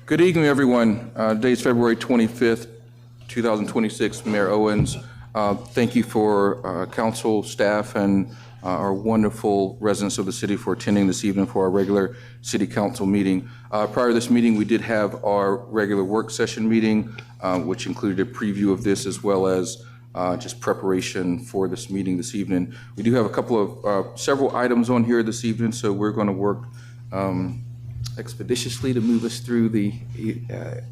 Good evening, everyone. Today is February 25th, 2026. Mayor Owens, thank you for council, staff, and our wonderful residents of the city for attending this evening for our regular city council meeting. Prior to this meeting, we did have our regular work session meeting, which included a preview of this as well as just preparation for this meeting this evening. We do have a couple of several items on here this evening, so we're going to work expeditiously to move us through the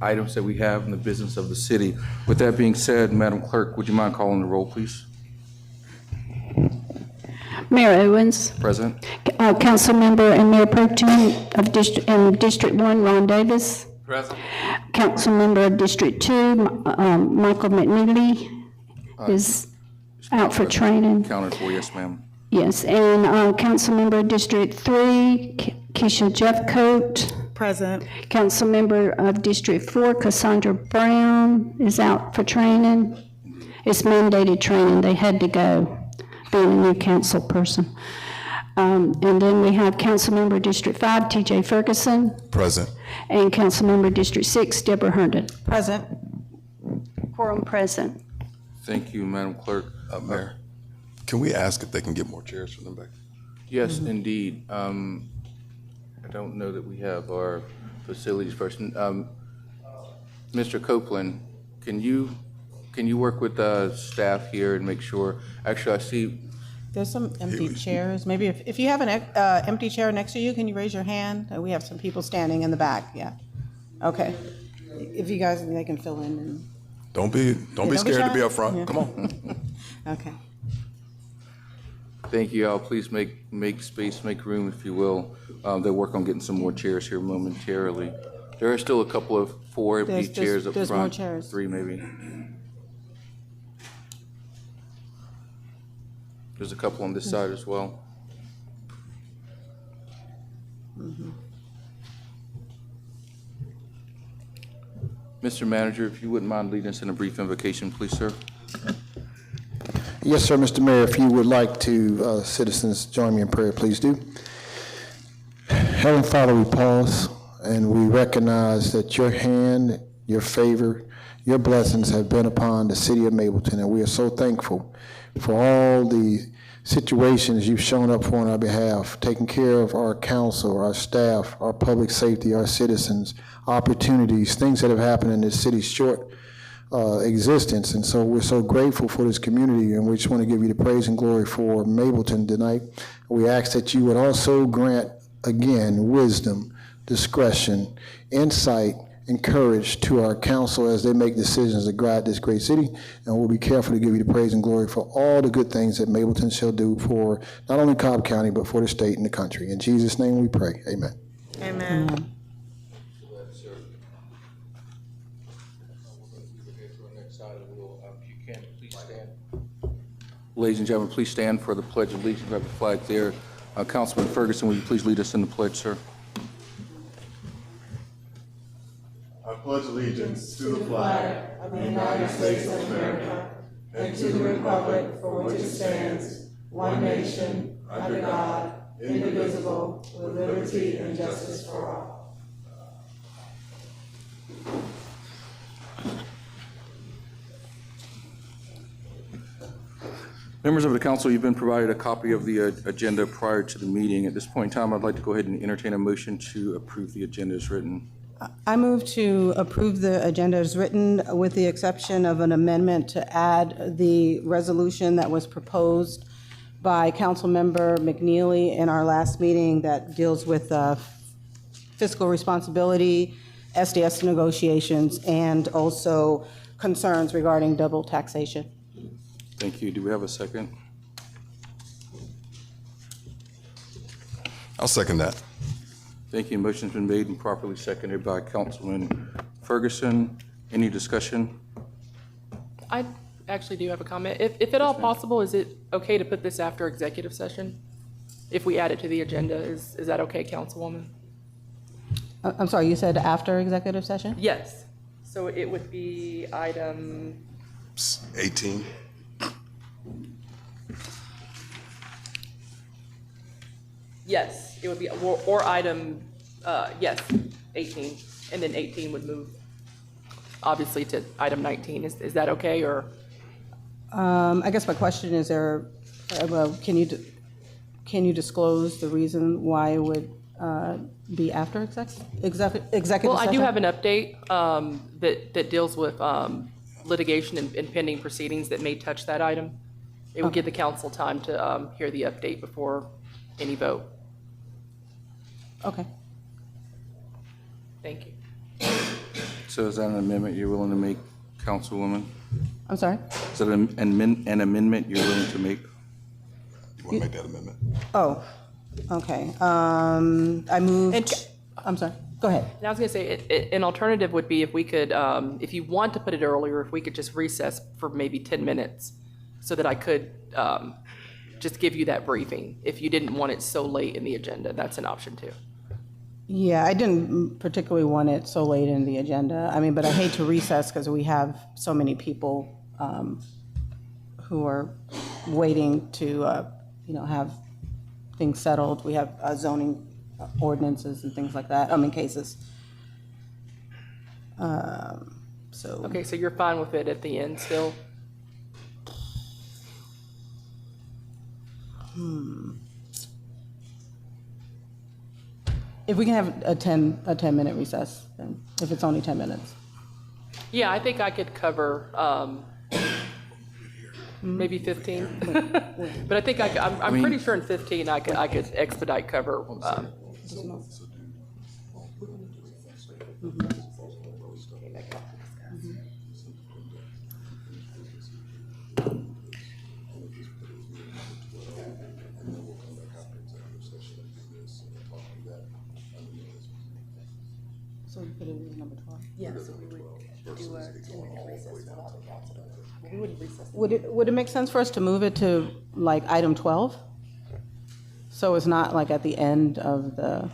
items that we have in the business of the city. With that being said, Madam Clerk, would you mind calling the roll, please? Mayor Owens. Present. Council Member and Mayor Pro Tem of District 1, Ron Davis. Present. Council Member of District 2, Michael McNeely is out for training. Counted for, yes, ma'am. Yes, and Council Member of District 3, Keisha Jeffcoat. Present. Council Member of District 4, Cassandra Brown is out for training. It's mandated training. They had to go, being a new council person. And then we have Council Member District 5, TJ Ferguson. Present. And Council Member District 6, Deborah Herndon. Present. Quorum present. Thank you, Madam Clerk. Mayor. Can we ask if they can get more chairs for them back? Yes, indeed. I don't know that we have our facilities person. Mr. Copeland, can you work with staff here and make sure? Actually, I see. There's some empty chairs. Maybe if you have an empty chair next to you, can you raise your hand? We have some people standing in the back. Yeah. Okay. If you guys, they can fill in. And Don't be scared to be up front. Yeah. Come on. Okay. Thank you all. Please make space, make room, if you will. They'll work on getting some more chairs here momentarily. There are still a couple of 4 empty chairs up front. There's more chairs. 3 maybe. There's a couple on this side as well. Mr. Manager, if you wouldn't mind leading us in a brief invocation, please, sir. Yes, sir, Mr. Mayor, if you would like to, citizens, join me in prayer, please do. Heavenly Father, we pause and we recognize that your hand, your favor, your blessings have been upon the city of Mableton, and we are so thankful for all the situations you've shown up for on our behalf, taking care of our council, our staff, our public safety, our citizens, opportunities, things that have happened in this city's short existence. And so we're so grateful for this community, and we just want to give you the praise and glory for Mableton tonight. We ask that you would also grant, again, wisdom, discretion, insight, and courage to our council as they make decisions to guide this great city. And we'll be careful to give you the praise and glory for all the good things that Mableton shall do for not only Cobb County, but for the state and the country. In Jesus' name we pray. Amen. Amen. Ladies and gentlemen, please stand for the Pledge of Allegiance. We have the flag there. Councilman Ferguson, will you please lead us in the pledge, sir? I pledge allegiance to the flag of the United States of America and to the republic for which it stands, one nation, under God, indivisible, with liberty and justice for all. Members of the council, you've been provided a copy of the agenda prior to the meeting. At this point in time, I'd like to go ahead and entertain a motion to approve the agenda as written. I move to approve the agenda as written, with the exception of an amendment to add the resolution that was proposed by Councilmember McNeely in our last meeting that deals with fiscal responsibility, SDS negotiations, and also concerns regarding double taxation. Thank you. Do we have a second? I'll second that. Thank you. Motion's been made and properly seconded by Councilman Ferguson. Any discussion? I actually do have a comment. If at all possible, is it okay to put this after executive session? If we add it to the agenda, is that okay, Councilwoman? I'm sorry, you said after executive session? Yes. So it would be item 18. Yes, it would be, or item, yes, 18. And then 18 would move, obviously, to item 19. Is that okay, or? I guess my question is well, can you disclose the reason why it would be after executive session? Well, I do have an update that deals with litigation and pending proceedings that may touch that item. It would give the council time to hear the update before any vote. Okay. Thank you. So is that an amendment you're willing to make, Councilwoman? I'm sorry? Is that an amendment you're willing to make? You want to make that amendment? Oh, okay. I moved, I'm sorry, go ahead. And I was going to say, an alternative would be if we could, if you want to put it earlier, if we could just recess for maybe 10 minutes so that I could just give you that briefing. If you didn't want it so late in the agenda, that's an option too. Yeah, I didn't particularly want it so late in the agenda. I mean, but I hate to recess because we have so many people who are waiting to, have things settled. We have zoning ordinances and things like that, cases. So. Okay, so you're fine with it at the end still? If we can have a 10-minute recess, then, if it's only 10 minutes. Yeah, I think I could cover maybe 15. But I think I'm pretty sure in 15 I could expedite cover. So we put it as number 12? Yeah, so we would do a 10-minute recess without the council. We wouldn't recess. Would it make sense for us to move it to like item 12? So it's not like at the end of the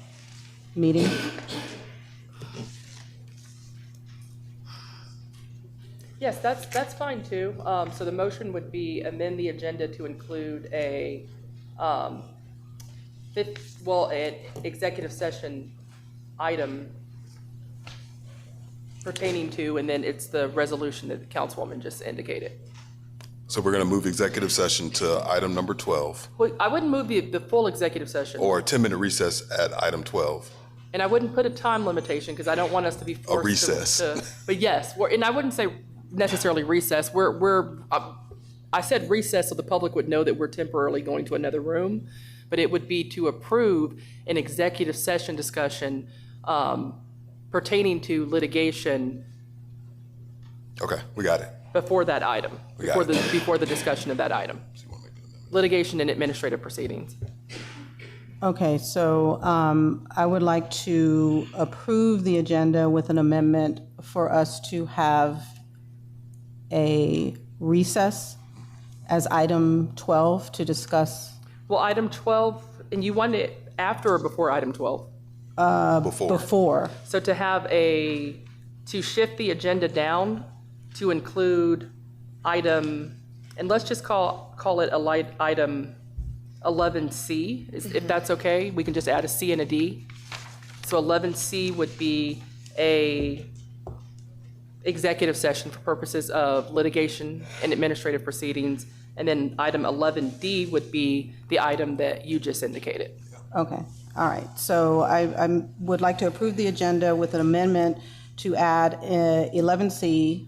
meeting? Yes, that's fine too. So the motion would be amend the agenda to include an executive session item pertaining to, and then it's the resolution that the councilwoman just indicated. So we're going to move executive session to item number 12, Well, I wouldn't move the full executive session, or a 10-minute recess at item 12. and I wouldn't put a time limitation because I don't want us to be forced recess. But yes, and I wouldn't say necessarily recess. I said recess so the public would know that we're temporarily going to another room, but it would be to approve an executive session discussion pertaining to litigation Okay, we got it. before that item, We got it. before the discussion of that item. So you want to make an amendment? Litigation and administrative proceedings. Okay, so I would like to approve the agenda with an amendment for us to have a recess as item 12 to discuss Well, item 12, and you want it after or before item 12? before. So to shift the agenda down to include item, and let's just call it a light item 11C, if that's okay. We can just add a C and a D. So 11C would be a executive session for purposes of litigation and administrative proceedings. And then item 11D would be the item that you just indicated. Okay, all right. So I would like to approve the agenda with an amendment to add 11C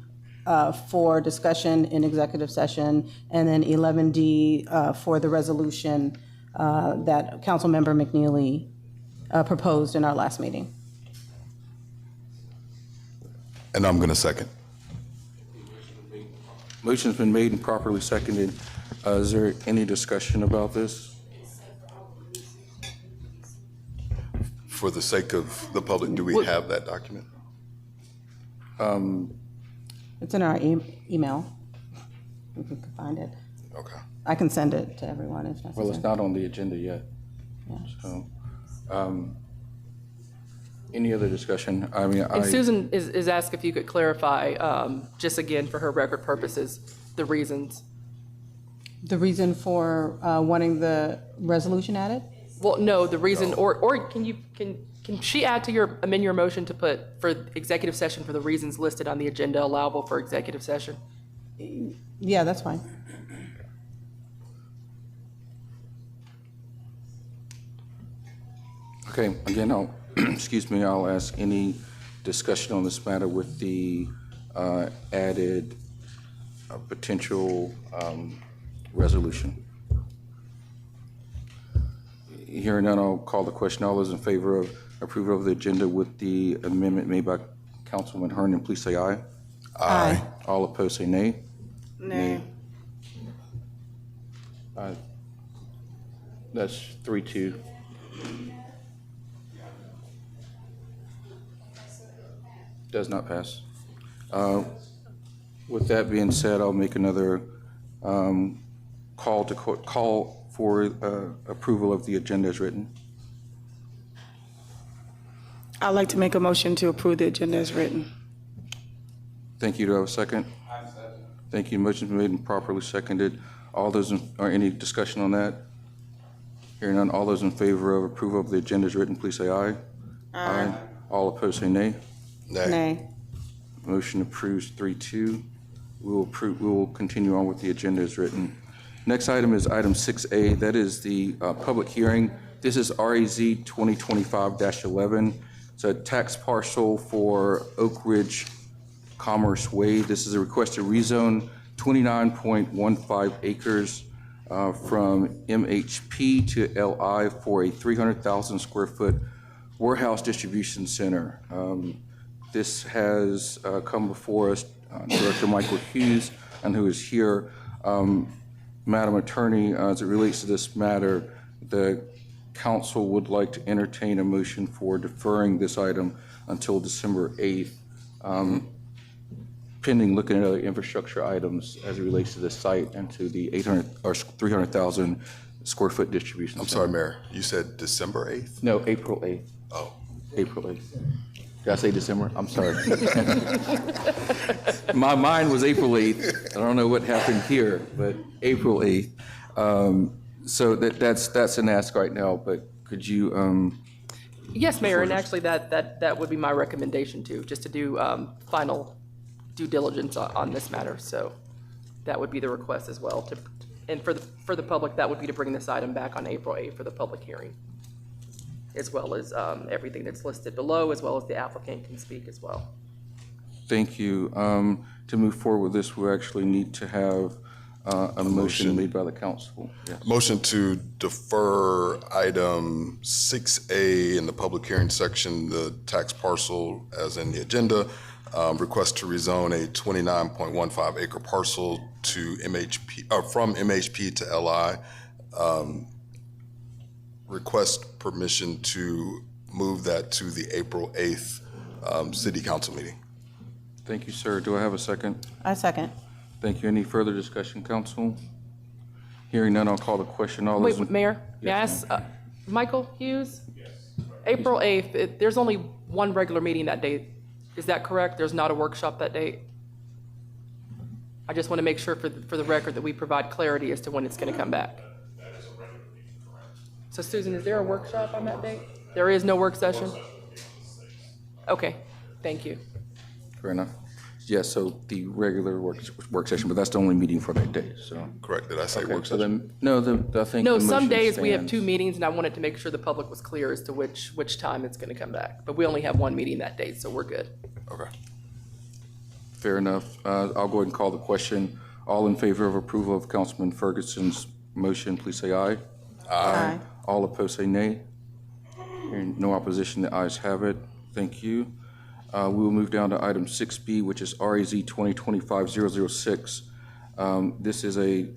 for discussion in executive session, and then 11D for the resolution that Councilmember McNeely proposed in our last meeting. And I'm going to second. Motion's been made and properly seconded. Is there any discussion about this? For the sake of the public, do we have that document? It's in our email. If you can find it. Okay. I can send it to everyone if Well, it's necessary. not on the agenda yet. So, any other discussion? I mean, And Susan is asked if you could clarify, just again for her record purposes, the reasons. The reason for wanting the resolution added? Well, no, the reason, or Can she amend your motion to put for executive session for the reasons listed on the agenda allowable for executive session? Yeah, that's fine. Okay, again, excuse me, I'll ask any discussion on this matter with the added potential resolution. Hearing none, I'll call the question. All those in favor of approval of the agenda with the amendment made by Councilman Herndon, please say aye. Aye. All opposed, say nay. Nay. That's 3-2. Does not pass. With that being said, I'll make another call for approval of the agenda as written. I'd like to make a motion to approve the agenda as written. Thank you. Do I have a second? Thank you. Motion's been made and properly seconded. All those, or any discussion on that? Hearing none, all those in favor of approval of the agenda as written, please say aye. Aye. All opposed, say nay. Nay. Motion approves 3-2. We will continue on with the agenda as written. Next item is item 6A. That is the public hearing. This is RAZ 2025-11. It's a tax parcel for Oak Ridge Commerce Way. This is a request to rezone 29.15 acres from MHP to LI for a 300,000 square foot warehouse distribution center. This has come before us, Director Michael Hughes, and who is here. Madam Attorney, as it relates to this matter, the council would like to entertain a motion for deferring this item until December 8th, pending looking at other infrastructure items as it relates to this site and to the 300,000 square foot distribution I'm center. sorry, Mayor, you said December 8th? No, April 8th. Oh, April 8th. Did I say December? I'm sorry. My mind was April 8th. I don't know what happened here, but April 8th. So that's an ask right now, but could you, Yes, Mayor, and actually that would be my recommendation too, just to do final due diligence on this matter. So that would be the request as well. And for the public, that would be to bring this item back on April 8th for the public hearing, as well as everything that's listed below, as well as the applicant can speak as well. thank you. To move forward with this, we actually need to have a motion made by the council. Yes. motion to defer item 6A in the public hearing section, the tax parcel as in the agenda, request to rezone a 29.15 acre parcel to MHP, from MHP to LI. Request permission to move that to the April 8th city council meeting. Thank you, sir. Do I have a second? I second. Thank you. Any further discussion, council? Hearing none, I'll call the question. All those Wait, in- Mayor, may I Yes, ask, Michael Hughes? Yes. April 8th, there's only one regular meeting that date. Is that correct? There's not a workshop that date? I just want to make sure for the record that we provide clarity as to when it's going to come back. That is a regular meeting, correct? So Susan, is there a workshop on that date? There is no work session? Okay, thank you. Fair enough. Yes, so the regular work session, but that's the only meeting for that day, so. Correct, did I say Okay, work so session? then, no, I think No, the some motion days we have two stands. meetings, and I wanted to make sure the public was clear as to which time it's going to come back. But we only have one meeting that day, so we're good. Okay. Fair enough. I'll go ahead and call the question. All in favor of approval of Councilman Ferguson's motion, please say aye. Aye. All opposed, say nay. Hearing no opposition, the ayes have it. Thank you. We will move down to item 6B, which is RAZ 2025-006. This is a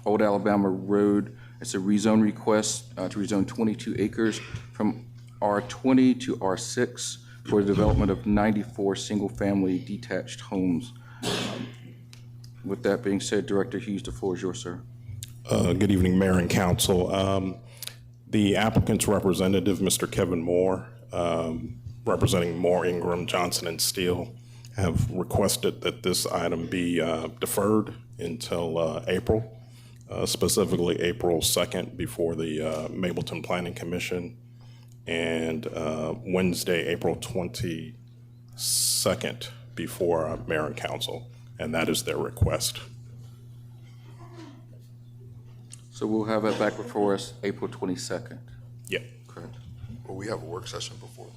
Old Alabama Road. It's a rezone request to rezone 22 acres from R20 to R6 for the development of 94 single-family detached homes. With that being said, Director Hughes, the floor is yours, sir. Good evening, Mayor and Council. The applicant's representative, Mr. Kevin Moore, representing Moore, Ingram, Johnson, and Steele, have requested that this item be deferred until April, specifically April 2nd, before the Mableton Planning Commission and Wednesday, April 22nd, before mayor and council, and that is their request. So we'll have it back before us April 22nd. Yeah. Correct. Will we have a work session before?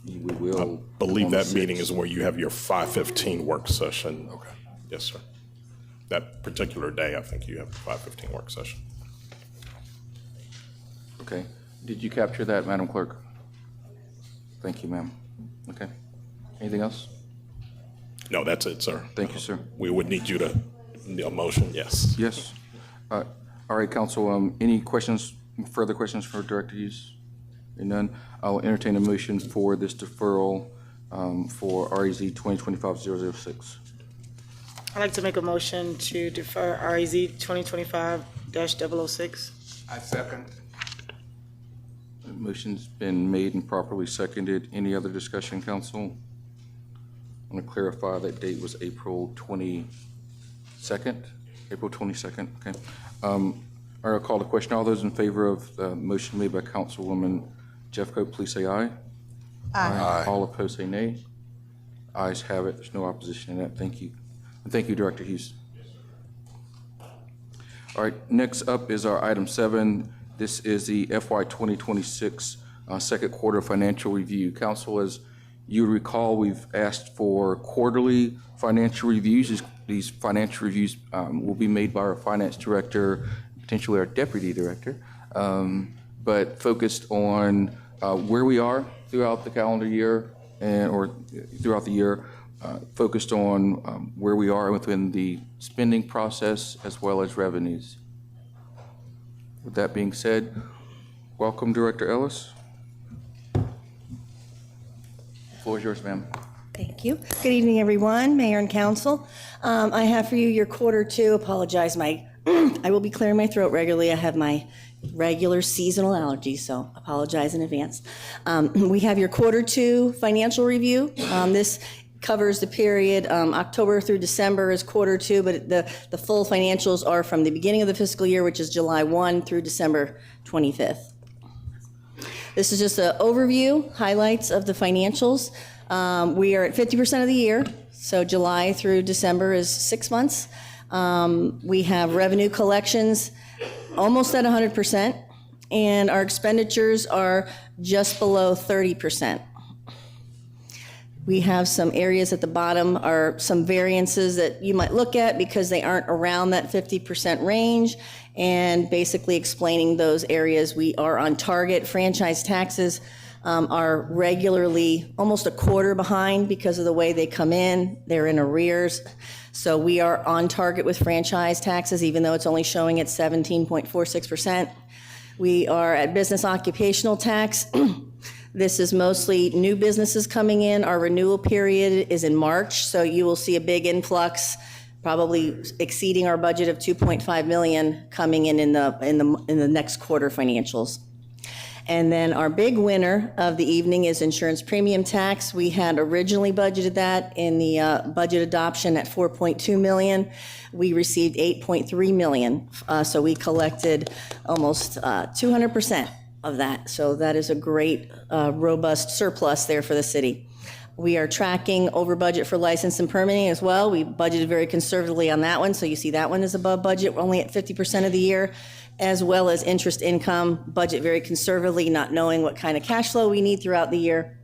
We will. Believe on the that meeting 6th. is where you have your 5:15 work session. Okay. Yes, sir. That particular day, I think you have the 5:15 work session. Okay. Did you capture that, Madam Clerk? Thank you, ma'am. Okay. Anything else? No, that's it, sir. Thank you, sir. We would need you to, a motion, yes. Yes. All right, council, any questions, further questions for Director Hughes? Hearing none, I'll entertain a motion for this deferral for REZ 2025-006. I'd like to make a motion to defer REZ 2025-006. I second. Motion's been made and properly seconded. Any other discussion, council? I want to clarify that date was April 22nd? April 22nd, okay. All right, I'll call the question. All those in favor of the motion made by Councilwoman Jeffcoat, please say aye. Aye. All opposed, say nay. Ayes have it. There's no opposition to that. Thank you. And thank you, Director Hughes. All right, next up is our item 7. This is the FY 2026 second quarter financial review. Council, as you recall, we've asked for quarterly financial reviews. These financial reviews will be made by our finance director, potentially our deputy director, but focused on where we are throughout the calendar year or throughout the year, focused on where we are within the spending process as well as revenues. With that being said, welcome, Director Ellis. The floor is yours, ma'am. Thank you. Good evening, everyone, Mayor and Council. I have for you your quarter two. Apologize, I will be clearing my throat regularly. I have my regular seasonal allergies, so apologize in advance. We have your quarter two financial review. This covers the period October through December is quarter two, but the full financials are from the beginning of the fiscal year, which is July 1 through December 25th. This is just an overview, highlights of the financials. We are at 50% of the year, so July through December is 6 months. We have revenue collections almost at 100%, and our expenditures are just below 30%. We have some areas at the bottom are some variances that you might look at because they aren't around that 50% range, and basically explaining those areas. We are on target. Franchise taxes are regularly almost a quarter behind because of the way they come in. They're in arrears. So we are on target with franchise taxes, even though it's only showing at 17.46%. We are at business occupational tax. This is mostly new businesses coming in. Our renewal period is in March, so you will see a big influx, probably exceeding our budget of 2.5 million coming in the next quarter financials. And then our big winner of the evening is insurance premium tax. We had originally budgeted that in the budget adoption at 4.2 million. We received 8.3 million, so we collected almost 200% of that. So that is a great, robust surplus there for the city. We are tracking over budget for license and permitting as well. We budgeted very conservatively on that one, so you see that one is above budget. We're only at 50% of the year, as well as interest income, budget very conservatively, not knowing what kind of cash flow we need throughout the year.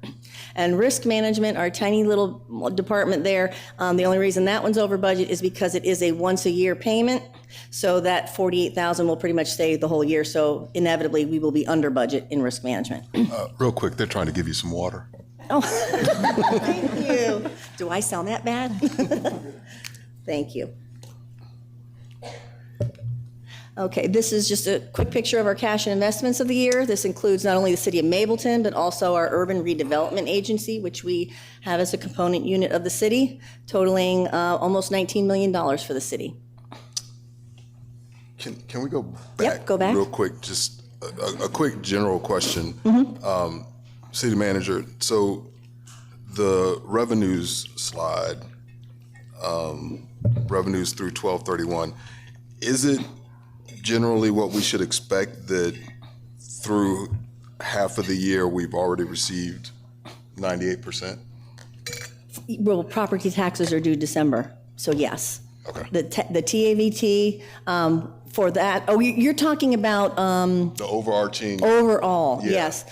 And risk management, our tiny little department there, the only reason that one's over budget is because it is a once-a-year payment. So that 48,000 will pretty much stay the whole year. So inevitably, we will be under budget in risk management. Real quick, they're trying to give you some water. Oh, thank you. Do I sound that bad? Thank you. Okay, this is just a quick picture of our cash and investments of the year. This includes not only the city of Mableton, but also our urban redevelopment agency, which we have as a component unit of the city, totaling almost $19 million for the city. Can we go back? Yep, go back. Real quick, just a quick general question. City manager, so the revenues slide, revenues through 12/31, is it generally what we should expect that through half of the year, we've already received 98%? Well, property taxes are due December, so yes. Okay. The TAVT, for that, oh, you're talking about The overarching, overall, Yeah. yes.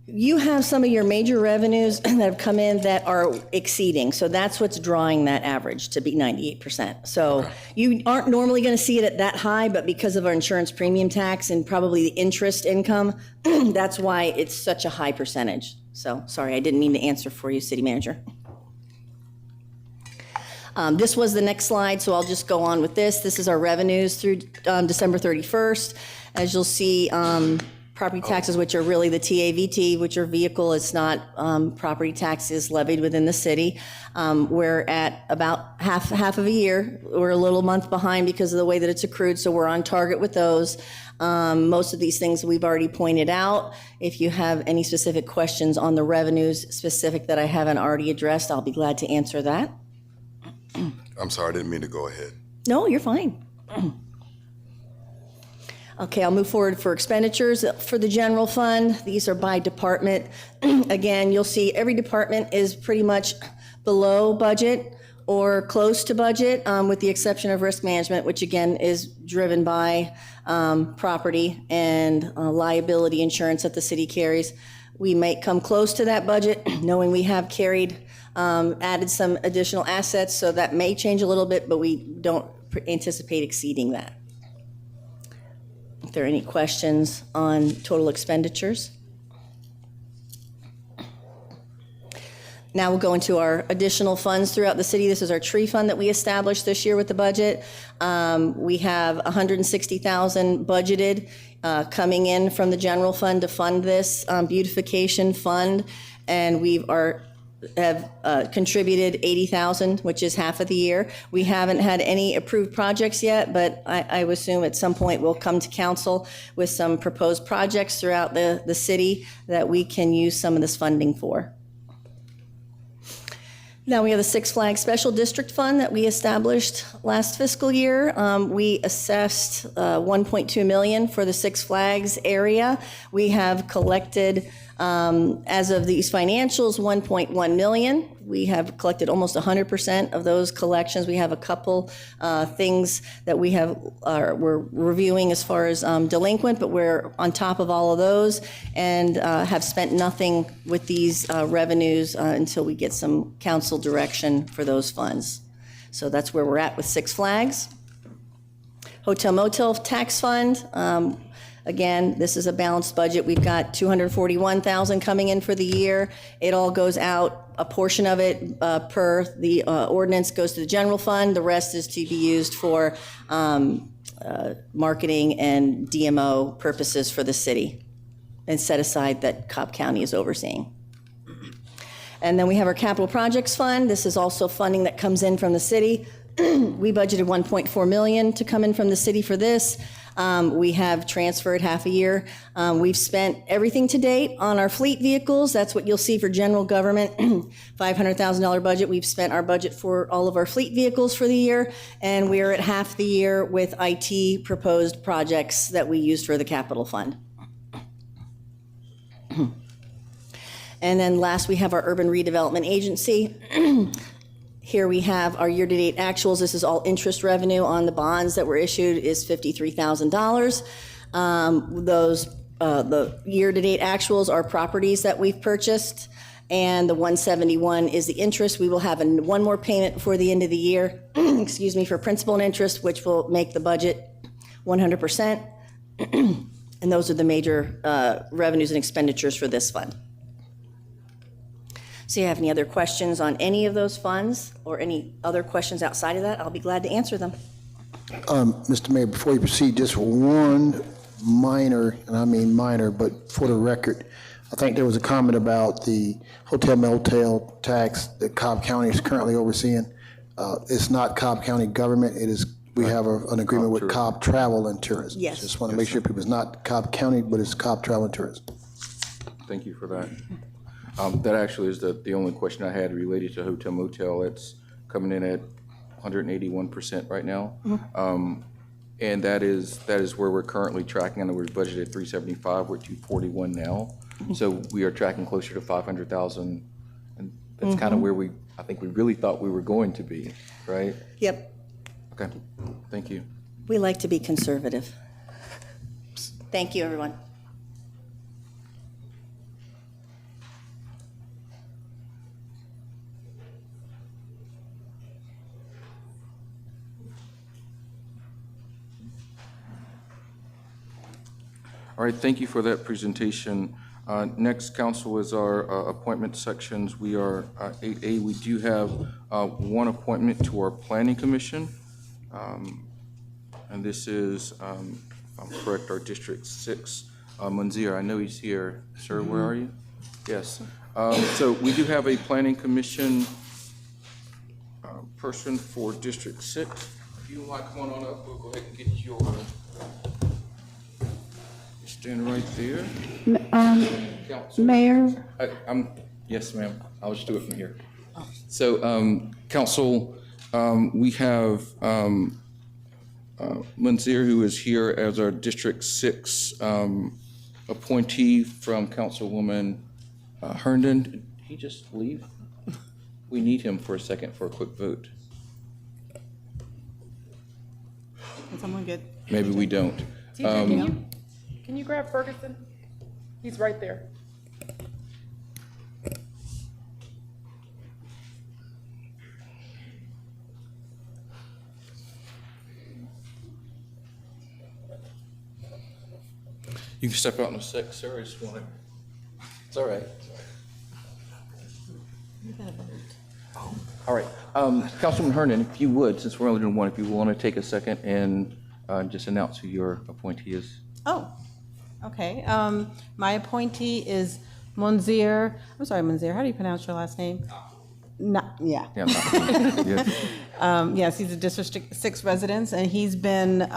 You have some of your major revenues that have come in that are exceeding, so that's what's drawing that average to be 98%. So you aren't normally going to see it at that high, but because of our insurance premium tax and probably the interest income, that's why it's such a high percentage. So, sorry, I didn't mean to answer for you, City Manager. This was the next slide, so I'll just go on with this. This is our revenues through December 31st. As you'll see, property taxes, which are really the TAVT, which are vehicle, it's not property taxes levied within the city. We're at about half of a year. We're a little month behind because of the way that it's accrued, so we're on target with those. Most of these things we've already pointed out. If you have any specific questions on the revenues specific that I haven't already addressed, I'll be glad to answer that. I'm sorry, I didn't mean to go ahead. No, you're fine. Okay, I'll move forward for expenditures for the general fund. These are by department. Again, you'll see every department is pretty much below budget or close to budget, with the exception of risk management, which again is driven by property and liability insurance that the city carries. We might come close to that budget, knowing we have added some additional assets, so that may change a little bit, but we don't anticipate exceeding that. If there are any questions on total expenditures. Now we'll go into our additional funds throughout the city. This is our tree fund that we established this year with the budget. We have $160,000 budgeted coming in from the general fund to fund this beautification fund, and we have contributed $80,000, which is half of the year. We haven't had any approved projects yet, but I would assume at some point we'll come to council with some proposed projects throughout the city that we can use some of this funding for. Now we have the Six Flags Special District Fund that we established last fiscal year. We assessed $1.2 million for the Six Flags area. We have collected, as of these financials, $1.1 million. We have collected almost 100% of those collections. We have a couple things that we're reviewing as far as delinquent, but we're on top of all of those and have spent nothing with these revenues until we get some council direction for those funds. So that's where we're at with Six Flags. Hotel Motel Tax Fund. Again, this is a balanced budget. We've got $241,000 coming in for the year. It all goes out, a portion of it per the ordinance goes to the general fund. The rest is to be used for marketing and DMO purposes for the city and set aside that Cobb County is overseeing. And then we have our capital projects fund. This is also funding that comes in from the city. We budgeted $1.4 million to come in from the city for this. We have transferred half a year. We've spent everything to date on our fleet vehicles. That's what you'll see for general government, $500,000 budget. We've spent our budget for all of our fleet vehicles for the year, and we're at half the year with IT proposed projects that we used for the capital fund. And then last, we have our urban redevelopment agency. Here we have our year-to-date actuals. This is all interest revenue on the bonds that were issued is $53,000. The year-to-date actuals are properties that we've purchased, and the 171 is the interest. We will have one more payment before the end of the year, excuse me, for principal and interest, which will make the budget 100%. And those are the major revenues and expenditures for this fund. So you have any other questions on any of those funds or any other questions outside of that, I'll be glad to answer them. Mr. Mayor, before you proceed, just one minor, and I mean minor, but for the record, I think there was a comment about the hotel motel tax that Cobb County is currently overseeing. It's not Cobb County government. It is. We have an agreement with Cobb Travel and Tourism. Yes. Just want to make sure people, it's not Cobb County, but it's Cobb Travel and Tourism. Thank you for that. That actually is the only question I had related to hotel motel. It's coming in at 181% right now. And that is where we're currently tracking. I know we're budgeted 375, we're 241 now. So we are tracking closer to 500,000. And that's kind of where I think we really thought we were going to be, right? Yep, Okay, thank you. we like to be conservative. Thank you, everyone. All right, thank you for that presentation. Next, council, is our appointment sections. We are 8A. We do have one appointment to our Planning Commission. And this is, if I'm correct, our District 6, Munzir. I know he's here. Sir, where are you? Yes. So we do have a Planning Commission person for District 6. If you want to come on up, we'll go ahead and get your... Stand right there. Council. Mayor, Yes, ma'am. I'll just do it from here. So, council, we have Munzir, who is here as our District 6 appointee from Councilwoman Herndon. Did he just leave? We need him for a second for a quick vote. Can someone get? Maybe we don't. TJ, can you grab Ferguson? He's right there. You can step out in a sec, sir. I just want to. It's all right. All right. Councilman Herndon, if you would, since we're only doing one, if you want to take a second and just announce who your appointee is. Oh, okay. My appointee is Munzir. I'm sorry, Munzir. How do you pronounce your last name? Yeah. Yeah, yeah. Yes, he's a District 6 resident, and he's been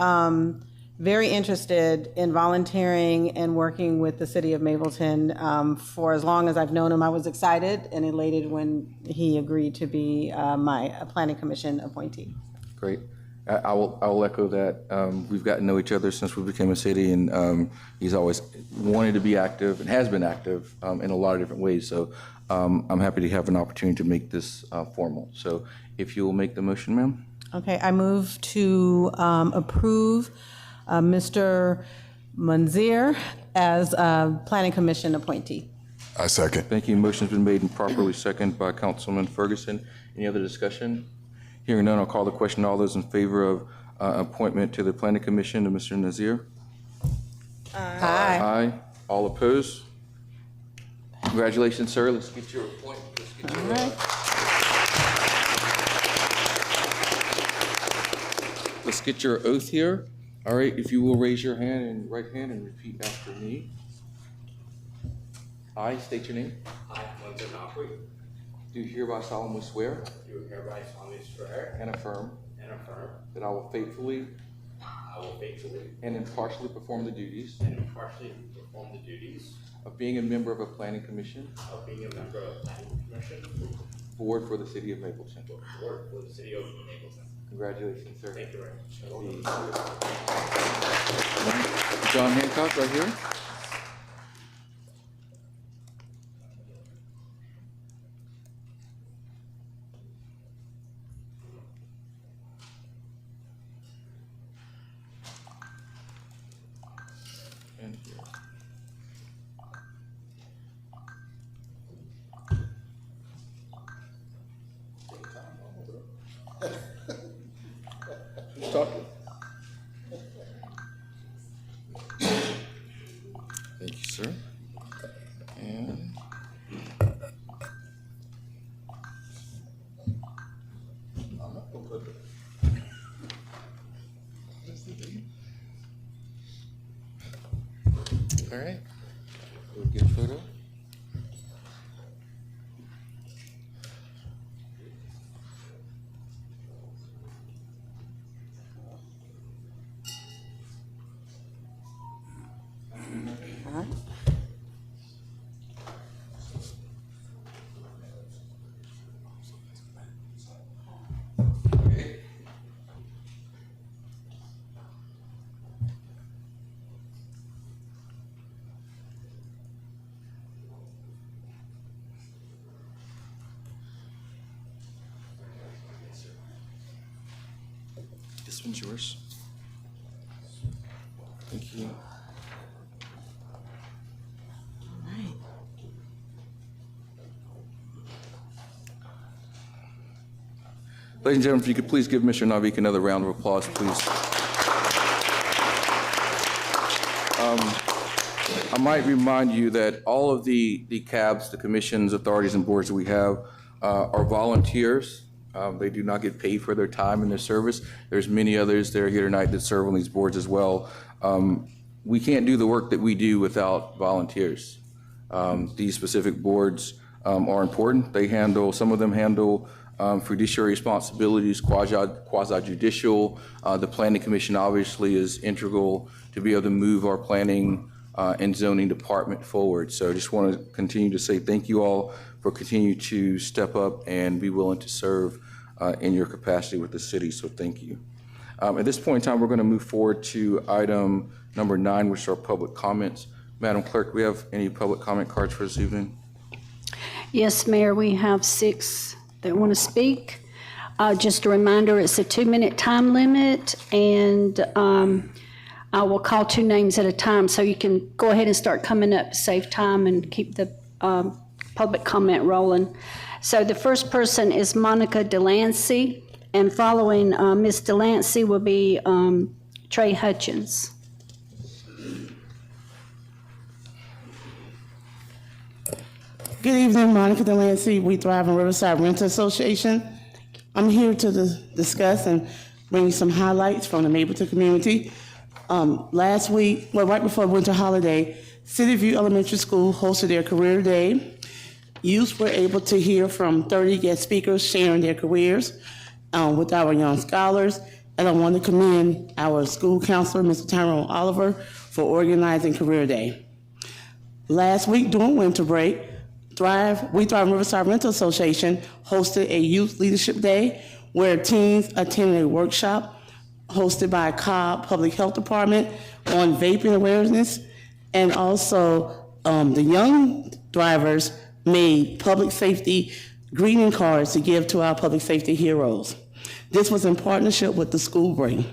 very interested in volunteering and working with the city of Mableton for as long as I've known him. I was excited and elated when he agreed to be my Planning Commission appointee. Great. I will echo that. We've gotten to know each other since we became a city, and he's always wanted to be active and has been active in a lot of different ways. So I'm happy to have an opportunity to make this formal. So if you will make the motion, ma'am. Okay, I move to approve Mr. Munzir as a Planning Commission appointee. I second. Thank you. Motion's been made and properly seconded by Councilman Ferguson. Any other discussion? Hearing none, I'll call the question. All those in favor of appointment to the Planning Commission of Mr. Nazir? Aye. Aye. All opposed? Congratulations, sir. Let's get your appointment. Let's get your oath here. All right, if you will raise your hand and right hand and repeat after me. I state your name. I, Munzir Nakwi, Do hereby solemnly swear do hereby solemnly swear and affirm and affirm that I will faithfully I will faithfully and impartially perform the duties and impartially perform the duties of being a member of a planning commission of being a member of the Planning Commission board for the city of Mapleton. Board for the city of Mableton. Congratulations, sir. Thank you very much. John Hancock, right here. And here. Who's talking? Thank you, sir. And all right, we'll get a photo. This one's yours. Thank you. Ladies and gentlemen, if you could please give Mr. Navik another round of applause, please. I might remind you that all of the CABs, the commissions, authorities, and boards that we have are volunteers. They do not get paid for their time and their service. There's many others that are here tonight that serve on these boards as well. We can't do the work that we do without volunteers. These specific boards are important. Some of them handle fiduciary responsibilities, quasi-judicial. The Planning Commission obviously is integral to be able to move our planning and zoning department forward. So I just want to continue to say thank you all for continuing to step up and be willing to serve in your capacity with the city, so thank you. At this point in time, we're going to move forward to item number 9, which are public comments. Madam Clerk, do we have any public comment cards for this evening? Yes, Mayor, we have 6 that want to speak. Just a reminder, it's a 2-minute time limit, and I will call 2 names at a time, so you can go ahead and start coming up to save time and keep the public comment rolling. So the first person is Monica Delancey, and following Ms. Delancey will be Trey Hutchins. Good evening, Monica Delancey, We Thrive in Riverside Renter Association. I'm here to discuss and bring you some highlights from the Mableton community. Last week, right before winter holiday, City View Elementary School hosted their career day. Youth were able to hear from 30 guest speakers sharing their careers with our young scholars. And I want to commend our school counselor, Mr. Tyrone Oliver, for organizing Career Day. Last week during winter break, We Thrive Riverside Rental Association hosted a Youth Leadership Day where teens attended a workshop hosted by Cobb Public Health Department on vaping awareness, and also the young drivers made public safety greeting cards to give to our public safety heroes. This was in partnership with the school brain.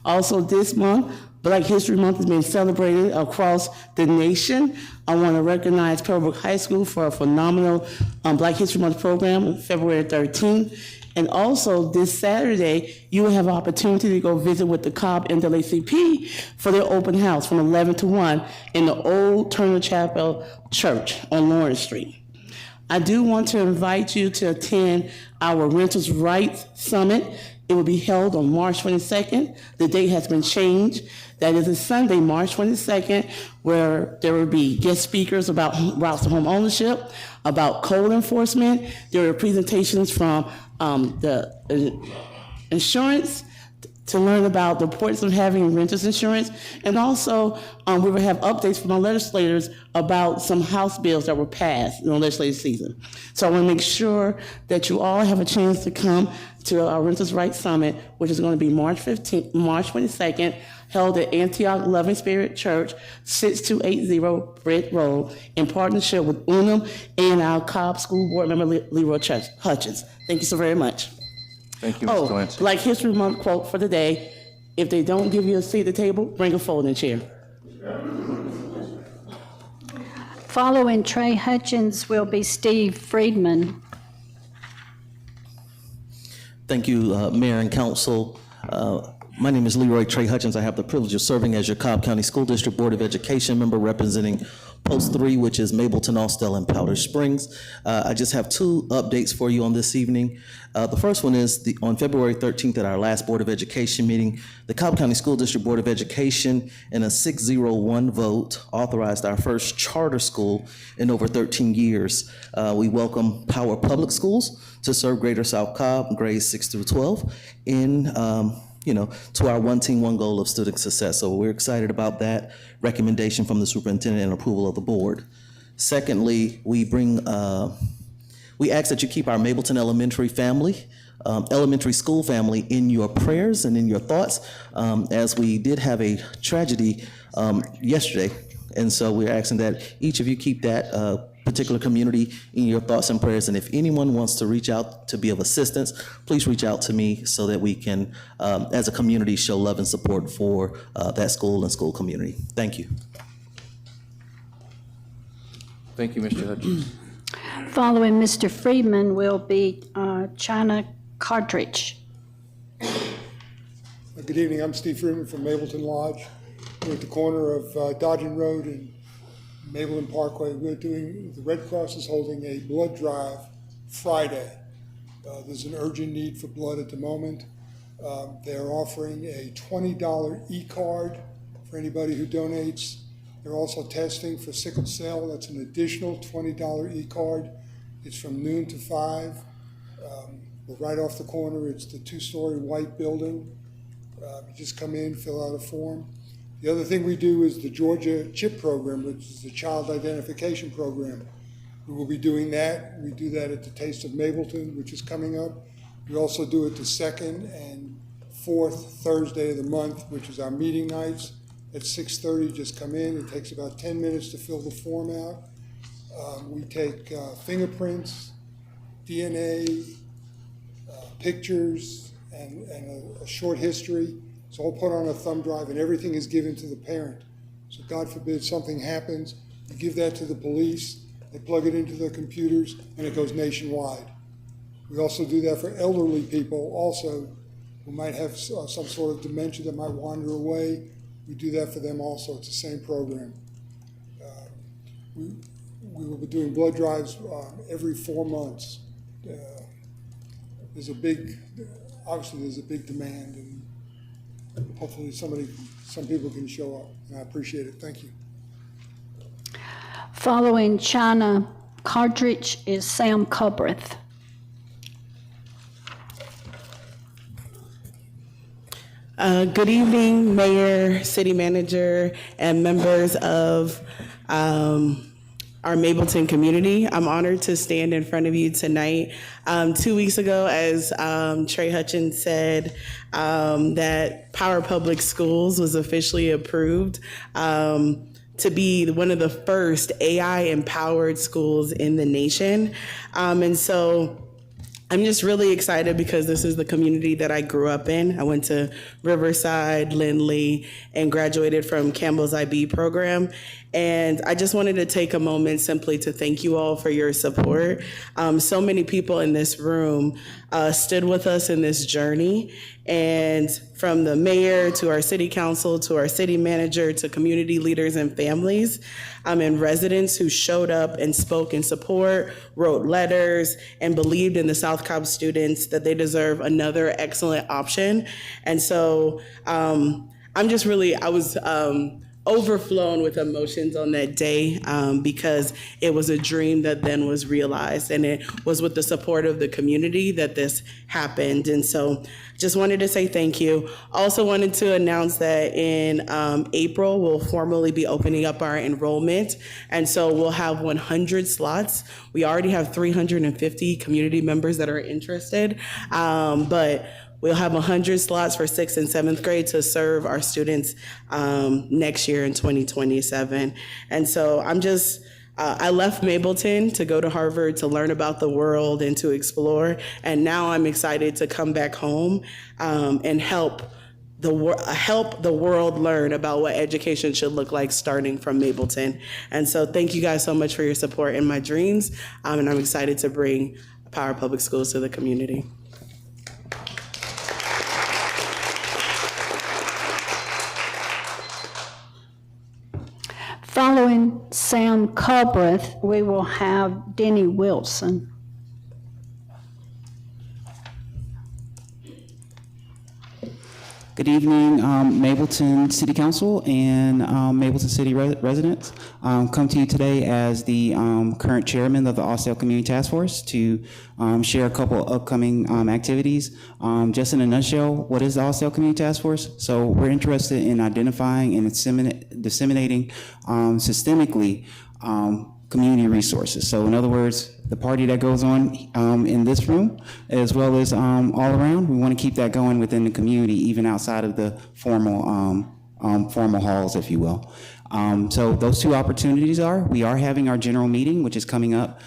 Also this month, Black History Month is being celebrated across the nation. I want to recognize Pembroke High School for a phenomenal Black History Month program on February 13th. And also this Saturday, you will have an opportunity to go visit with the Cobb NAACP for their open house from 11 to 1 in the old Turner Chapel Church on Lawrence Street. I do want to invite you to attend our Renters' Rights Summit. It will be held on March 22nd. The date has been changed. That is a Sunday, March 22nd, where there will be guest speakers about routes to home ownership, about code enforcement. There are presentations from the insurance to learn about the importance of having renters insurance. And also, we will have updates from our legislators about some House bills that were passed in the legislative season. So I want to make sure that you all have a chance to come to our Renters' Rights Summit, which is going to be March 22nd, held at Antioch Loving Spirit Church, 6280 Britt Road, in partnership with UNUM and our Cobb School Board member, Leroy Hutchins. Thank you so very much. Thank you, Ms. Delancey. Black History Month quote for the day: if they don't give you a seat at the table, bring a folding chair. Following Trey Hutchins will be Steve Friedman. Thank you, Mayor and Council. My name is Leroy Trey Hutchins. I have the privilege of serving as your Cobb County School District Board of Education member representing Post 3, which is Mableton, Austell, and Powder Springs. I just have 2 updates for you on this evening. The first one is on February 13th at our last Board of Education meeting, the Cobb County School District Board of Education, in a 6-0-1 vote, authorized our first charter school in over 13 years. We welcome Power Public Schools to serve Greater South Cobb, grades 6 through 12, to our one team, one goal of student success. So we're excited about that recommendation from the superintendent and approval of the board. Secondly, we ask that you keep our Mableton elementary school family in your prayers and in your thoughts, as we did have a tragedy yesterday. And so we're asking that each of you keep that particular community in your thoughts and prayers. And if anyone wants to reach out to be of assistance, please reach out to me so that we can, as a community, show love and support for that school and school community. Thank you. Thank you, Mr. Hutchins. Following Mr. Friedman will be China Cartridge. Good evening, I'm Steve Freeman from Mableton Lodge. We're at the corner of Dodgen Road and Mableton Parkway. The Red Cross is holding a blood drive Friday. There's an urgent need for blood at the moment. They're offering a $20 e-card for anybody who donates. They're also testing for sickle cell. That's an additional $20 e-card. It's from noon to 5. We're right off the corner. It's the 2-story white building. You just come in, fill out a form. The other thing we do is the Georgia CHIP program, which is the Child Identification Program. We will be doing that. We do that at the Taste of Mableton, which is coming up. We also do it the 2nd and 4th Thursday of the month, which is our meeting nights at 6:30. Just come in. It takes about 10 minutes to fill the form out. We take fingerprints, DNA, pictures, and a short history. It's all put on a thumb drive, and everything is given to the parent. So God forbid something happens, you give that to the police, they plug it into their computers, and it goes nationwide. We also do that for elderly people also who might have some sort of dementia that might wander away. We do that for them also. It's the same program. We will be doing blood drives every 4 months. Obviously there's a big demand, and hopefully some people can show up, and I appreciate it. Thank you. Following China Cartridge is Sam Cubreth. Good evening, Mayor, City Manager, and members of our Mableton community. I'm honored to stand in front of you tonight. 2 weeks ago, as Trey Hutchins said, that Power Public Schools was officially approved to be one of the first AI-empowered schools in the nation. And so I'm just really excited because this is the community that I grew up in. I went to Riverside, Lindley, and graduated from Campbell's IB program. And I just wanted to take a moment simply to thank you all for your support. So many people in this room stood with us in this journey. And from the mayor to our city council to our city manager to community leaders and families and residents who showed up and spoke in support, wrote letters, and believed in the South Cobb students that they deserve another excellent option. And so I was overflown with emotions on that day because it was a dream that then was realized, and it was with the support of the community that this happened. And so just wanted to say thank you. Also wanted to announce that in April, we'll formally be opening up our enrollment. And so we'll have 100 slots. We already have 350 community members that are interested, but we'll have 100 slots for 6th and 7th grade to serve our students next year in 2027. And so I left Mableton to go to Harvard to learn about the world and to explore. And now I'm excited to come back home and help the world learn about what education should look like starting from Mableton. And so thank you guys so much for your support in my dreams. And I'm excited to bring Power Public Schools to the community. Following Sam Cubreth, we will have Denny Wilson. Good evening, Mableton City Council and Mableton City residents. Come to you today as the current chairman of the Austell Community Task Force to share a couple of upcoming activities. Just in a nutshell, what is the Austell Community Task Force? So we're interested in identifying and disseminating systemically community resources. So in other words, the party that goes on in this room, as well as all around, we want to keep that going within the community, even outside of the formal formal halls, if you will. So those two opportunities we are having our general meeting, which is coming up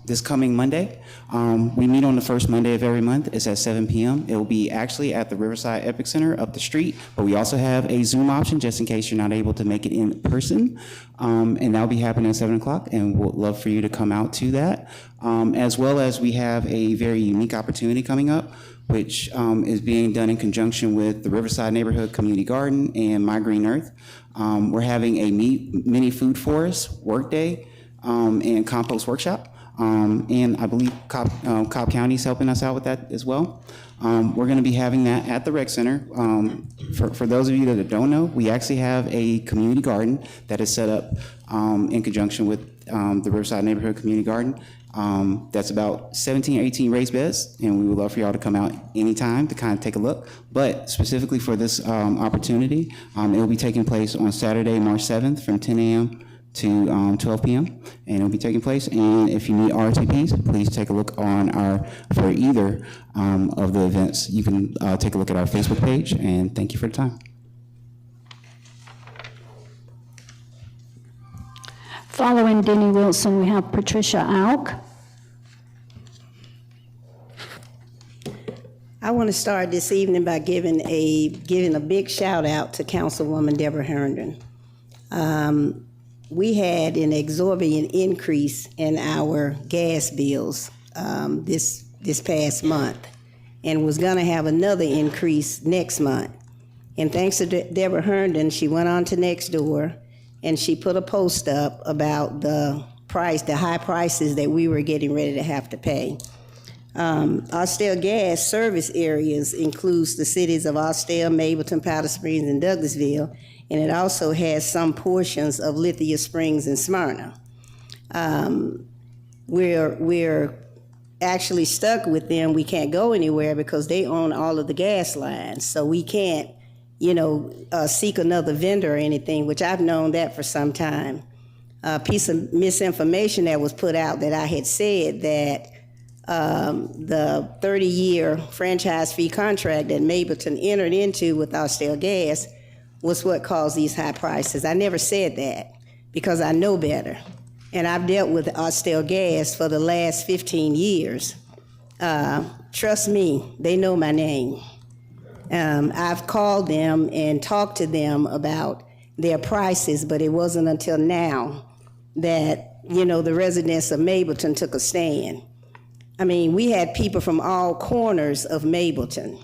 this coming Monday. We meet on the first Monday of every month. It's at 7 p.m. It will be actually at the Riverside Epic Center up the street, but we also have a Zoom option just in case you're not able to make it in person. And that'll be happening at 7 o'clock, and we'd love for you to come out to that. As well as we have a very unique opportunity coming up, which is being done in conjunction with the Riverside Neighborhood Community Garden and My Green Earth. We're having a mini food forest work day and compost workshop. And I believe Cobb County is helping us out with that as well. We're going to be having that at the Rec Center. For those of you that don't know, we actually have a community garden that is set up in conjunction with the Riverside Neighborhood Community Garden. That's about 17 or 18 raised beds, and we would love for y'all to come out anytime to kind of take a look. But specifically for this opportunity, it will be taking place on Saturday, March 7th from 10 a.m. to 12 p.m. and it'll be taking place. And if you need RTPs, please take a look for either of the events. You can take a look at our Facebook page, and thank you for the time. Following Denny Wilson, we have Patricia Alk. I want to start this evening by giving a big shout out to Councilwoman Deborah Herndon. We had an exorbitant increase in our gas bills this past month, and was going to have another increase next month. And thanks to Deborah Herndon, she went on to Nextdoor, and she put a post up about the high prices that we were getting ready to have to pay. Austell Gas service areas includes the cities of Austell, Mableton, Powder Springs, and Douglasville, and it also has some portions of Lithia Springs and Smyrna. We're actually stuck with them. We can't go anywhere because they own all of the gas lines, so we can't seek another vendor or anything, which I've known that for some time. A piece of misinformation that was put out that I had said that the 30-year franchise fee contract that Mableton entered into with Austell Gas was what caused these high prices. I never said that because I know better. And I've dealt with Austell Gas for the last 15 years. Trust me, they know my name. I've called them and talked to them about their prices, but it wasn't until now that, the residents of Mableton took a stand. I mean, we had people from all corners of Mableton,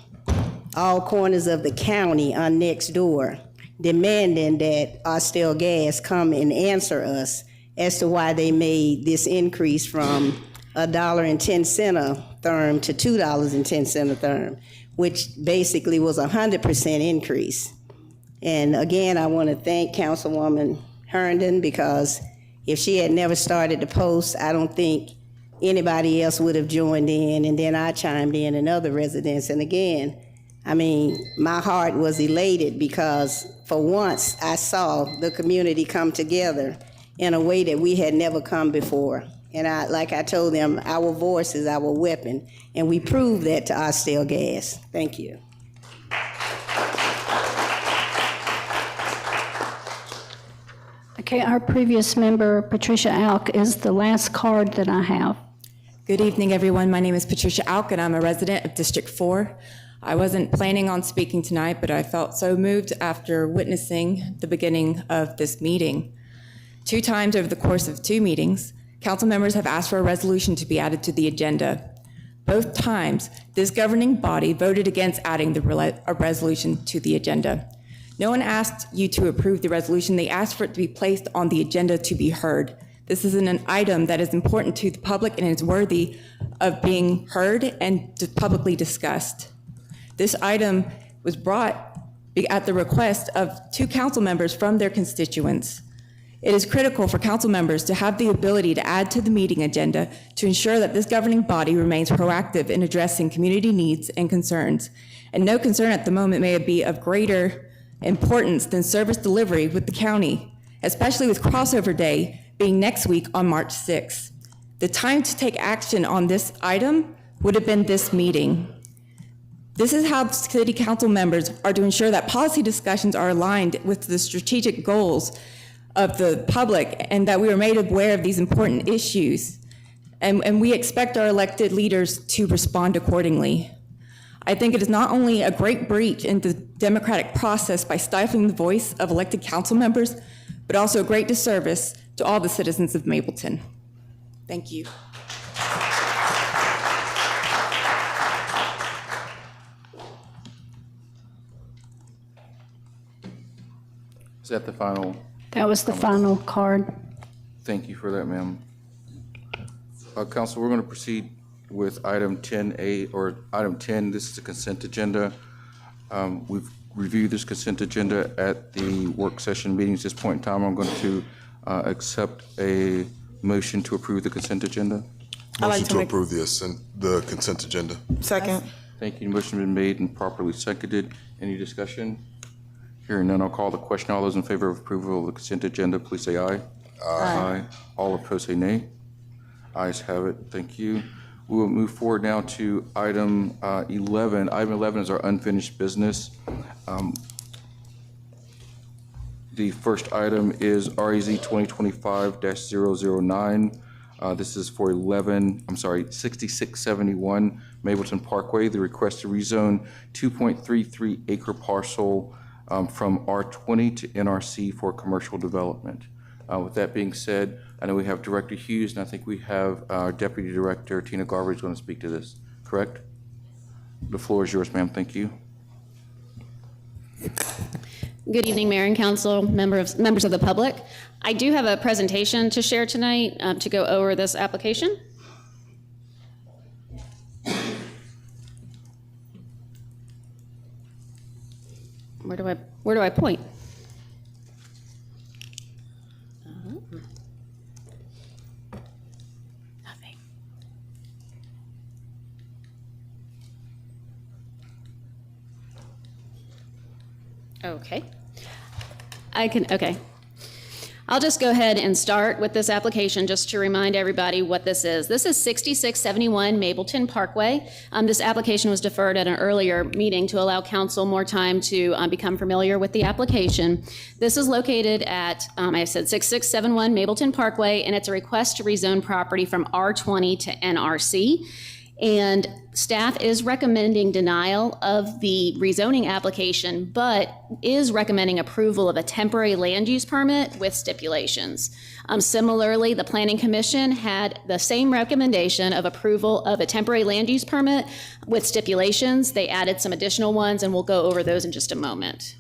all corners of the county on Nextdoor, demanding that Austell Gas come and answer us as to why they made this increase from $1.10 a therm to $2.10 a therm, which basically was 100% increase. And again, I want to thank Councilwoman Herndon, because if she had never started the post, I don't think anybody else would have joined in, and then I chimed in and other residents. And again, I mean, my heart was elated because for once I saw the community come together in a way that we had never come before. And like I told them, our voice is our weapon, and we proved that to Austell Gas. Thank you. Okay, our previous member, Patricia Alk, is the last card that I have. Good evening, everyone. My name is Patricia Alk, and I'm a resident of District 4. I wasn't planning on speaking tonight, but I felt so moved after witnessing the beginning of this meeting. 2 times over the course of 2 meetings, council members have asked for a resolution to be added to the agenda. Both times, this governing body voted against adding a resolution to the agenda. No one asked you to approve the resolution. They asked for it to be placed on the agenda to be heard. This is an item that is important to the public and is worthy of being heard and publicly discussed. This item was brought at the request of 2 council members from their constituents. It is critical for council members to have the ability to add to the meeting agenda to ensure that this governing body remains proactive in addressing community needs and concerns. And no concern at the moment may be of greater importance than service delivery with the county, especially with crossover day being next week on March 6th. The time to take action on this item would have been this meeting. This is how city council members are to ensure that policy discussions are aligned with the strategic goals of the public and that we are made aware of these important issues. And we expect our elected leaders to respond accordingly. I think it is not only a great breach in the democratic process by stifling the voice of elected council members, but also a great disservice to all the citizens of Mableton. Thank you. Is that the final? That was the final card. Thank you for that, ma'am. Council, we're going to proceed with item 10A, or item 10. This is the consent agenda. We've reviewed this consent agenda at the work session meetings. At this point in time, I'm going to accept a motion to approve the consent agenda. Motion to approve the consent agenda. Second. Thank you. Motion has been made and properly seconded. Any discussion? Hearing none, I'll call the question. All those in favor of approval of the consent agenda, please say aye. Aye. All opposed say nay. Ayes have it. Thank you. We will move forward now to item 11. Item 11 is our unfinished business. The first item is REZ 2025-009. This is for 6671 Mableton Parkway. The request to rezone 2.33 acre parcel from R20 to NRC for commercial development. With that being said, I know we have Director Hughes, and I think we have our Deputy Director, Tina Garver, is going to speak to this, correct? The floor is yours, ma'am. Thank you. Good evening, Mayor and Council, members of the public. I do have a presentation to share tonight to go over this application. Where do I point? Nothing. Okay. Okay. I'll just go ahead and start with this application just to remind everybody what this is. This is 6671 Mableton Parkway. This application was deferred at an earlier meeting to allow council more time to become familiar with the application. This is located at, I said 6671 Mableton Parkway, and it's a request to rezone property from R20 to NRC. And staff is recommending denial of the rezoning application, but is recommending approval of a temporary land use permit with stipulations. Similarly, the Planning Commission had the same recommendation of approval of a temporary land use permit with stipulations. They added some additional ones, and we'll go over those in just a moment.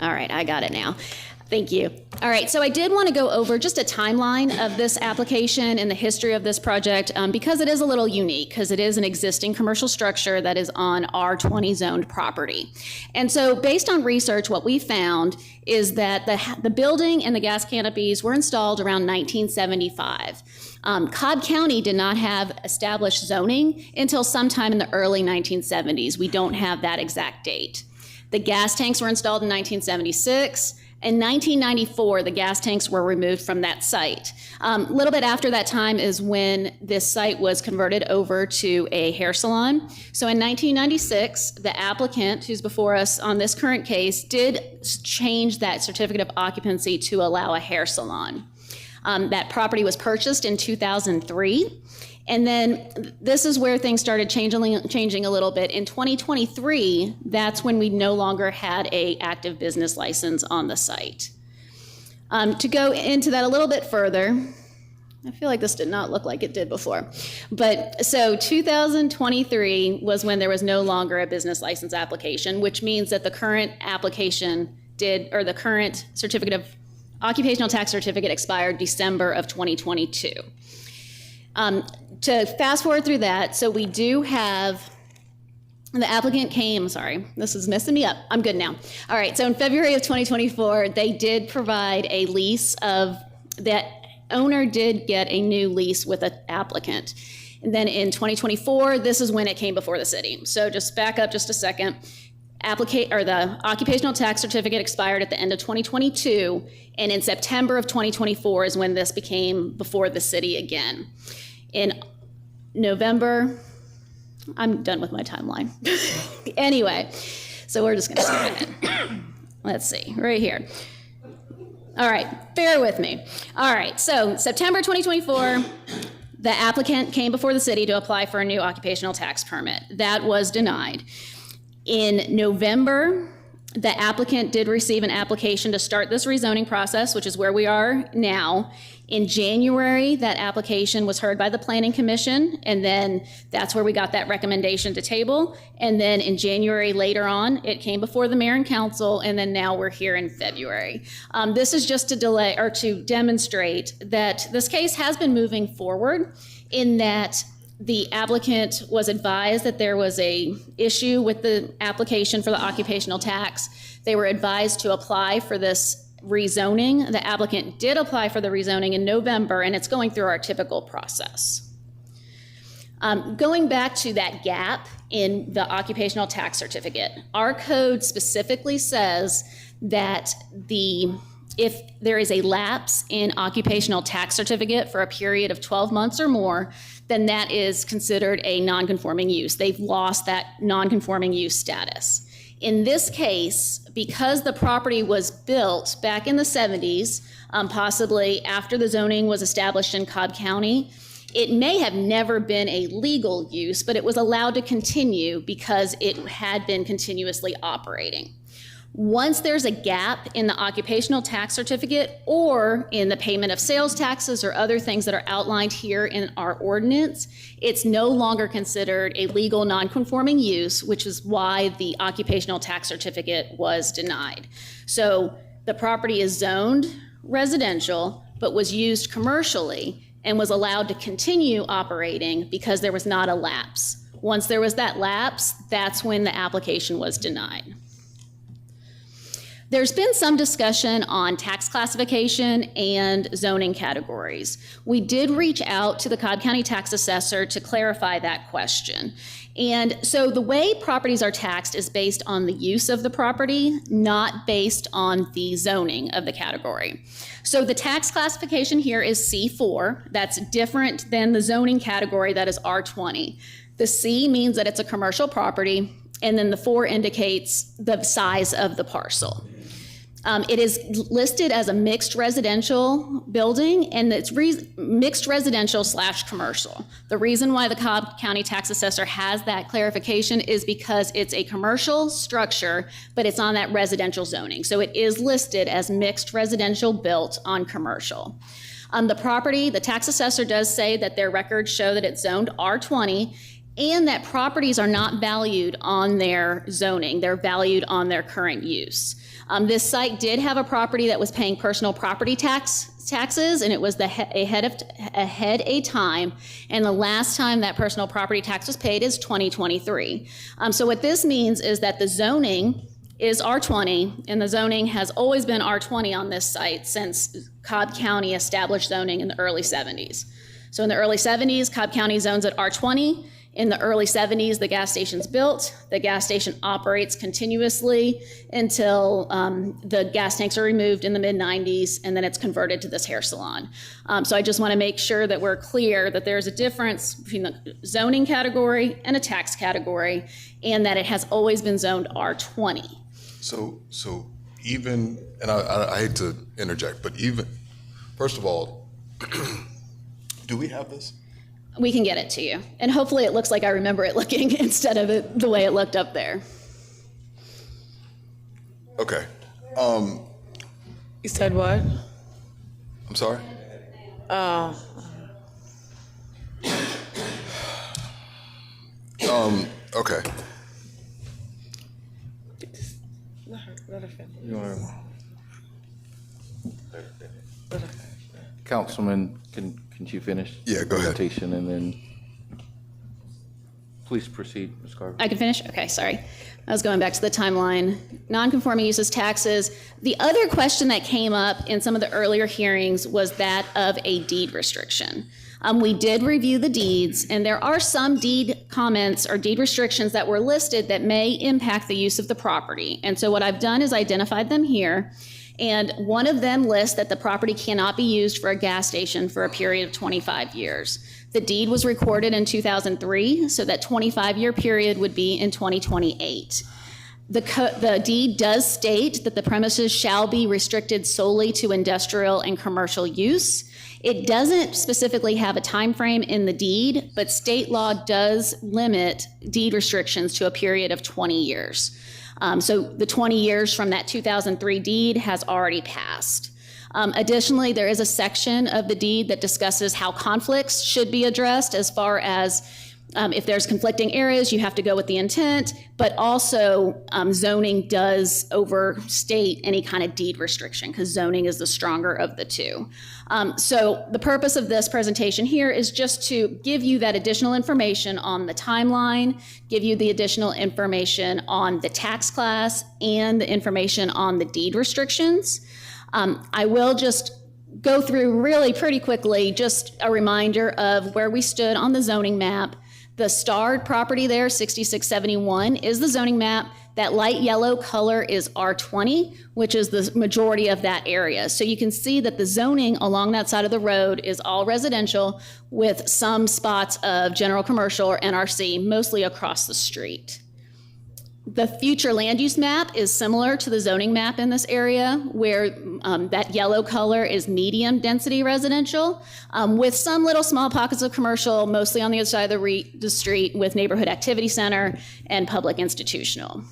All right, I got it now. Thank you. All right, so I did want to go over just a timeline of this application and the history of this project because it is a little unique, because it is an existing commercial structure that is on R20 zoned property. And so based on research, what we found is that the building and the gas canopies were installed around 1975. Cobb County did not have established zoning until sometime in the early 1970s. We don't have that exact date. The gas tanks were installed in 1976. In 1994, the gas tanks were removed from that site. A little bit after that time is when this site was converted over to a hair salon. So in 1996, the applicant who's before us on this current case did change that certificate of occupancy to allow a hair salon. That property was purchased in 2003. And then this is where things started changing a little bit. In 2023, that's when we no longer had an active business license on the site. To go into that a little bit further, I feel like this did not look like it did before. But so 2023 was when there was no longer a business license application, which means that the current application the current certificate of occupational tax certificate expired December of 2022. To fast forward through that, so we do have, the applicant came, sorry, this is messing me up. I'm good now. All right, so in February of 2024, they did provide a lease that owner did get a new lease with an applicant. And then in 2024, this is when it came before the city. So just back up just a second. The occupational tax certificate expired at the end of 2022, and in September of 2024 is when this became before the city again. In November, I'm done with my timeline. Anyway, so we're just going to skip ahead. Let's see, right here. All right, bear with me. All right, so September 2024, the applicant came before the city to apply for a new occupational tax permit. That was denied. In November, the applicant did receive an application to start this rezoning process, which is where we are now. In January, that application was heard by the Planning Commission, and then that's where we got that recommendation to table. And then in January later on, it came before the mayor and council, and then now we're here in February. This is just to delay or to demonstrate that this case has been moving forward, in that the applicant was advised that there was a issue with the application for the occupational tax. They were advised to apply for this rezoning. The applicant did apply for the rezoning in November, and it's going through our typical process. Going back to that gap in the occupational tax certificate, our code specifically says that if there is a lapse in occupational tax certificate for a period of 12 months or more, then that is considered a non-conforming use. They've lost that non-conforming use status. In this case, because the property was built back in the 70s, possibly after the zoning was established in Cobb County, it may have never been a legal use, but it was allowed to continue because it had been continuously operating. Once there's a gap in the occupational tax certificate or in the payment of sales taxes or other things that are outlined here in our ordinance, it's no longer considered a legal non-conforming use, which is why the occupational tax certificate was denied. So the property is zoned residential, but was used commercially and was allowed to continue operating because there was not a lapse. Once there was that lapse, that's when the application was denied. There's been some discussion on tax classification and zoning categories. We did reach out to the Cobb County tax assessor to clarify that question. And so the way properties are taxed is based on the use of the property, not based on the zoning of the category. So the tax classification here is C4. That's different than the zoning category that is R20. The C means that it's a commercial property, and then the 4 indicates the size of the parcel. It is listed as a mixed residential building, and it's mixed residential / commercial. The reason why the Cobb County tax assessor has that clarification is because it's a commercial structure, but it's on that residential zoning. So it is listed as mixed residential built on commercial. The property, the tax assessor does say that their records show that it's zoned R20, and that properties are not valued on their zoning. They're valued on their current use. This site did have a property that was paying personal property taxes, and it was ahead a time. And the last time that personal property tax was paid is 2023. So what this means is that the zoning is R20, and the zoning has always been R20 on this site since Cobb County established zoning in the early 70s. So in the early 70s, Cobb County zones at R20. In the early 70s, the gas station's built. The gas station operates continuously until the gas tanks are removed in the mid-90s, and then it's converted to this hair salon. So I just want to make sure that we're clear that there's a difference between the zoning category and a tax category, and that it has always been zoned R20. So even, and I hate to interject, but even, first of all, do we have this? We can get it to you. And hopefully it looks like I remember it looking instead of it the way it looked up there. Okay. You said what? I'm sorry? Okay. Councilman, can you finish? Yeah, go ahead. Presentation, and then please proceed, Ms. Carver. I can finish? Okay, sorry. I was going back to the timeline. Non-conforming uses taxes. The other question that came up in some of the earlier hearings was that of a deed restriction. We did review the deeds, and there are some deed comments or deed restrictions that were listed that may impact the use of the property. And so what I've done is identified them here. And one of them lists that the property cannot be used for a gas station for a period of 25 years. The deed was recorded in 2003, so that 25-year period would be in 2028. The deed does state that the premises shall be restricted solely to industrial and commercial use. It doesn't specifically have a time frame in the deed, but state law does limit deed restrictions to a period of 20 years. So the 20 years from that 2003 deed has already passed. Additionally, there is a section of the deed that discusses how conflicts should be addressed as far as if there's conflicting areas, you have to go with the intent, but also zoning does overstate any kind of deed restriction because zoning is the stronger of the two. So the purpose of this presentation here is just to give you that additional information on the timeline, give you the additional information on the tax class, and the information on the deed restrictions. I will just go through really pretty quickly just a reminder of where we stood on the zoning map. The starred property there, 6671, is the zoning map. That light yellow color is R20, which is the majority of that area. So you can see that the zoning along that side of the road is all residential with some spots of general commercial or NRC, mostly across the street. The future land use map is similar to the zoning map in this area, where that yellow color is medium density residential, with some little small pockets of commercial, mostly on the other side of the street with neighborhood activity center and public institutional.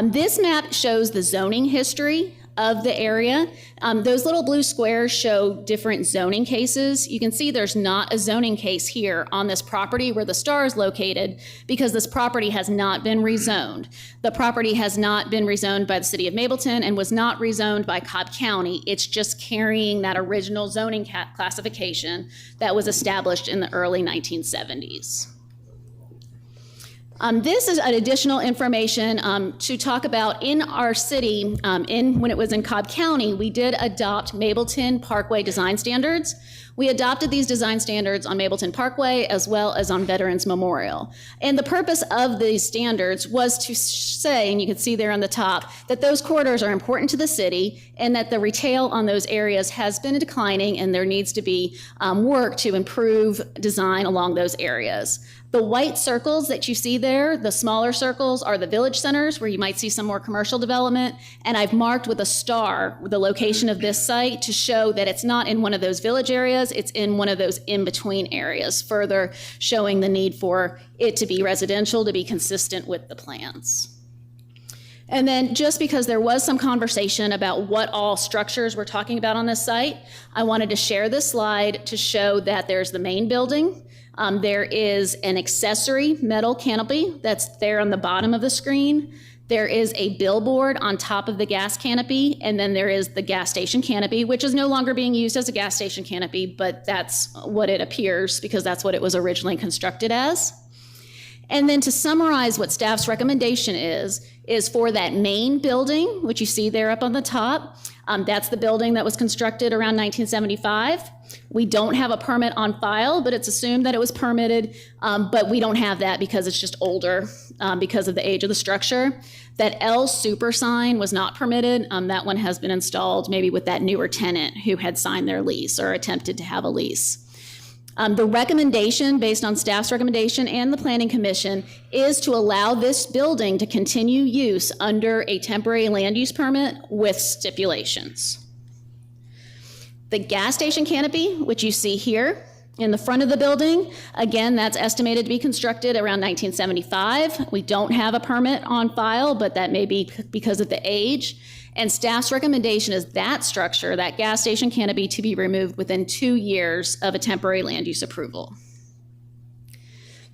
This map shows the zoning history of the area. Those little blue squares show different zoning cases. You can see there's not a zoning case here on this property where the star is located because this property has not been rezoned. The property has not been rezoned by the city of Mableton and was not rezoned by Cobb County. It's just carrying that original zoning classification that was established in the early 1970s. This is an additional information to talk about in our city. When it was in Cobb County, we did adopt Mableton Parkway design standards. We adopted these design standards on Mableton Parkway as well as on Veterans Memorial. And the purpose of these standards was to say, and you can see there on the top, that those corridors are important to the city and that the retail on those areas has been declining and there needs to be work to improve design along those areas. The white circles that you see there, the smaller circles, are the village centers where you might see some more commercial development. And I've marked with a star the location of this site to show that it's not in one of those village areas, it's in one of those in-between areas, further showing the need for it to be residential to be consistent with the plans. And then just because there was some conversation about what all structures we're talking about on this site, I wanted to share this slide to show that there's the main building. There is an accessory metal canopy that's there on the bottom of the screen. There is a billboard on top of the gas canopy, and then there is the gas station canopy, which is no longer being used as a gas station canopy, but that's what it appears because that's what it was originally constructed as. And then to summarize what staff's recommendation is for that main building, which you see there up on the top, that's the building that was constructed around 1975. We don't have a permit on file, but it's assumed that it was permitted, but we don't have that because it's just older because of the age of the structure. That L super sign was not permitted. That one has been installed maybe with that newer tenant who had signed their lease or attempted to have a lease. The recommendation, based on staff's recommendation and the Planning Commission, is to allow this building to continue use under a temporary land use permit with stipulations. The gas station canopy, which you see here in the front of the building, again, that's estimated to be constructed around 1975. We don't have a permit on file, but that may be because of the age. And staff's recommendation is that structure, that gas station canopy, to be removed within 2 years of a temporary land use approval.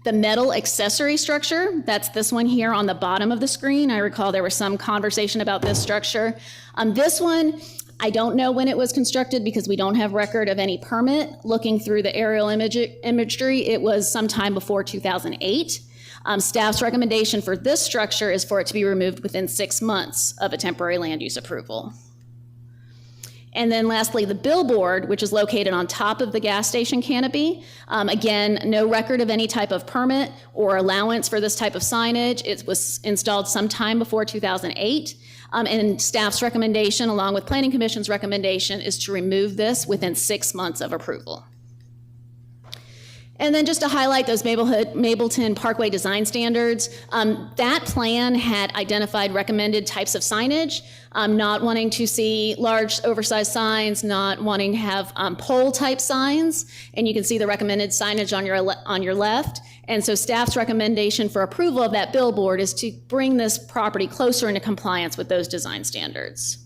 The metal accessory structure, that's this one here on the bottom of the screen. I recall there was some conversation about this structure. This one, I don't know when it was constructed because we don't have record of any permit. Looking through the aerial imagery, it was sometime before 2008. Staff's recommendation for this structure is for it to be removed within 6 months of a temporary land use approval. And then lastly, the billboard, which is located on top of the gas station canopy. Again, no record of any type of permit or allowance for this type of signage. It was installed sometime before 2008. And staff's recommendation, along with Planning Commission's recommendation, is to remove this within 6 months of approval. And then just to highlight those Mableton Parkway design standards, that plan had identified recommended types of signage, not wanting to see large oversized signs, not wanting to have pole type signs, and you can see the recommended signage on your left. And so staff's recommendation for approval of that billboard is to bring this property closer into compliance with those design standards.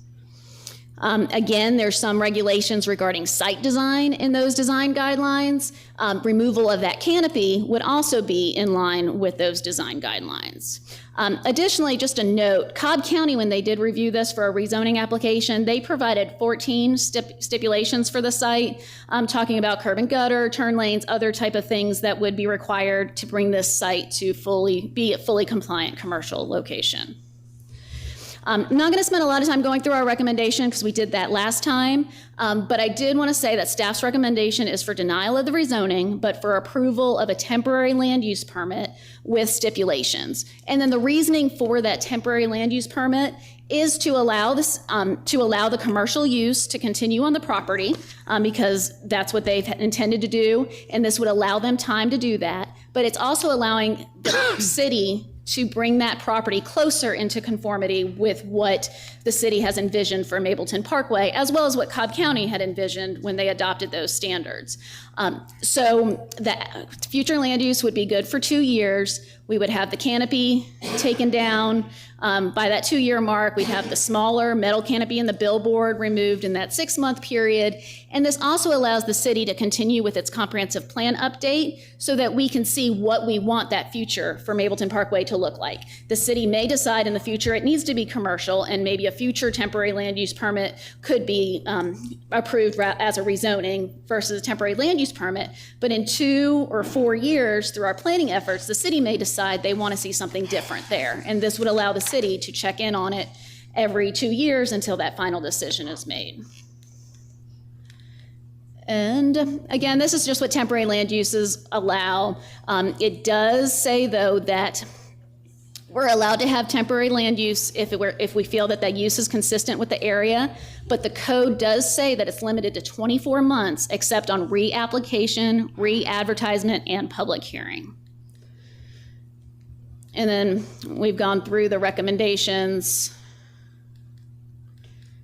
Again, there's some regulations regarding site design in those design guidelines. Removal of that canopy would also be in line with those design guidelines. Additionally, just a note, Cobb County, when they did review this for a rezoning application, they provided 14 stipulations for the site, talking about curb and gutter, turn lanes, other type of things that would be required to bring this site to be a fully compliant commercial location. I'm not going to spend a lot of time going through our recommendation because we did that last time, but I did want to say that staff's recommendation is for denial of the rezoning, but for approval of a temporary land use permit with stipulations. And then the reasoning for that temporary land use permit is to allow the commercial use to continue on the property because that's what they've intended to do, and this would allow them time to do that. But it's also allowing the city to bring that property closer into conformity with what the city has envisioned for Mableton Parkway, as well as what Cobb County had envisioned when they adopted those standards. So the future land use would be good for 2 years. We would have the canopy taken down. By that 2-year mark, we'd have the smaller metal canopy and the billboard removed in that 6-month period. And this also allows the city to continue with its comprehensive plan update so that we can see what we want that future for Mableton Parkway to look like. The city may decide in the future it needs to be commercial, and maybe a future temporary land use permit could be approved as a rezoning versus a temporary land use permit. But in 2 or 4 years, through our planning efforts, the city may decide they want to see something different there. And this would allow the city to check in on it every 2 years until that final decision is made. And again, this is just what temporary land uses allow. It does say, though, that we're allowed to have temporary land use if we feel that that use is consistent with the area, but the code does say that it's limited to 24 months except on reapplication, re-advertisement, and public hearing. And then we've gone through the recommendations,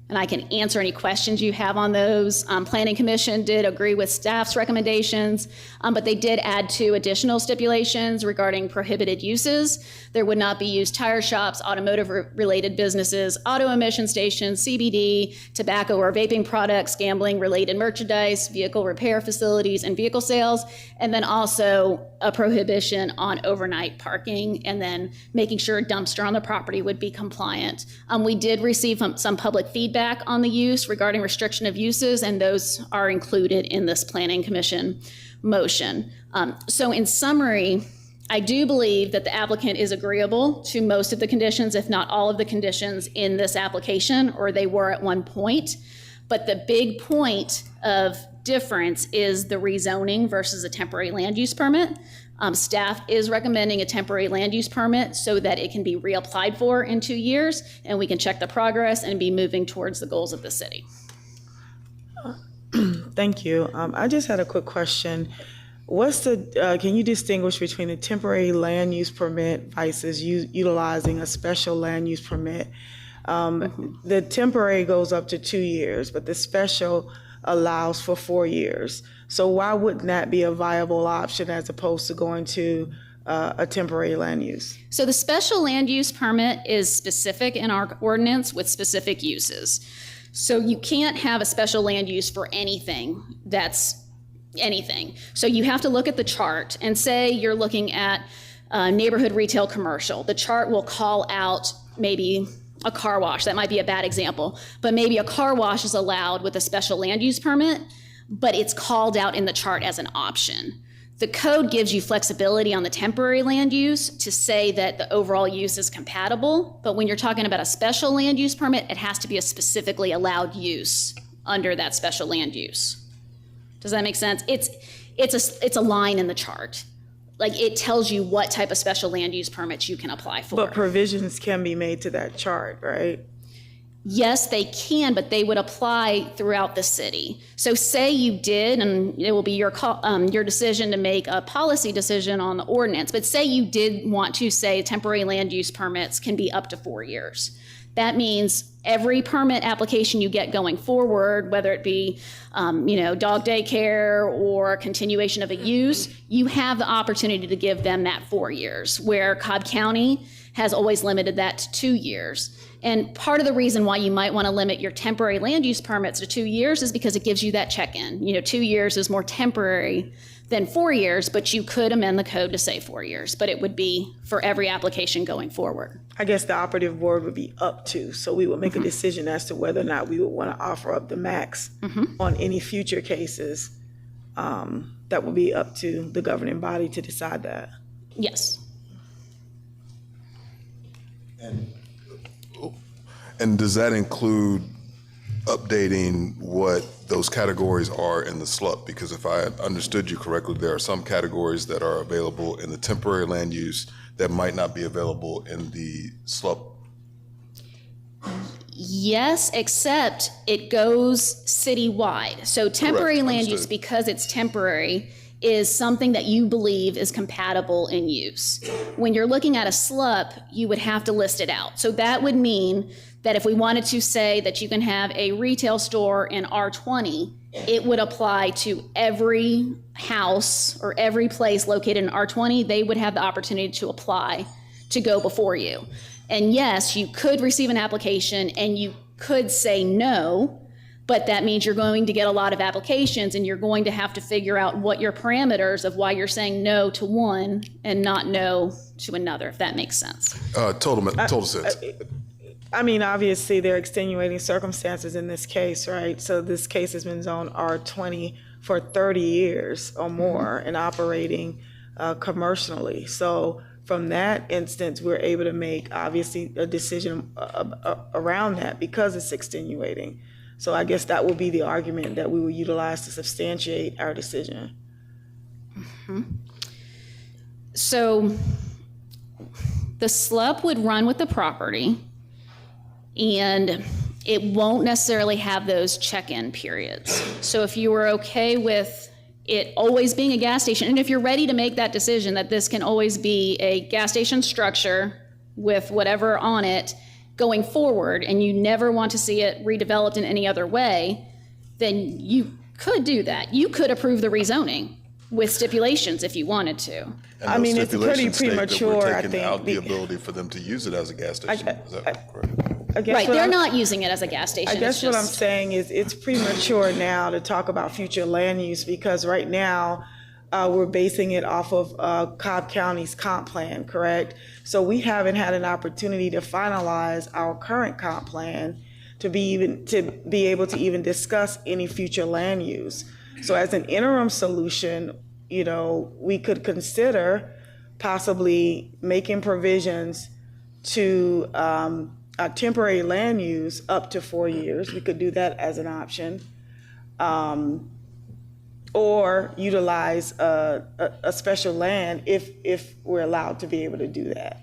and I can answer any questions you have on those. Planning Commission did agree with staff's recommendations, but they did add 2 additional stipulations regarding prohibited uses. There would not be used tire shops, automotive-related businesses, auto emission stations, CBD, tobacco or vaping products, gambling-related merchandise, vehicle repair facilities, and vehicle sales, and then also a prohibition on overnight parking, and then making sure a dumpster on the property would be compliant. We did receive some public feedback on the use regarding restriction of uses, and those are included in this Planning Commission motion. So in summary, I do believe that the applicant is agreeable to most of the conditions, if not all of the conditions in this application, or they were at one point. But the big point of difference is the rezoning versus a temporary land use permit. Staff is recommending a temporary land use permit so that it can be reapplied for in 2 years, and we can check the progress and be moving towards the goals of the city. Thank you. I just had a quick question. Can you distinguish between a temporary land use permit versus utilizing a special land use permit? The temporary goes up to 2 years, but the special allows for 4 years. So why wouldn't that be a viable option as opposed to going to a temporary land use? So the special land use permit is specific in our ordinance with specific uses. So you can't have a special land use for anything that's anything. So you have to look at the chart and say you're looking at neighborhood retail commercial. The chart will call out maybe a car wash. That might be a bad example, but maybe a car wash is allowed with a special land use permit, but it's called out in the chart as an option. The code gives you flexibility on the temporary land use to say that the overall use is compatible, but when you're talking about a special land use permit, it has to be a specifically allowed use under that special land use. Does that make sense? It's a line in the chart. Like, it tells you what type of special land use permits you can apply for. But provisions can be made to that chart, right? Yes, they can, but they would apply throughout the city. So say you did, and it will be your your decision to make a policy decision on the ordinance, but say you did want to say temporary land use permits can be up to 4 years. That means every permit application you get going forward, whether it be, dog daycare or continuation of a use, you have the opportunity to give them that 4 years, where Cobb County has always limited that to 2 years. And part of the reason why you might want to limit your temporary land use permits to 2 years is because it gives you that check-in. 2 years is more temporary than 4 years, but you could amend the code to say 4 years, but it would be for every application going forward. I guess the operative word would be up to, so we would make a decision as to whether or not we would want to offer up the max on any future cases. That would be up to the governing body to decide that. Yes. And does that include updating what those categories are in the SLUP? Because if I understood you correctly, there are some categories that are available in the temporary land use that might not be available in the SLUP. Yes, except it goes citywide. So temporary Correct, land use, understood. because it's temporary, is something that you believe is compatible in use. When you're looking at a SLUP, you would have to list it out. So that would mean that if we wanted to say that you can have a retail store in R20, it would apply to every house or every place located in R20. They would have the opportunity to apply to go before you. And yes, you could receive an application and you could say no, but that means you're going to get a lot of applications and you're going to have to figure out what your parameters of why you're saying no to one and not no to another, if that makes sense. Total sense. I mean, obviously, there are extenuating circumstances in this case, right? So this case has been zoned R20 for 30 years or more and operating commercially. So from that instance, we're able to make, obviously, a decision around that because it's extenuating. So I guess that will be the argument that we will utilize to substantiate our decision. So the SLUP would run with the property, and it won't necessarily have those check-in periods. So if you were okay with it always being a gas station, and if you're ready to make that decision that this can always be a gas station structure with whatever on it going forward, and you never want to see it redeveloped in any other way, then you could do that. You could approve the rezoning with stipulations if you wanted to. And I mean, it's pretty premature, We're I taking think. out the ability for them to use it as a gas station. Is that correct? Right, they're not using it as a gas station. I guess it's what I'm just- saying is it's premature now to talk about future land use because right now we're basing it off of Cobb County's comp plan, correct? So we haven't had an opportunity to finalize our current comp plan to be able to even discuss any future land use. So as an interim solution, we could consider possibly making provisions to temporary land use up to 4 years. We could do that as an option. Or utilize a special land if we're allowed to be able to do that.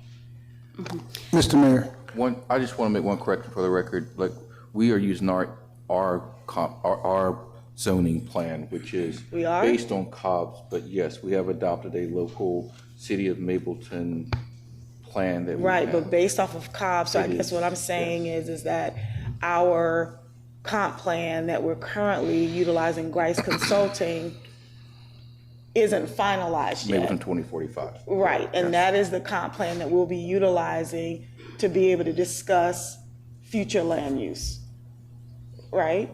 Mr. Mayor. I just want to make one correction for the record. Like, we are using our zoning plan, which is We are? based on Cobb's, but yes, we have adopted a local City of Mableton plan that we Right, have. but based off of Cobb, so I It guess is, what I'm saying is that our comp plan that we're currently utilizing Grice Consulting isn't finalized yet. Mableton 2045. Right, and Yes. that is the comp plan that we'll be utilizing to be able to discuss future land use, right?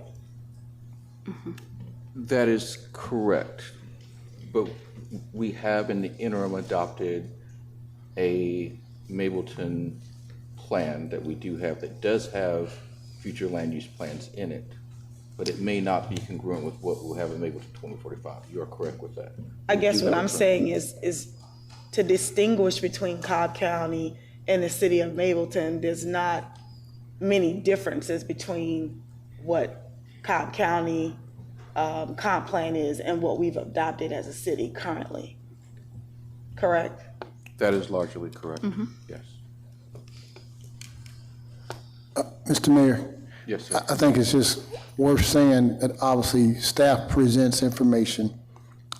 That is correct, but we have in the interim adopted a Mableton plan that we do have that does have future land use plans in it, but it may not be congruent with what we'll have in Mableton 2045. You are correct with that. I We guess do what have I'm a plan. saying is to distinguish between Cobb County and the city of Mableton, there's not many differences between what Cobb County comp plan is and what we've adopted as a city currently. Correct? That is largely correct, yes. Mr. Mayor, Yes, sir. I think it's just worth saying that obviously staff presents information,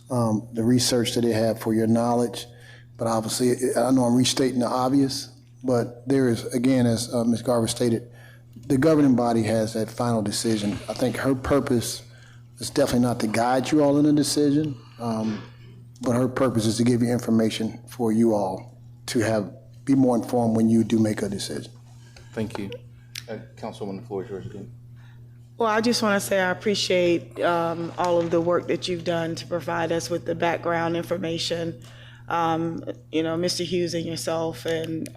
the research that they have for your knowledge, but obviously, I know I'm restating the obvious, but there is, again, as Ms. Garver stated, the governing body has that final decision. I think her purpose is definitely not to guide you all in a decision, but her purpose is to give you information for you all to be more informed when you do make a decision. Thank you. Councilwoman, the floor is yours again. Well, I just want to say I appreciate all of the work that you've done to provide us with the background information. Mr. Hughes and yourself, and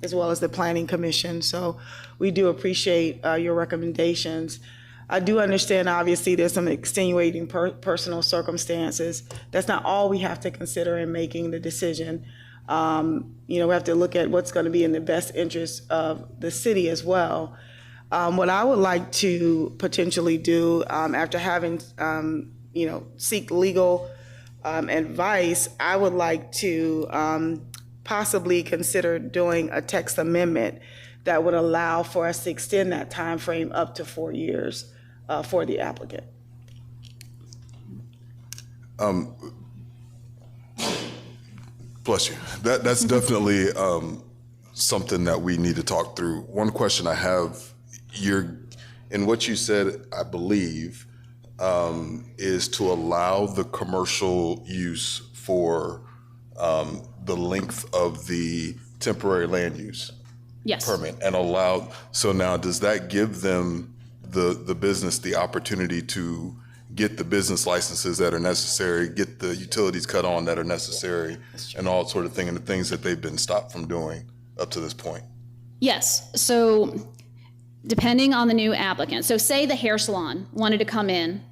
as well as the Planning Commission. So we do appreciate your recommendations. I do understand, obviously, there's some extenuating personal circumstances. That's not all we have to consider in making the decision. We have to look at what's going to be in the best interest of the city as well. What I would like to potentially do after having, seek legal advice, I would like to possibly consider doing a text amendment that would allow for us to extend that time frame up to 4 years for the applicant. Bless you. That's definitely something that we need to talk through. One question I have, in what you said, I believe, is to allow the commercial use for the length of the temporary land use permit and allow. So now, does that give them the business the opportunity to get the business licenses that are necessary, get the utilities cut on that are necessary, and all sort of thing, and the things that they've been stopped from doing up to this point? Yes. So depending on the new applicant. So say the hair salon wanted to come in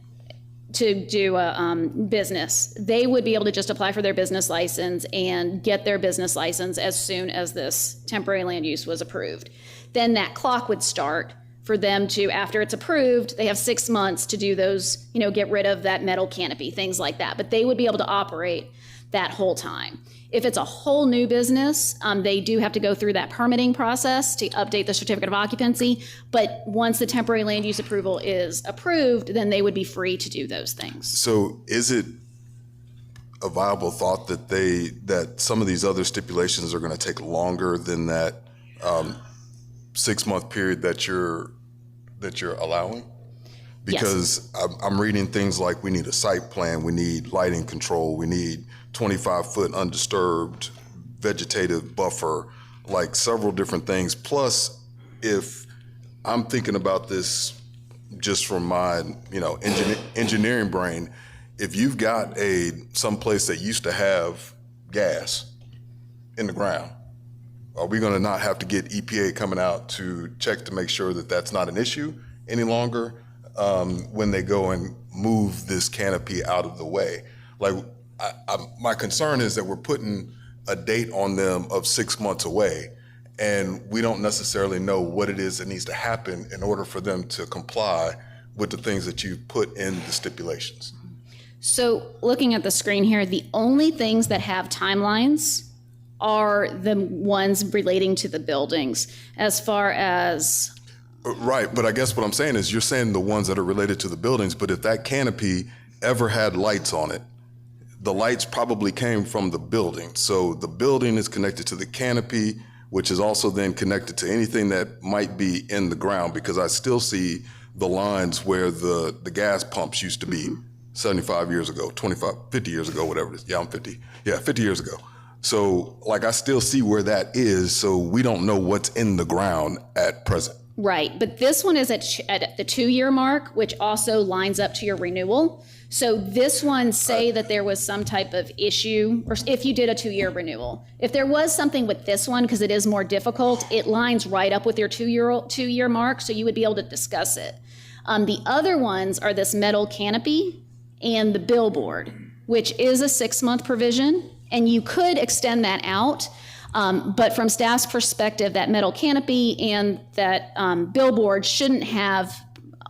to do a business. They would be able to just apply for their business license and get their business license as soon as this temporary land use was approved. Then that clock would start for them to, after it's approved, they have 6 months to do those, get rid of that metal canopy, things like that. But they would be able to operate that whole time. If it's a whole new business, they do have to go through that permitting process to update the certificate of occupancy. But once the temporary land use approval is approved, then they would be free to do those things. So is it a viable thought that some of these other stipulations are going to take longer than that 6-month period that you're allowing? Because yes. I'm reading things like we need a site plan, we need lighting control, we need 25-foot undisturbed vegetative buffer, like several different things. Plus, if I'm thinking about this just from my engineering brain, if you've got some place that used to have gas in the ground, are we going to not have to get EPA coming out to check to make sure that that's not an issue any longer when they go and move this canopy out of the way? Like, my concern is that we're putting a date on them of 6 months away, and we don't necessarily know what it is that needs to happen in order for them to comply with the things that you've put in the stipulations. So looking at the screen here, the only things that have timelines are the ones relating to the buildings. As far as... Right, but I guess what I'm saying is you're saying the ones that are related to the buildings, but if that canopy ever had lights on it, the lights probably came from the building. So the building is connected to the canopy, which is also then connected to anything that might be in the ground, because I still see the lines where the gas pumps used to be 75 years ago, 50 years ago, whatever it is. Yeah, I'm 50. Yeah, 50 years ago. So like I still see where that is, so we don't know what's in the ground at present. Right, but this one is at the 2-year mark, which also lines up to your renewal. So this one, say that there was some type of issue, or if you did a 2-year renewal. If there was something with this one, because it is more difficult, it lines right up with your 2-year mark, so you would be able to discuss it. The other ones are this metal canopy and the billboard, which is a 6-month provision, and you could extend that out. But from staff's perspective, that metal canopy and that billboard shouldn't have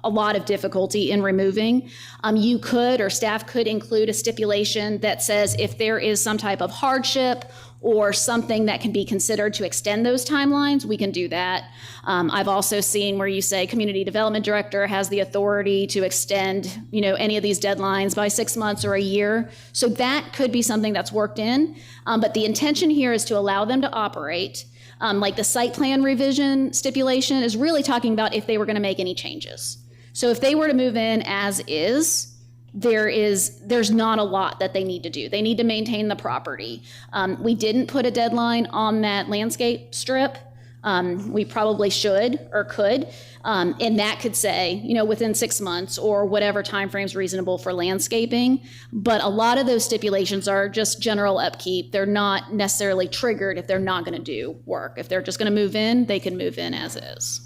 a lot of difficulty in removing. You could, or staff could, include a stipulation that says if there is some type of hardship or something that can be considered to extend those timelines, we can do that. I've also seen where you say community development director has the authority to extend, any of these deadlines by 6 months or a year. So that could be something that's worked in. But the intention here is to allow them to operate. Like the site plan revision stipulation is really talking about if they were going to make any changes. So if they were to move in as is, there's not a lot that they need to do. They need to maintain the property. We didn't put a deadline on that landscape strip. We probably should or could. And that could say, within 6 months or whatever timeframe is reasonable for landscaping. But a lot of those stipulations are just general upkeep. They're not necessarily triggered if they're not going to do work. If they're just going to move in, they can move in as is.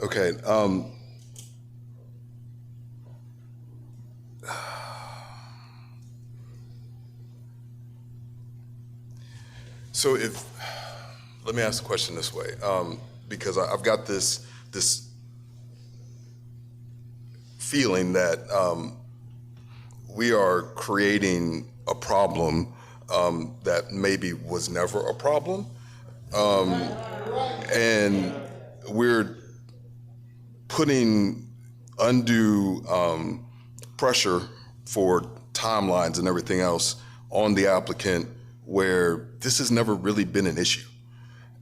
Okay. So let me ask the question this way, because I've got this feeling that we are creating a problem that maybe was never a problem, and we're putting undue pressure for timelines and everything else on the applicant where this has never really been an issue.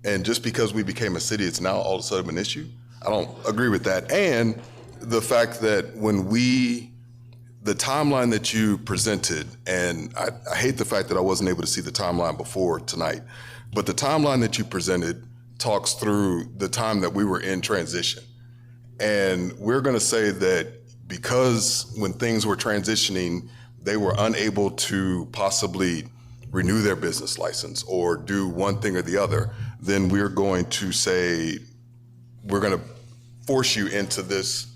And just because we became a city, it's now all of a sudden an issue. I don't agree with that. And the fact that the timeline that you presented, and I hate the fact that I wasn't able to see the timeline before tonight, but the timeline that you presented talks through the time that we were in transition. And we're gonna say that because when things were transitioning, they were unable to possibly renew their business license or do one thing or the other, then we're going to say, we're going to force you into this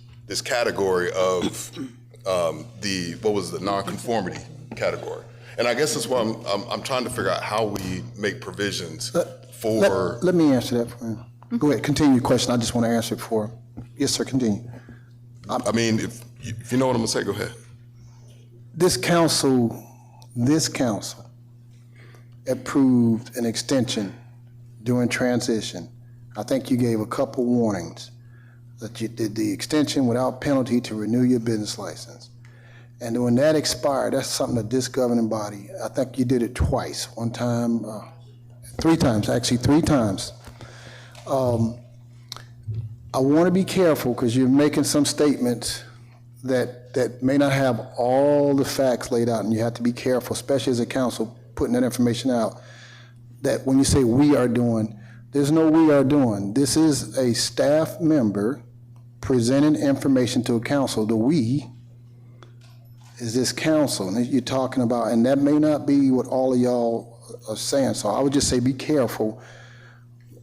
category of the nonconformity category. And I guess that's why I'm trying to figure out how we make provisions for. Let me answer that for you. Go ahead, continue your question. I just want to answer it for. Yes, sir, continue. I mean, if you know what I'm going to say, go ahead. This council approved an extension during transition. I think you gave a couple warnings that you did the extension without penalty to renew your business license. And when that expired, that's something that this governing body, I think you did it twice, one time, three times. I want to be careful because you're making some statements that may not have all the facts laid out, and you have to be careful, especially as a council, putting that information out, that when you say we are doing, there's no we are doing. This is a staff member presenting information to a council. The we is this council, and you're talking about, and that may not be what all of y'all are saying. So I would just say be careful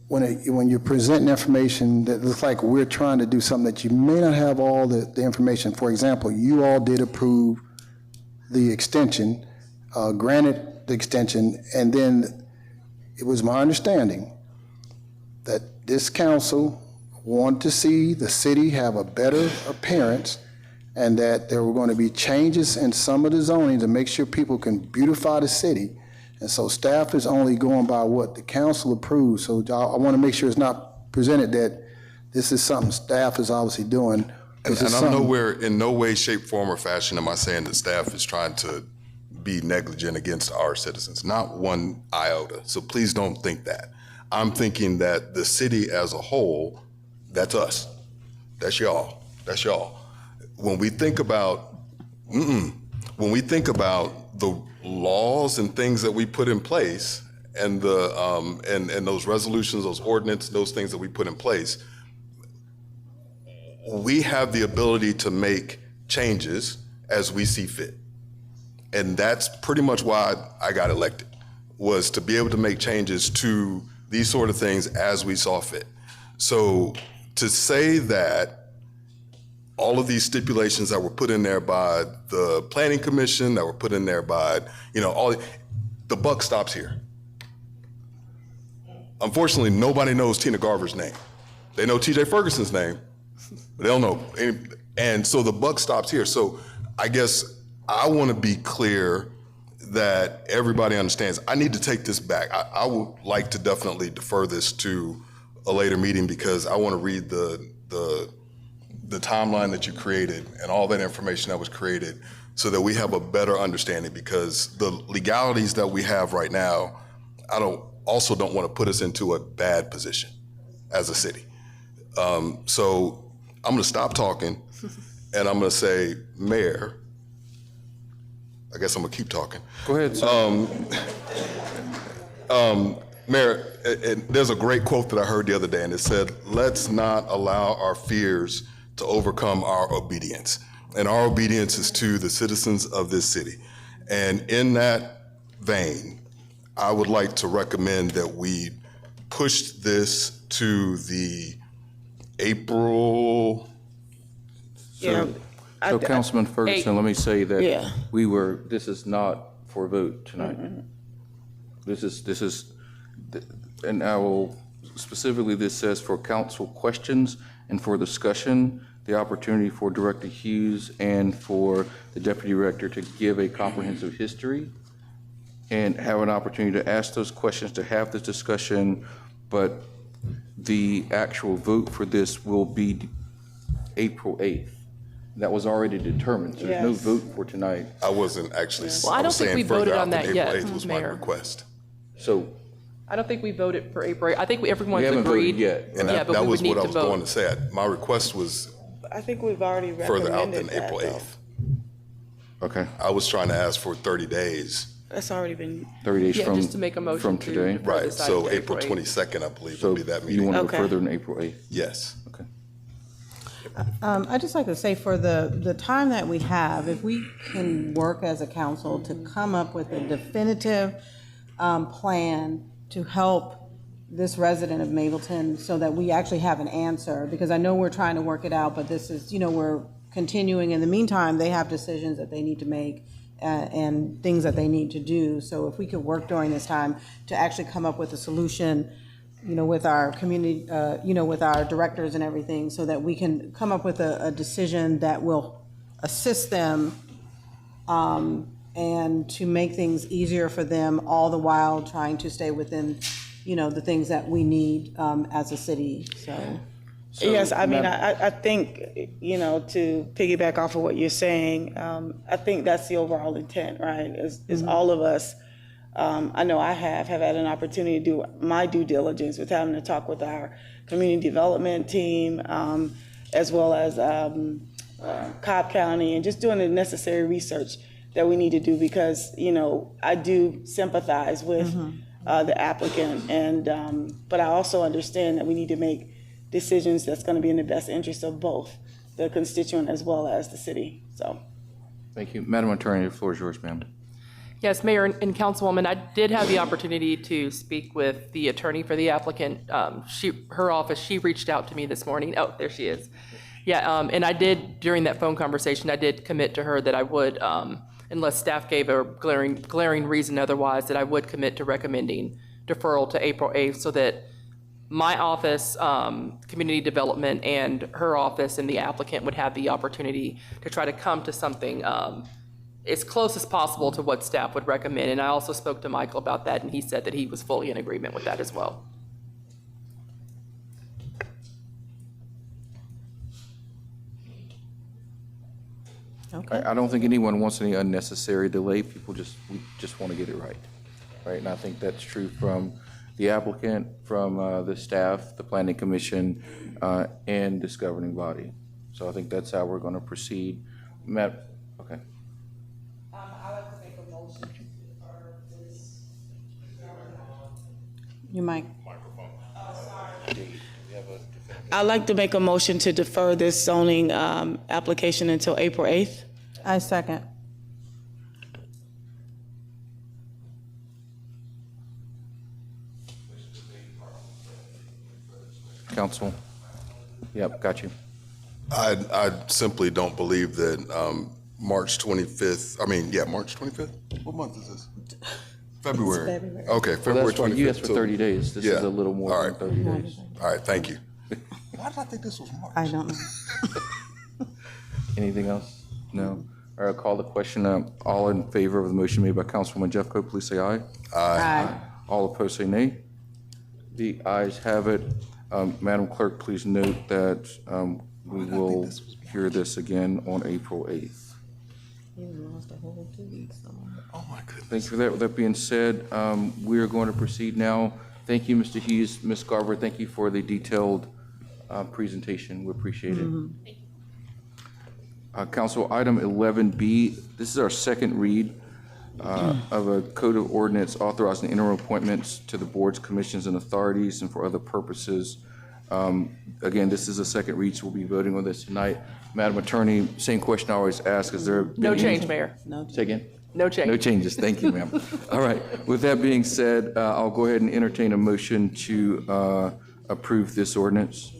when you're presenting information that looks like we're trying to do something that you may not have all the information. For example, you all did approve the extension, granted the extension, and then it was my understanding that this council wanted to see the city have a better appearance and that there were going to be changes in some of the zoning to make sure people can beautify the city. And so staff is only going by what the council approved. So I want to make sure it's not presented that this is something staff is obviously doing. And I'm in no way, shape, form, or fashion am I saying that staff is trying to be negligent against our citizens, not one iota. So please don't think that. I'm thinking that the city as a whole, that's us, that's y'all. When we think about, the laws and things that we put in place and and those resolutions, those ordinances, those things that we put in place, we have the ability to make changes as we see fit. And that's pretty much why I got elected, was to be able to make changes to these sort of things as we saw fit. So to say that all of these stipulations that were put in there by the Planning Commission, that were put in there by, the buck stops here. Unfortunately, nobody knows Tina Garver's name. They know TJ Ferguson's name, They don't know. And so the buck stops here. So I guess I want to be clear that everybody understands. I need to take this back. I would like to definitely defer this to a later meeting because I want to read the timeline that you created and all that information that was created so that we have a better understanding, because the legalities that we have right now, I don't want to put us into a bad position as a city. So I'm going to stop talking and I'm going to say, Mayor, I guess I'm going to keep talking. Go ahead, sir. Mayor, there's a great quote that I heard the other day, and it said, let's not allow our fears to overcome our obedience. And our obedience is to the citizens of this city. And in that vein, I would like to recommend that we push this to the April. So Councilman Ferguson, let me say that Yeah. this is not for a vote tonight. This is, and I will, specifically this says for council questions and for discussion, the opportunity for Director Hughes and for the Deputy Director to give a comprehensive history and have an opportunity to ask those questions, to have this discussion, but the actual vote for this will be April 8th. That was already determined, so there's no vote for tonight. I wasn't actually, Well, I don't think we voted on that yet, April 8th was my Mayor. request. So I don't think we voted for April. I think everyone's we haven't agreed. voted yet. And Yeah, but that we was would need what I to was vote. going to say. My request was I think we've already recommended further out than that, April though. 8th. Okay, I was trying to ask for 30 days. That's already been, 30 days Yeah, from, just to make a motion from to today. defer Right, this so item to April 8th. 22nd, I believe, So would be that you meeting. want to go Okay. further than April 8th? Yes. Okay. I'd just like to say for the time that we have, if we can work as a council to come up with a definitive plan to help this resident of Mableton so that we actually have an answer, because I know we're trying to work it out, but this is, we're continuing. In the meantime, they have decisions that they need to make and things that they need to do. So if we could work during this time to actually come up with a solution, with our community, with our directors and everything, so that we can come up with a decision that will assist them and to make things easier for them, all the while trying to stay within, the things that we need as a city, so. yes, I mean, I think, to piggyback off of what you're saying, I think that's the overall intent, right? Is all of us, I know I have had an opportunity to do my due diligence with having to talk with our community development team, as well as Cobb County, and just doing the necessary research that we need to do, because, I do sympathize with the applicant, and but I also understand that we need to make decisions that's going to be in the best interest of both the constituent as well as the city. So, Thank you. Madam Attorney, the floor is yours, ma'am. Yes, Mayor and Councilwoman, I did have the opportunity to speak with the attorney for the applicant. Her office, she reached out to me this morning. Oh, there she is. Yeah, and I did, during that phone conversation, I did commit to her that I would, unless staff gave a glaring reason otherwise, that I would commit to recommending deferral to April 8th so that my office, community development, and her office and the applicant would have the opportunity to try to come to something as close as possible to what staff would recommend. And I also spoke to Michael about that, and he said that he was fully in agreement with that as well. Okay. I don't think anyone wants any unnecessary delay. We just want to get it right. And I think that's true from the applicant, from the staff, the planning commission, and this governing body. So I think that's how we're going to proceed. Matt, okay. I'd like to make a motion for this. You might. I'd like to make a motion to defer this zoning application until April 8th. I second. Council? Yep, got you. I simply don't believe that March 25th, March 25th? What month is this? February. February. Okay, Well, February that's why 25th. you asked for 30 days. This is Yeah. a little more All than right. 30 days. All right, thank you. Why did I think this was March? I don't know. Anything else? No? All right, I'll call the question. All in favor of the motion made by Councilwoman Jeffco, please say aye. Aye. All opposed say nay. The ayes have it. Madam Clerk, please note that we will hear this again on April 8th. Oh, my goodness. Thank you for that. With that being said, we are going to proceed now. Thank you, Mr. Hughes. Ms. Garver, thank you for the detailed presentation. We appreciate it. Council item 11B, this is our second read of a code of ordinance authorizing interim appointments to the boards, commissions, and authorities and for other purposes. Again, this is a second read, so we'll be voting on this tonight. Madam Attorney, same question I always ask. Is there No been change, any- Mayor. Say again? No change. No changes. Thank you, ma'am. All right. With that being said, I'll go ahead and entertain a motion to approve this ordinance.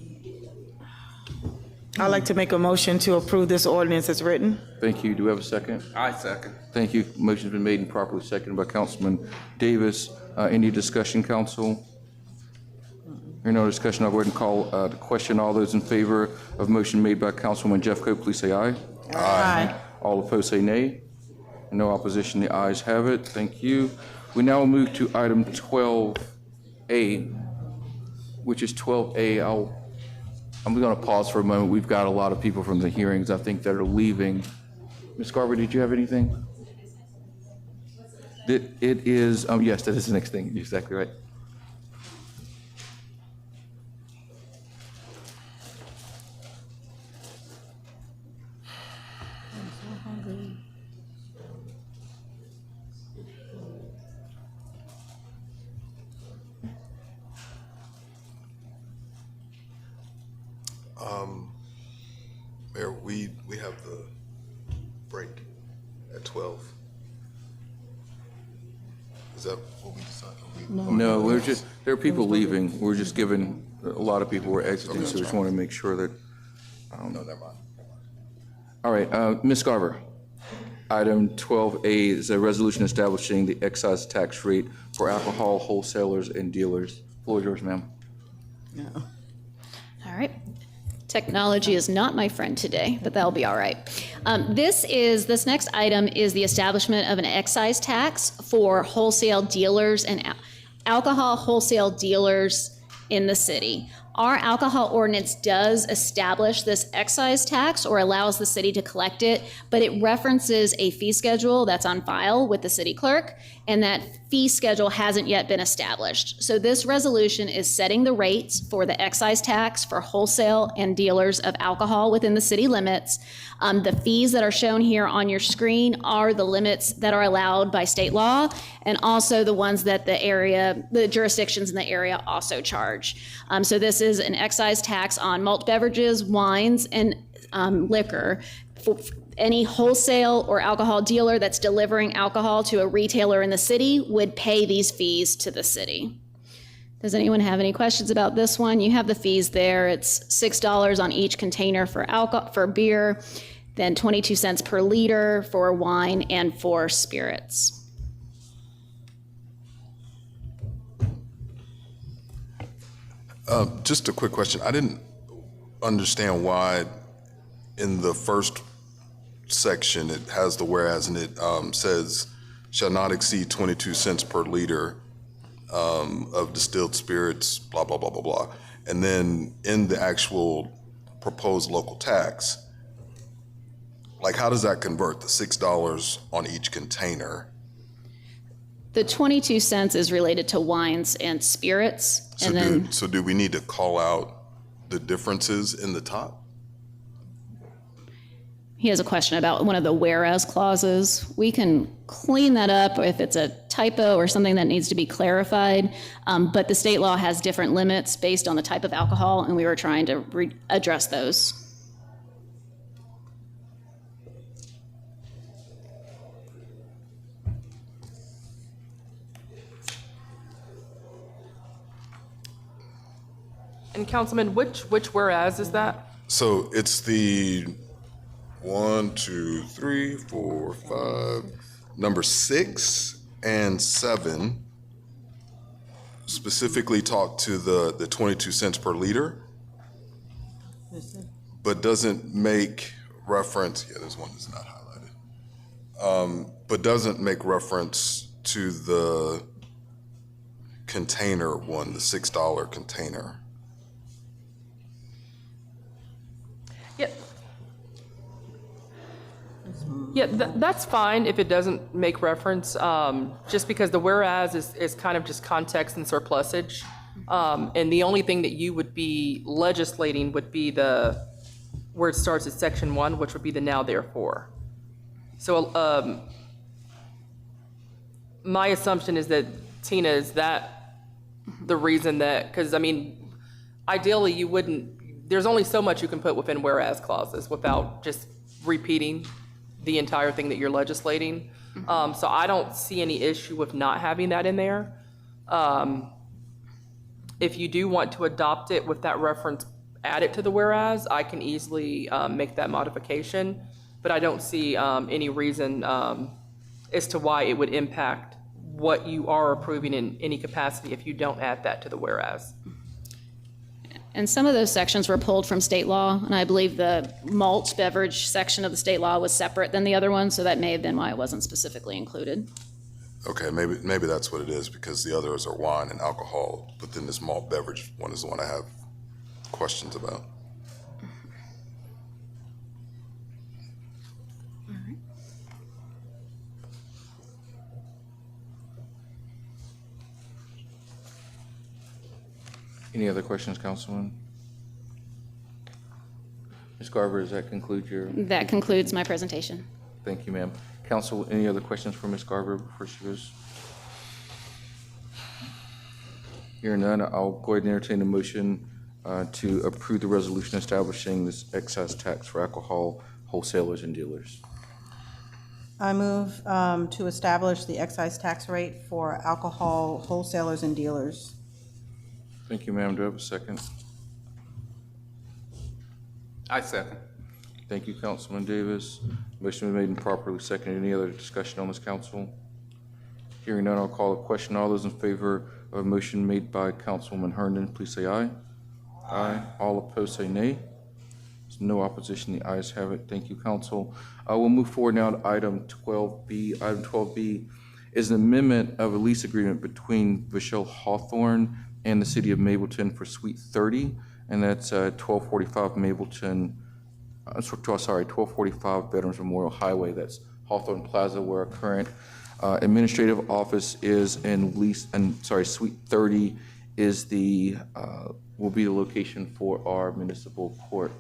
I'd like to make a motion to approve this ordinance as written. Thank you. Do we have a second? I second. Thank you. Motion's been made and properly seconded by Councilman Davis. Any discussion, council? Hearing no discussion, I'll go ahead and call the question. All those in favor of motion made by Councilwoman Jeffco, please say aye. Aye. All opposed say nay. No opposition, the ayes have it. Thank you. We now move to item 12A, which is 12A. I'm going to pause for a moment. We've got a lot of people from the hearings, I think, that are leaving. Ms. Garver, did you have anything? It is, yes, that is the next thing. You're exactly right. Mayor, we have the break at 12. Is that what we decided? No, there are people leaving. We're just giving, a lot of people were exiting, so we just want to make sure that. No, never mind. All right, Ms. Garver, item 12A is a resolution establishing the excise tax rate for alcohol wholesalers and dealers. Floor is yours, ma'am. All right. Technology is not my friend today, but that'll be all right. This next item is the establishment of an excise tax for wholesale dealers and alcohol wholesale dealers in the city. Our alcohol ordinance does establish this excise tax or allows the city to collect it, but it references a fee schedule that's on file with the city clerk, and that fee schedule hasn't yet been established. So this resolution is setting the rates for the excise tax for wholesale and dealers of alcohol within the city limits. The fees that are shown here on your screen are the limits that are allowed by state law, and also the ones that the jurisdictions in the area also charge. So this is an excise tax on malt beverages, wines, and liquor. For any wholesale or alcohol dealer that's delivering alcohol to a retailer in the city would pay these fees to the city. Does anyone have any questions about this one? You have the fees there. It's $6 on each container for beer, then 22 cents per liter for wine and for spirits. Just a quick question. I didn't understand why in the first section it has the whereas and it says shall not exceed 22 cents per liter of distilled spirits, blah, blah, blah, blah, blah. And then in the actual proposed local tax, like how does that convert the $6 on each container? The 22 cents is related to wines and spirits. So do we need to call out the differences in the top? He has a question about one of the whereas clauses. We can clean that up if it's a typo or something that needs to be clarified, but the state law has different limits based on the type of alcohol, and we were trying to address those. And Councilman, which whereas is that? So it's the 1, 2, 3, 4, 5, number 6 and 7 specifically talk to the 22 cents per liter. but doesn't make reference, yeah, there's one that's not highlighted, but doesn't make reference to the container one, the $6 container. Yeah, that's fine if it doesn't make reference, just because the whereas is kind of just context and surplusage. And the only thing that you would be legislating would be where it starts at section 1, which would be the now therefore. So my assumption is that, Tina, is that the reason that, because I mean, ideally you wouldn't, there's only so much you can put within whereas clauses without just repeating the entire thing that you're legislating. So I don't see any issue with not having that in there. If you do want to adopt it with that reference added to the whereas, I can easily make that modification, but I don't see any reason as to why it would impact what you are approving in any capacity if you don't add that to the whereas. And some of those sections were pulled from state law, and I believe the malt beverage section of the state law was separate than the other one, so that may have been why it wasn't specifically included. Okay, maybe that's what it is, because the others are wine and alcohol, but then this malt beverage one is the one I have questions about. Any other questions, Councilman? Ms. Garber, does that conclude your? That concludes my presentation. Thank you, ma'am. Council, any other questions for Ms. Garber before she goes? Hearing none, I'll go ahead and entertain a motion to approve the resolution establishing this excise tax for alcohol wholesalers and dealers. I move to establish the excise tax rate for alcohol wholesalers and dealers. Thank you, ma'am. Do I have a second? I second. Thank you, Councilman Davis. Motion been made and properly seconded. Any other discussion on this, council? Hearing none, I'll call a question. All those in favor of a motion made by Councilwoman Herndon, please say aye. Aye. All opposed say nay. There's no opposition. The ayes have it. Thank you, council. We'll move forward now to item 12B. Item 12B is an amendment of a lease agreement between Vachelle Hawthorne and the city of Mableton for Suite 30, and that's 1245 Mableton, 1245 Veterans Memorial Highway. That's Hawthorne Plaza, where our current administrative office is, and Suite 30 is will be the location for our municipal court.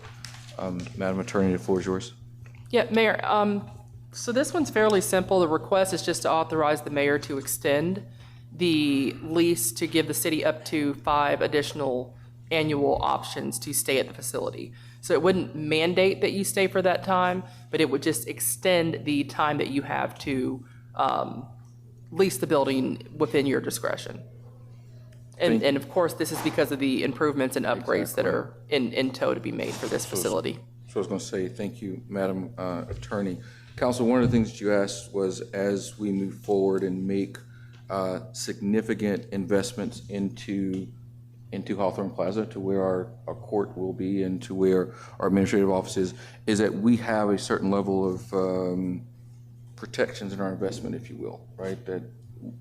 Madam Attorney, the floor is yours. Yeah, Mayor, so this one's fairly simple. The request is just to authorize the mayor to extend the lease to give the city up to 5 additional annual options to stay at the facility. So it wouldn't mandate that you stay for that time, but it would just extend the time that you have to lease the building within your discretion. And of course, this is because of the improvements and upgrades that are in tow to be made for this facility. So I was going to say, thank you, Madam Attorney. Council, one of the things that you asked was, as we move forward and make significant investments into Hawthorne Plaza, to where our court will be and to where our administrative office is that we have a certain level of protections in our investment, if you will, right? That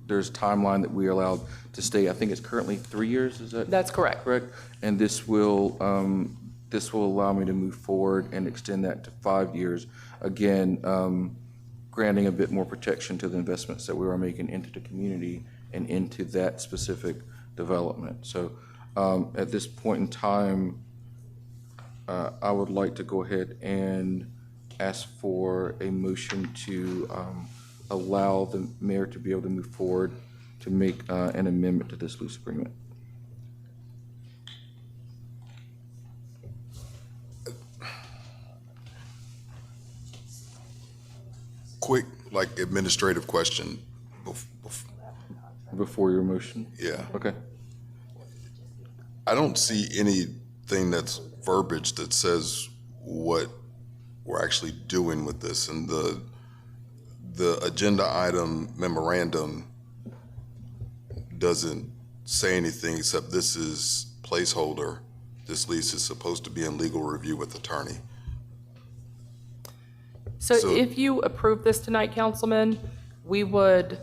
there's a timeline that we are allowed to stay. I think it's currently 3 years, is that? That's correct. Correct. And this will allow me to move forward and extend that to 5 years. Again, granting a bit more protection to the investments that we are making into the community and into that specific development. So at this point in time, I would like to go ahead and ask for a motion to allow the mayor to be able to move forward to make an amendment to this lease agreement. Quick, administrative question. Before your motion? Yeah. Okay. I don't see anything that's verbiage that says what we're actually doing with this, and the agenda item memorandum doesn't say anything except this is placeholder this lease is supposed to be in legal review with attorney. So if you approve this tonight, Councilman, we would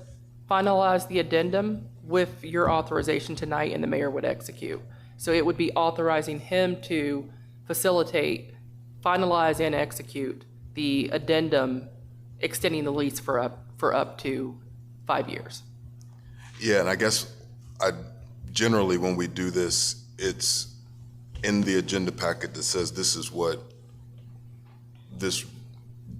finalize the addendum with your authorization tonight, and the mayor would execute. So it would be authorizing him to facilitate, finalize, and execute the addendum extending the lease for up to 5 years. Yeah, and I guess generally when we do this, it's in the agenda packet that says this is what this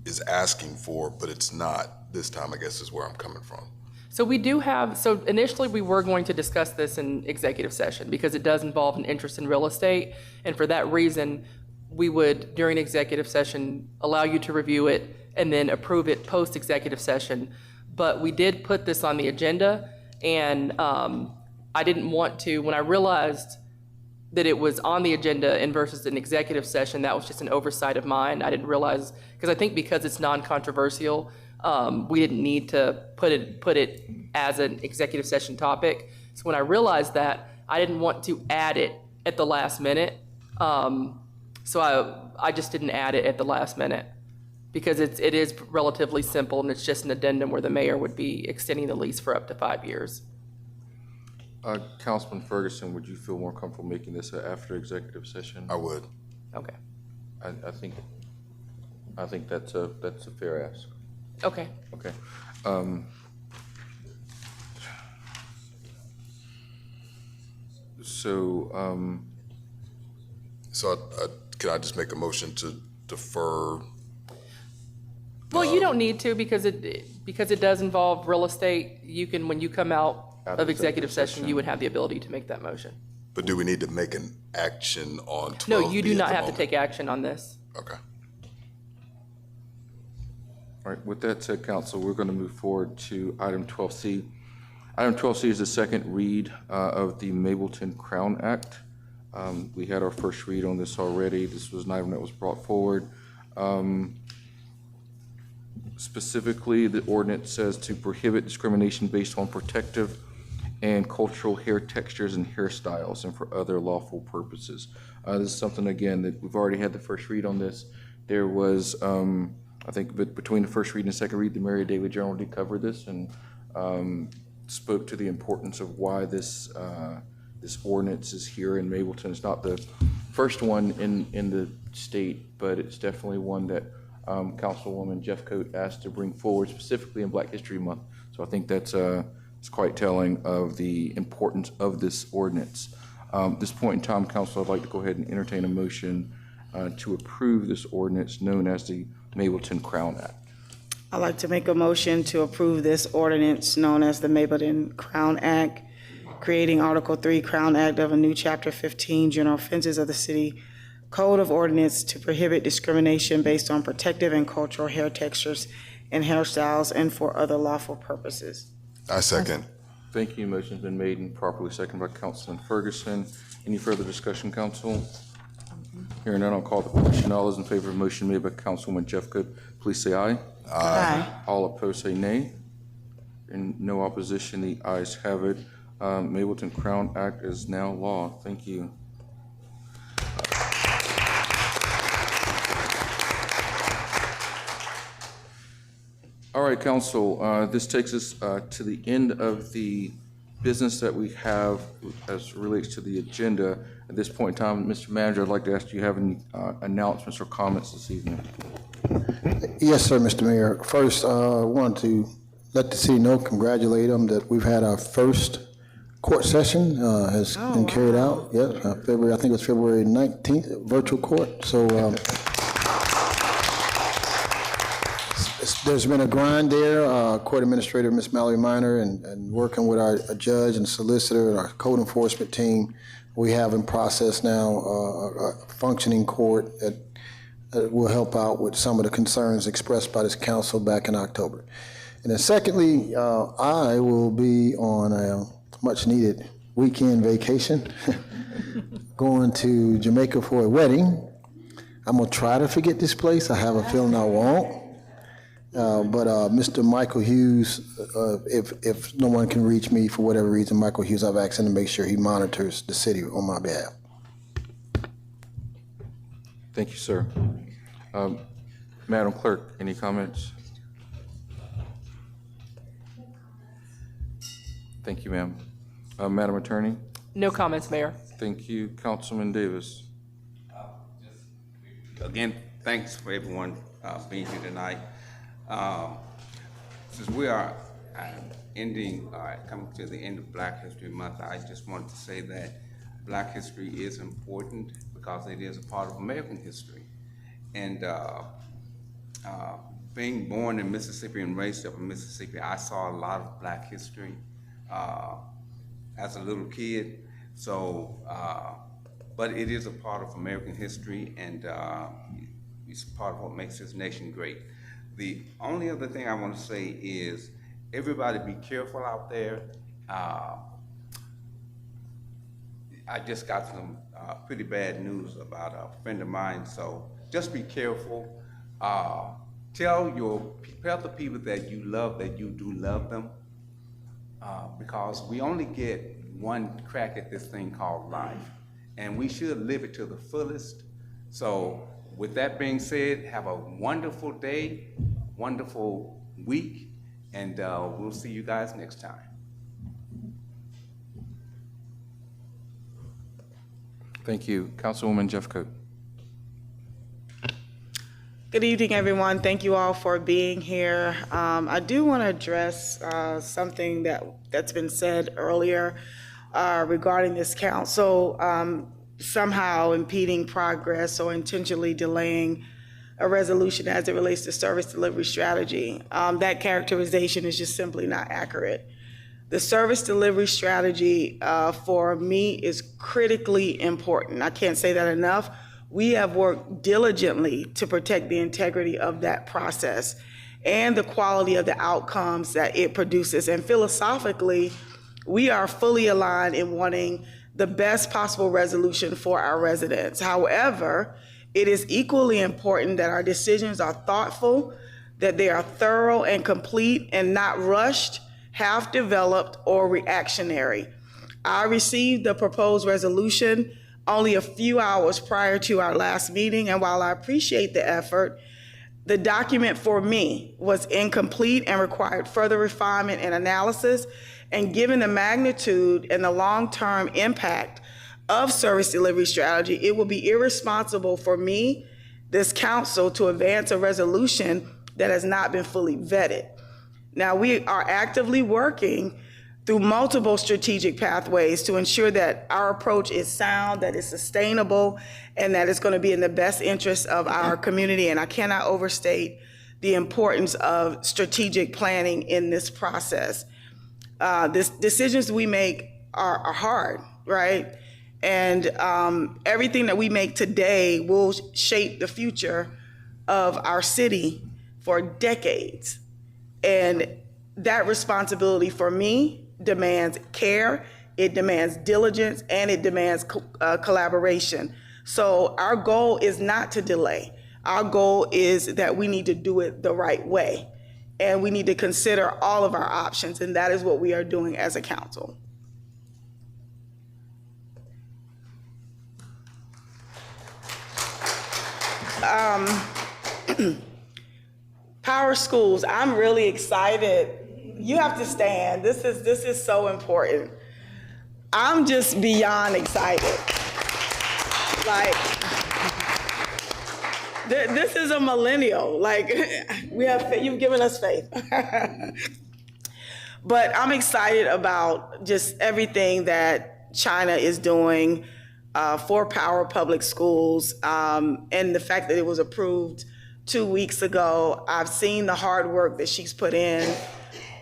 is asking for, but it's not this time, I guess is where I'm coming from. So we do have, so initially we were going to discuss this in executive session because it does involve an interest in real estate. And for that reason, we would, during executive session, allow you to review it and then approve it post-executive session. But we did put this on the agenda, and I didn't want to, when I realized that it was on the agenda and versus an executive session, that was just an oversight of mine. I didn't realize, because I think because it's non-controversial, we didn't need to put it as an executive session topic. So when I realized that, I didn't want to add it at the last minute. So I just didn't add it at the last minute because it is relatively simple, and it's just an addendum where the mayor would be extending the lease for up to 5 years. Councilman Ferguson, would you feel more comfortable making this after executive session? I would. Okay. I think that's a fair ask. Okay. Okay. Can I just make a motion to defer? Well, you don't need to because it does involve real estate. You can, when you come out of executive session, you would have the ability to make that motion. But do we need to make an action on 12B? No, you do not have to take action on this. Okay. All right, with that said, council, we're going to move forward to item 12C. Item 12C is the second read of the Mableton Crown Act. We had our first read on this already. This was an item that was brought forward. Specifically, the ordinance says to prohibit discrimination based on protective and cultural hair textures and hairstyles and for other lawful purposes. This is something, again, that we've already had the first read on this. There was, I think between the first read and the second read, the Mary Daily Journal did cover this and spoke to the importance of why this ordinance is here in Mableton. It's not the first one in the state, but it's definitely one that Councilwoman Jeffcoat asked to bring forward specifically in Black History Month. So I think that's it's quite telling of the importance of this ordinance. At this point in time, Council, I'd like to go ahead and entertain a motion to approve this ordinance known as the Mableton Crown Act. I'd like to make a motion to approve this ordinance known as the Mableton Crown Act, creating Article 3 Crown Act of a new Chapter 15, General Offenses of the City Code of Ordinance to prohibit discrimination based on protective and cultural hair textures and hairstyles and for other lawful purposes. I second. Thank you. Motion's been made and properly seconded by Councilman Ferguson. Any further discussion, Council? Hearing none, I'll call the question. All those in favor of the motion made by Councilwoman Jeffcoat, please say aye. Aye. All opposed say nay. And no opposition, the ayes have it. Mableton Crown Act is now law. Thank you. All right, Council, this takes us to the end of the business that we have as relates to the agenda. At this point in time, Mr. Manager, I'd like to ask, do you have any announcements or comments this evening? Yes, sir, Mr. Mayor. First, I want to let the city know, congratulate them that we've had our first court session has been carried out. Yes, February, I think it was February 19th, virtual court. So there's been a grind there. Court Administrator Ms. Mallory Minor and working with our judge and solicitor and our code enforcement team, we have in process now a functioning court that will help out with some of the concerns expressed by this council back in October. And then secondly, I will be on a much needed weekend vacation, going to Jamaica for a wedding. I'm gonna try to forget this place. I have a feeling I won't. But Mr. Michael Hughes, if no one can reach me for whatever reason, Michael Hughes, I've asked him to make sure he monitors the city on my behalf. Thank you, sir. Madam Clerk, any comments? Thank you, ma'am. Madam Attorney? No comments, Mayor. Thank you. Councilman Davis? Again, thanks for everyone being here tonight. Since we are coming to the end of Black History Month, I just wanted to say that Black history is important because it is a part of American history. And being born in Mississippi and raised up in Mississippi, I saw a lot of Black history as a little kid. So, but it is a part of American history, and it's part of what makes this nation great. The only other thing I want to say is everybody be careful out there. I just got some pretty bad news about a friend of mine, so just be careful. Tell the people that you love that you do love them, because we only get one crack at this thing called life, and we should live it to the fullest. So with that being said, have a wonderful day, wonderful week, and we'll see you guys next time. Thank you. Councilwoman Jeffcoat. Good evening, everyone. Thank you all for being here. I do want to address something that's been said earlier regarding this council somehow impeding progress or intentionally delaying a resolution as it relates to service delivery strategy. That characterization is just simply not accurate. The service delivery strategy for me is critically important. I can't say that enough. We have worked diligently to protect the integrity of that process and the quality of the outcomes that it produces. And philosophically, we are fully aligned in wanting the best possible resolution for our residents. However, it is equally important that our decisions are thoughtful, that they are thorough and complete and not rushed, half-developed, or reactionary. I received the proposed resolution only a few hours prior to our last meeting, and while I appreciate the effort, the document for me was incomplete and required further refinement and analysis. And given the magnitude and the long-term impact of service delivery strategy, it will be irresponsible for me, this council, to advance a resolution that has not been fully vetted. Now, we are actively working through multiple strategic pathways to ensure that our approach is sound, that it's sustainable, and that it's going to be in the best interest of our community. And I cannot overstate the importance of strategic planning in this process. Decisions we make are hard, right? And everything that we make today will shape the future of our city for decades. And that responsibility for me demands care, it demands diligence, and it demands collaboration. So our goal is not to delay. Our goal is that we need to do it the right way. And we need to consider all of our options, and that is what we are doing as a council. Power schools, I'm really excited. You have to stand. This is so important. I'm just beyond excited. Like, this is a millennial. Like, you've given us faith. But I'm excited about just everything that China is doing for Power Public Schools, and the fact that it was approved 2 weeks ago. I've seen the hard work that she's put in,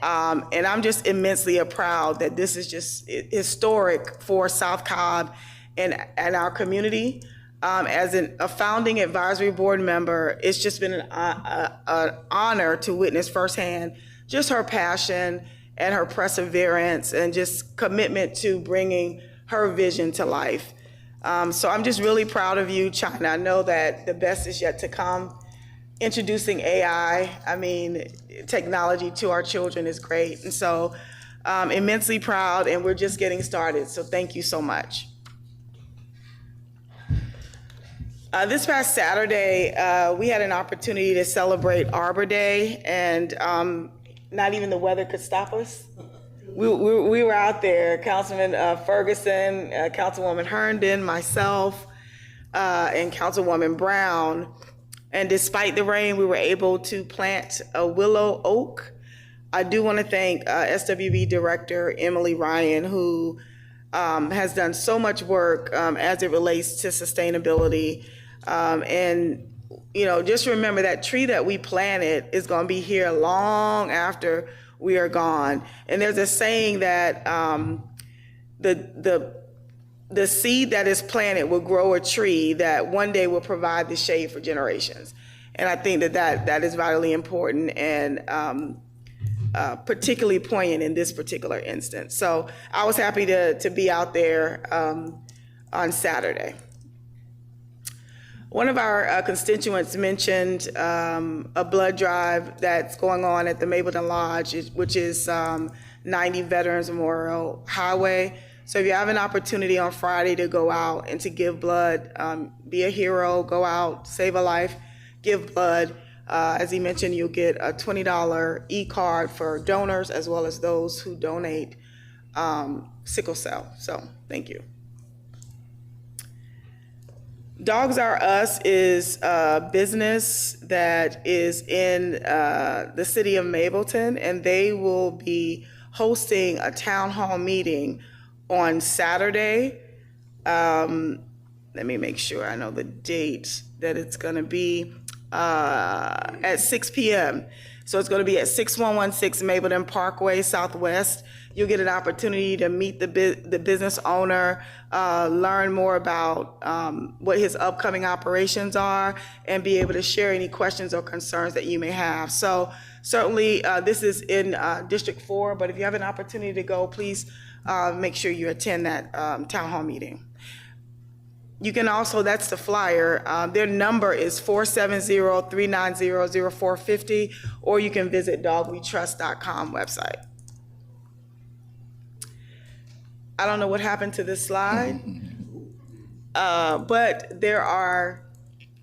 and I'm just immensely proud that this is just historic for South Cobb and our community. As a founding advisory board member, it's just been an honor to witness firsthand just her passion and her perseverance and just commitment to bringing her vision to life. So I'm just really proud of you, China. I know that the best is yet to come. Introducing AI, technology to our children is great. And so immensely proud, and we're just getting started. So thank you so much. This past Saturday, we had an opportunity to celebrate Arbor Day, and not even the weather could stop us. We were out there, Councilman Ferguson, Councilwoman Herndon, myself, and Councilwoman Brown. And despite the rain, we were able to plant a willow oak. I do want to thank SWB Director Emily Ryan, who has done so much work as it relates to sustainability. And, you know, just remember that tree that we planted is going to be here long after we are gone. And there's a saying that the seed that is planted will grow a tree that one day will provide the shade for generations. And I think that is vitally important and particularly poignant in this particular instance. So I was happy to be out there on Saturday. One of our constituents mentioned a blood drive that's going on at the Mableton Lodge, which is 90 Veterans Memorial Highway. So if you have an opportunity on Friday to go out and to give blood, be a hero, go out, save a life, give blood. As he mentioned, you'll get a $20 e-card for donors as well as those who donate sickle cell. So thank you. Dogs R Us is a business that is in the city of Mableton, and they will be hosting a town hall meeting on Saturday. Let me make sure I know the date that it's going to be at 6 p.m. So it's going to be at 6116 Mableton Parkway Southwest. You'll get an opportunity to meet the business owner, learn more about what his upcoming operations are, and be able to share any questions or concerns that you may have. So certainly this is in District 4, but if you have an opportunity to go, please make sure you attend that town hall meeting. You can also, that's the flyer, their number is 470-390-0450, or you can visit dogwetrust.com website. I don't know what happened to this slide, but there are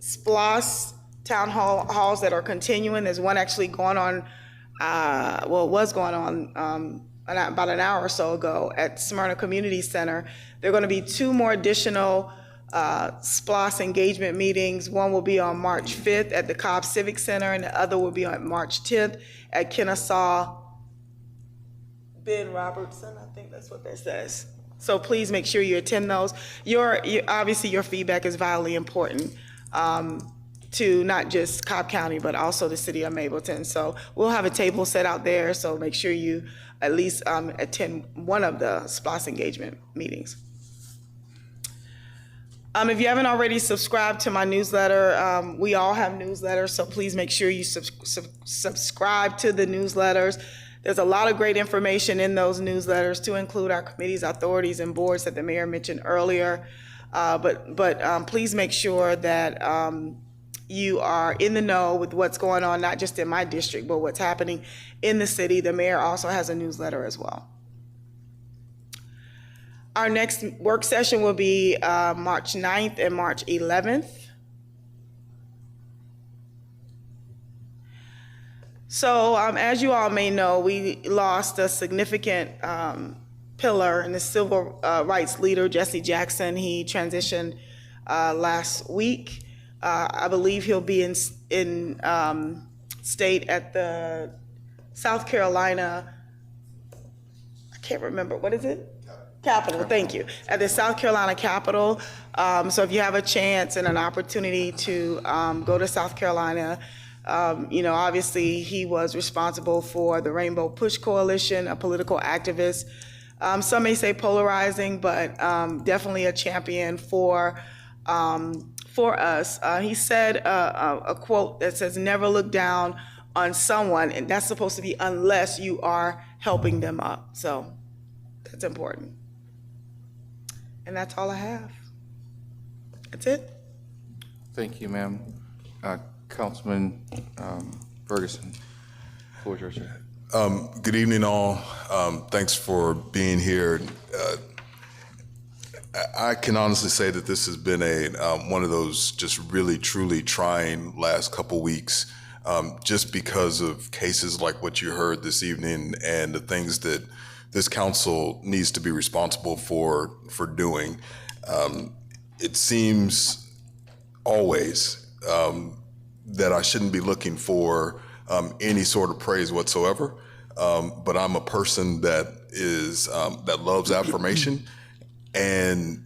SPLOS town halls that are continuing. There's one actually going on, well, it was going on about an hour or so ago at Smyrna Community Center. There are going to be 2 more additional SPLOS engagement meetings. One will be on March 5th at the Cobb Civic Center, and the other will be on March 10th at Kennesaw Ben Robertson, I think that's what that says. So please make sure you attend those. Obviously your feedback is vitally important to not just Cobb County, but also the city of Mableton. So we'll have a table set out there, so make sure you at least attend one of the SPLOS engagement meetings. If you haven't already subscribed to my newsletter, we all have newsletters, so please make sure you subscribe to the newsletters. There's a lot of great information in those newsletters, to include our committees, authorities, and boards that the mayor mentioned earlier. But please make sure that you are in the know with what's going on, not just in my district, but what's happening in the city. The mayor also has a newsletter as well. Our next work session will be March 9th and March 11th. So as you all may know, we lost a significant pillar in the civil rights leader, Jesse Jackson. He transitioned last week. I believe he'll be in state at the South Carolina, I can't remember, what is it? Capitol, thank you. At the South Carolina Capitol. So if you have a chance and an opportunity to go to South Carolina, you know, obviously he was responsible for the Rainbow Push Coalition, a political activist. Some may say polarizing, but definitely a champion for us. He said a quote that says, "Never look down on someone," and that's supposed to be unless you are helping them up. So that's important. And that's all I have. That's it. Thank you, ma'am. Councilman Ferguson, the floor is yours, sir. Good evening, all. Thanks for being here. I can honestly say that this has been one of those just really, truly trying last couple weeks, just because of cases like what you heard this evening and the things that this council needs to be responsible for doing. It seems always that I shouldn't be looking for any sort of praise whatsoever, but I'm a person that loves affirmation. And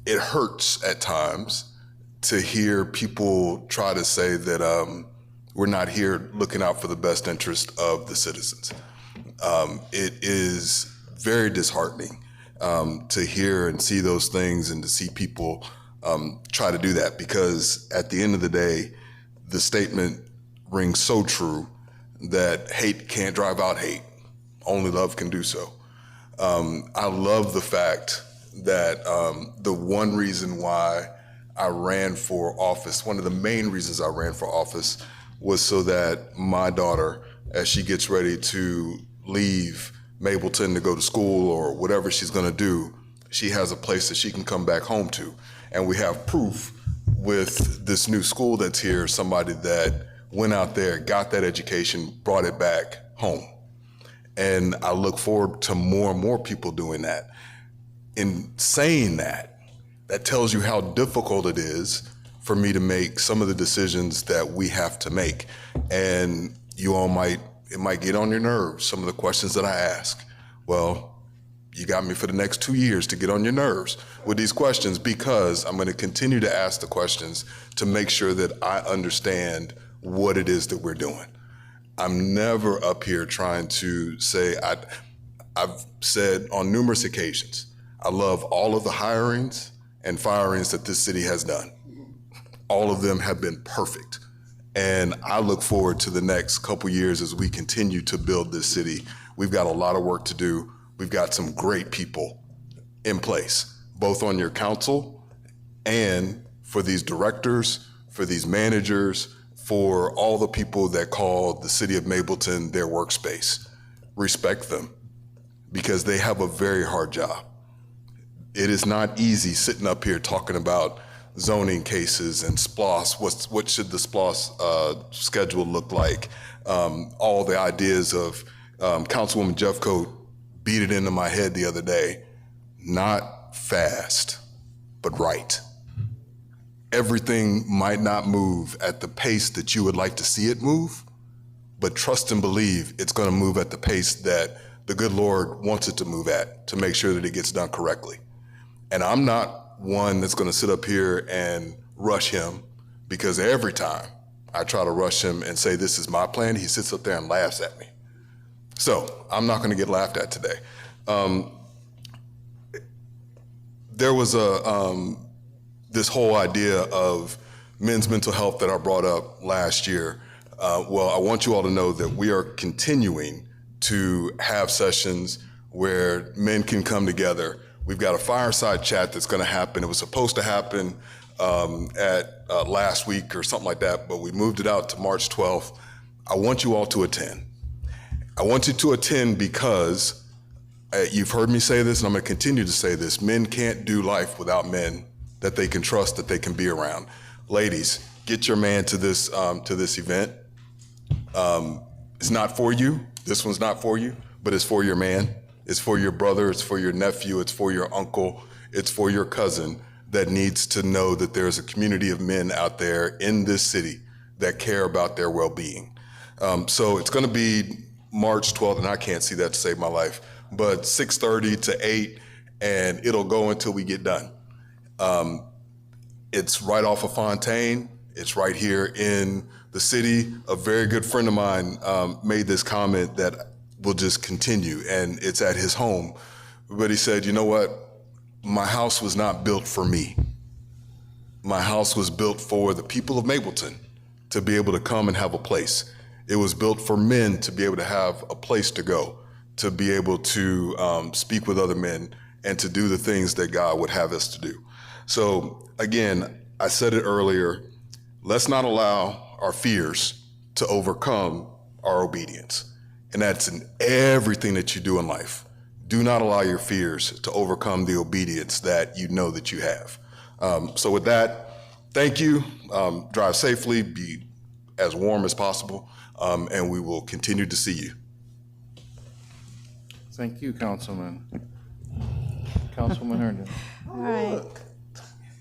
it hurts at times to hear people try to say that we're not here looking out for the best interest of the citizens. It is very disheartening to hear and see those things and to see people try to do that, because at the end of the day, the statement rings so true that hate can't drive out hate. Only love can do so. I love the fact that the one reason why I ran for office, one of the main reasons I ran for office, was so that my daughter, as she gets ready to leave Mableton to go to school or whatever she's going to do, she has a place that she can come back home to. And we have proof with this new school that's here, somebody that went out there, got that education, brought it back home. And I look forward to more and more people doing that. In saying that, that tells you how difficult it is for me to make some of the decisions that we have to make. And you all it might get on your nerves, some of the questions that I ask. Well, you got me for the next 2 years to get on your nerves with these questions, because I'm going to continue to ask the questions to make sure that I understand what it is that we're doing. I'm never up here trying to say, I've said on numerous occasions, I love all of the hirings and firings that this city has done. All of them have been perfect. And I look forward to the next couple years as we continue to build this city. We've got a lot of work to do. We've got some great people in place, both on your council and for these directors, for these managers, for all the people that call the city of Mableton their workspace. Respect them, because they have a very hard job. It is not easy sitting up here talking about zoning cases and SPLOS, what should the SPLOS schedule look like? All the ideas of Councilwoman Jeffcoat beat it into my head the other day. Not fast, but right. Everything might not move at the pace that you would like to see it move, but trust and believe it's going to move at the pace that the good Lord wants it to move at, to make sure that it gets done correctly. And I'm not one that's going to sit up here and rush him, because every time I try to rush him and say, this is my plan, he sits up there and laughs at me. So I'm not going to get laughed at today. There was this whole idea of men's mental health that I brought up last year. Well, I want you all to know that we are continuing to have sessions where men can come together. We've got a fireside chat that's going to happen. It was supposed to happen at last week or something like that, but we moved it out to March 12th. I want you all to attend. I want you to attend because you've heard me say this, and I'm going to continue to say this. Men can't do life without men that they can trust, that they can be around. Ladies, get your man to this event. It's not for you. This one's not for you, but it's for your man. It's for your brother. It's for your nephew. It's for your uncle. It's for your cousin that needs to know that there's a community of men out there in this city that care about their well-being. So it's going to be March 12th, and I can't see that to save my life, but 6:30 to 8, and it'll go until we get done. It's right off of Fontaine. It's right here in the city. A very good friend of mine made this comment that will just continue, and it's at his home. But he said, you know what? My house was not built for me. My house was built for the people of Mableton to be able to come and have a place. It was built for men to be able to have a place to go, to be able to speak with other men and to do the things that God would have us to do. So again, I said it earlier, let's not allow our fears to overcome our obedience. And that's in everything that you do in life. Do not allow your fears to overcome the obedience that you know that you have. So with that, thank you. Drive safely, be as warm as possible, and we will continue to see you. Thank you, Councilman. Councilman Herndon. All right.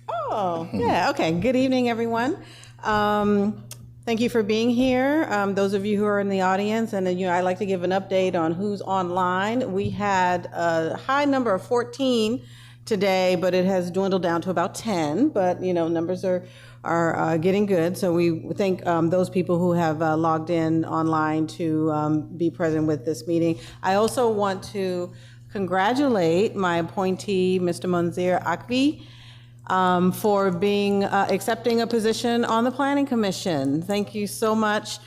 Oh, yeah, okay. Good evening, everyone. Thank you for being here. Those of you who are in the audience, and I'd like to give an update on who's online. We had a high number of 14 today, but it has dwindled down to about 10. But numbers are getting good. So we thank those people who have logged in online to be present with this meeting. I also want to congratulate my appointee, Mr. Monzir Akvi, for accepting a position on the Planning Commission. Thank you so much.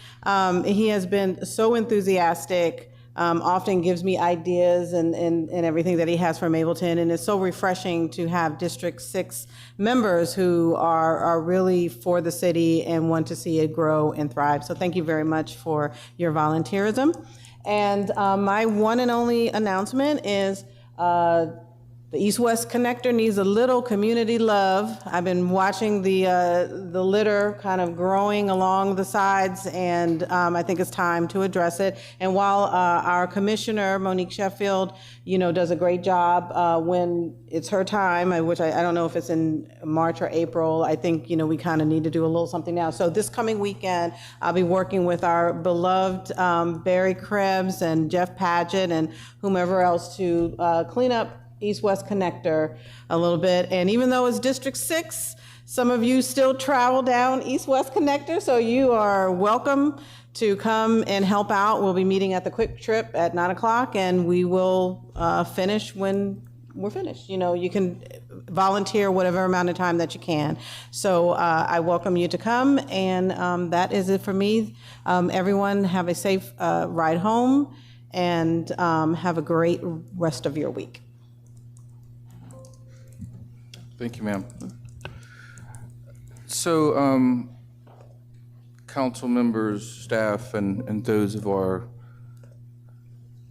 He has been so enthusiastic, often gives me ideas and everything that he has for Mableton, and it's so refreshing to have District 6 members who are really for the city and want to see it grow and thrive. So thank you very much for your volunteerism. And my one and only announcement is the East-West Connector needs a little community love. I've been watching the litter kind of growing along the sides, and I think it's time to address it. And while our commissioner, Monique Sheffield, does a great job when it's her time, which I don't know if it's in March or April, I think, we kind of need to do a little something now. So this coming weekend, I'll be working with our beloved Barry Krebs and Jeff Padgett and whomever else to clean up East-West Connector a little bit. And even though it's District 6, some of you still travel down East-West Connector, so you are welcome to come and help out. We'll be meeting at the Quick Trip at 9 o'clock, and we will finish when we're finished. You can volunteer whatever amount of time that you can. So I welcome you to come, and that is it for me. Everyone have a safe ride home, and have a great rest of your week. Thank you, ma'am. So, council members, staff, and those of our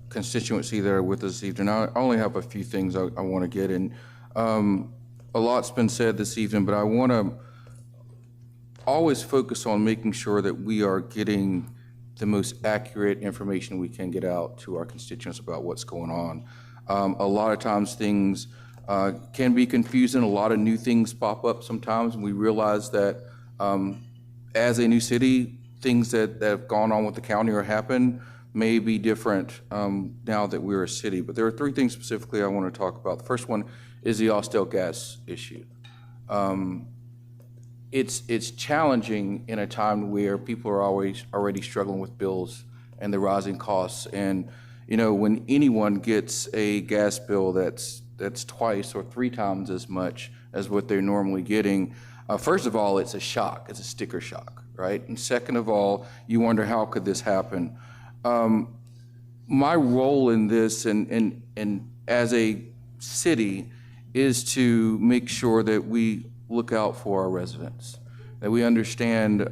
constituency that are with us this evening, I only have a few things I want to get in. A lot's been said this evening, but I want to always focus on making sure that we are getting the most accurate information we can get out to our constituents about what's going on. A lot of times things can be confusing. A lot of new things pop up sometimes, and we realize that as a new city, things that have gone on with the county or happened may be different now that we're a city. But there are three things specifically I want to talk about. The first one is the Austell gas issue. It's challenging in a time where people are already struggling with bills and the rising costs. And when anyone gets a gas bill that's twice or three times as much as what they're normally getting, first of all, it's a shock. It's a sticker shock, right? And second of all, you wonder, how could this happen? My role in this and as a city is to make sure that we look out for our residents, that we understand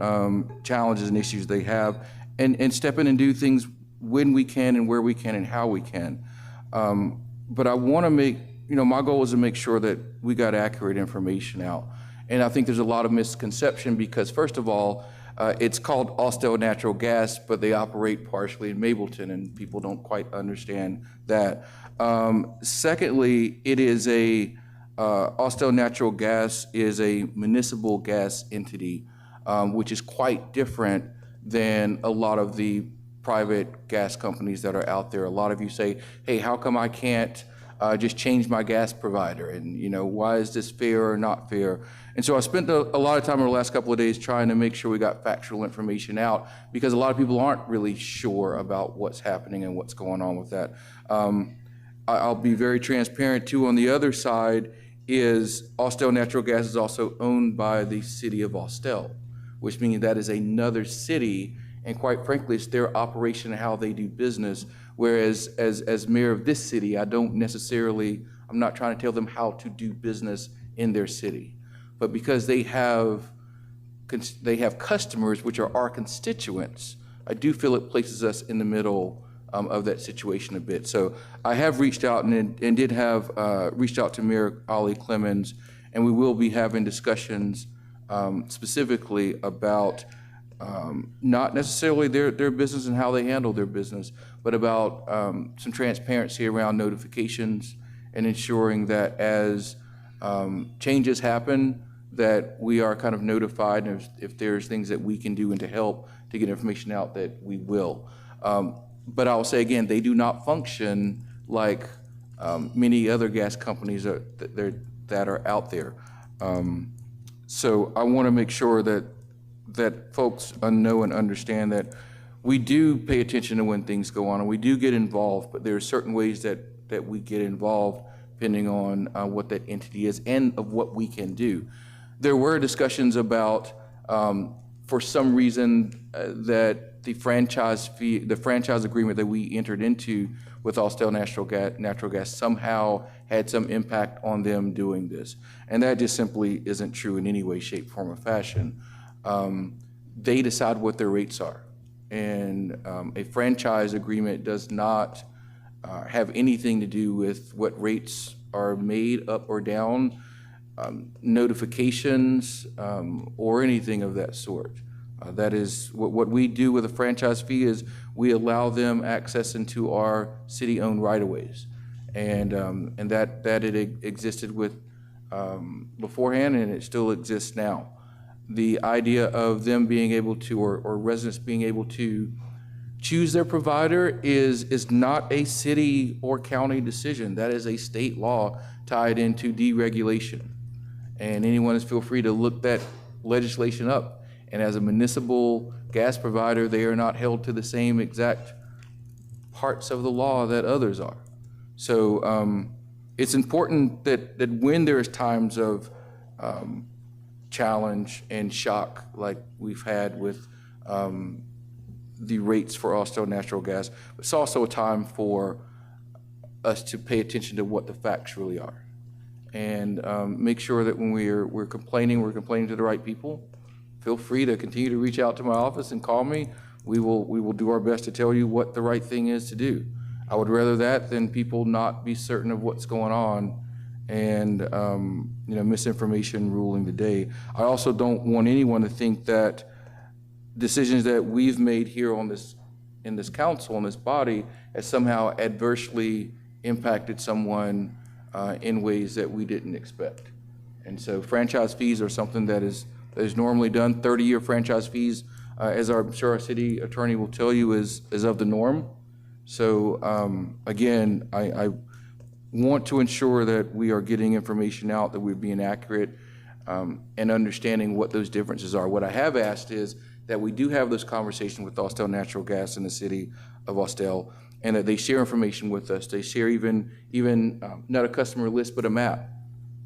challenges and issues they have, and step in and do things when we can and where we can and how we can. But I want to make, my goal is to make sure that we got accurate information out. And I think there's a lot of misconception because, first of all, it's called Austell Natural Gas, but they operate partially in Mableton, and people don't quite understand that. Secondly, it is Austell Natural Gas is a municipal gas entity, which is quite different than a lot of the private gas companies that are out there. A lot of you say, hey, how come I can't just change my gas provider? And, why is this fair or not fair? And so I spent a lot of time over the last couple of days trying to make sure we got factual information out, because a lot of people aren't really sure about what's happening and what's going on with that. I'll be very transparent too. On the other side is Austell Natural Gas is also owned by the city of Austell, which means that is another city, and quite frankly, it's their operation and how they do business. Whereas as mayor of this city, I'm not trying to tell them how to do business in their city. But because they have customers, which are our constituents, I do feel it places us in the middle of that situation a bit. So I have reached out and did have reached out to Mayor Ali Clemens, and we will be having discussions specifically about not necessarily their business and how they handle their business, but about some transparency around notifications and ensuring that as changes happen, that we are kind of notified, and if there's things that we can do and to help to get information out, that we will. But I'll say again, they do not function like many other gas companies that are out there. So I want to make sure that folks know and understand that we do pay attention to when things go on, and we do get involved, but there are certain ways that we get involved depending on what that entity is and of what we can do. There were discussions about, for some reason, that the franchise agreement that we entered into with Austell Natural Gas somehow had some impact on them doing this. And that just simply isn't true in any way, shape, form, or fashion. They decide what their rates are. And a franchise agreement does not have anything to do with what rates are made up or down, notifications, or anything of that sort. That is what we do with a franchise fee is we allow them access into our city-owned right-of-ways, and that it existed with beforehand, and it still exists now. The idea of them being able to, or residents being able to choose their provider is not a city or county decision. That is a state law tied into deregulation. And anyone is feel free to look that legislation up. And as a municipal gas provider, they are not held to the same exact parts of the law that others are. So it's important that when there's times of challenge and shock like we've had with the rates for Austell Natural Gas, it's also a time for us to pay attention to what the facts really are, and make sure that when we're complaining to the right people. Feel free to continue to reach out to my office and call me. We will do our best to tell you what the right thing is to do. I would rather that than people not be certain of what's going on and misinformation ruling the day. I also don't want anyone to think that decisions that we've made here in this council, in this body, has somehow adversely impacted someone in ways that we didn't expect. And so franchise fees are something that is normally done. 30-year franchise fees, as I'm sure our city attorney will tell you, is of the norm. So again, I want to ensure that we are getting information out, that we're being accurate, and understanding what those differences are. What I have asked is that we do have those conversations with Austell Natural Gas in the city of Austell, and that they share information with us. They share even not a customer list, but a map.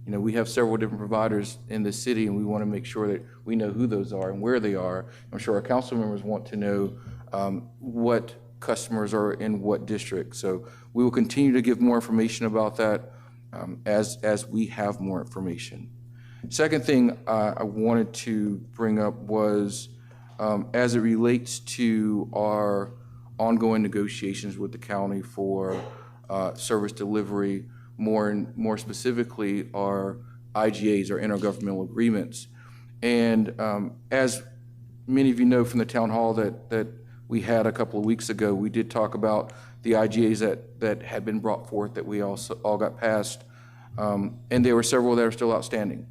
We have several different providers in the city, and we want to make sure that we know who those are and where they are. I'm sure our council members want to know what customers are in what district. So we will continue to give more information about that as we have more information. Second thing I wanted to bring up was as it relates to our ongoing negotiations with the county for service delivery, more specifically our IGAs, our intergovernmental agreements. And as many of you know from the town hall that we had a couple of weeks ago, we did talk about the IGAs that had been brought forth that we all got passed. And there were several that are still outstanding.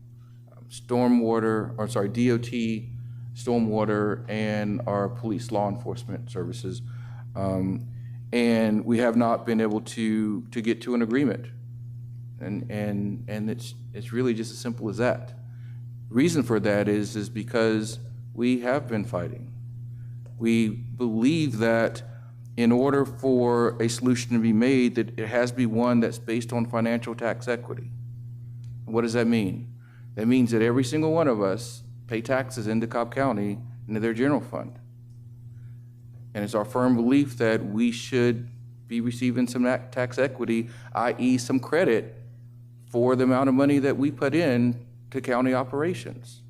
DOT, stormwater, and our police law enforcement services. And we have not been able to get to an agreement. And it's really just as simple as that. Reason for that is because we have been fighting. We believe that in order for a solution to be made, that it has to be one that's based on financial tax equity. What does that mean? That means that every single one of us pay taxes into Cobb County, into their general fund. And it's our firm belief that we should be receiving some tax equity, i.e. some credit for the amount of money that we put in to county operations.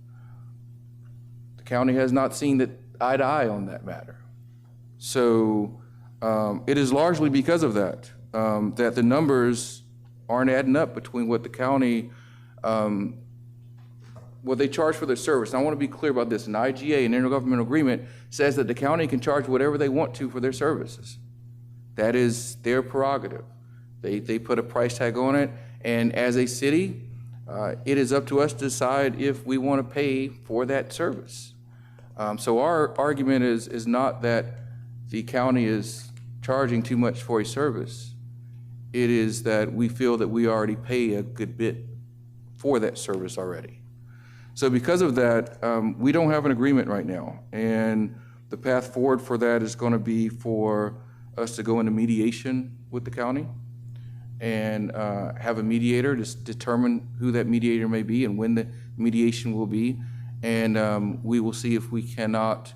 The county has not seen eye to eye on that matter. So It is largely because of that, that the numbers aren't adding up between what the county, what they charge for their service. And I want to be clear about this. An IGA, an intergovernmental agreement, says that the county can charge whatever they want to for their services. That is their prerogative. They put a price tag on it, and as a city, it is up to us to decide if we want to pay for that service. So our argument is not that the county is charging too much for a service. It is that we feel that we already pay a good bit for that service already. So because of that, we don't have an agreement right now. And the path forward for that is going to be for us to go into mediation with the county and have a mediator to determine who that mediator may be and when the mediation will be. And we will see if we cannot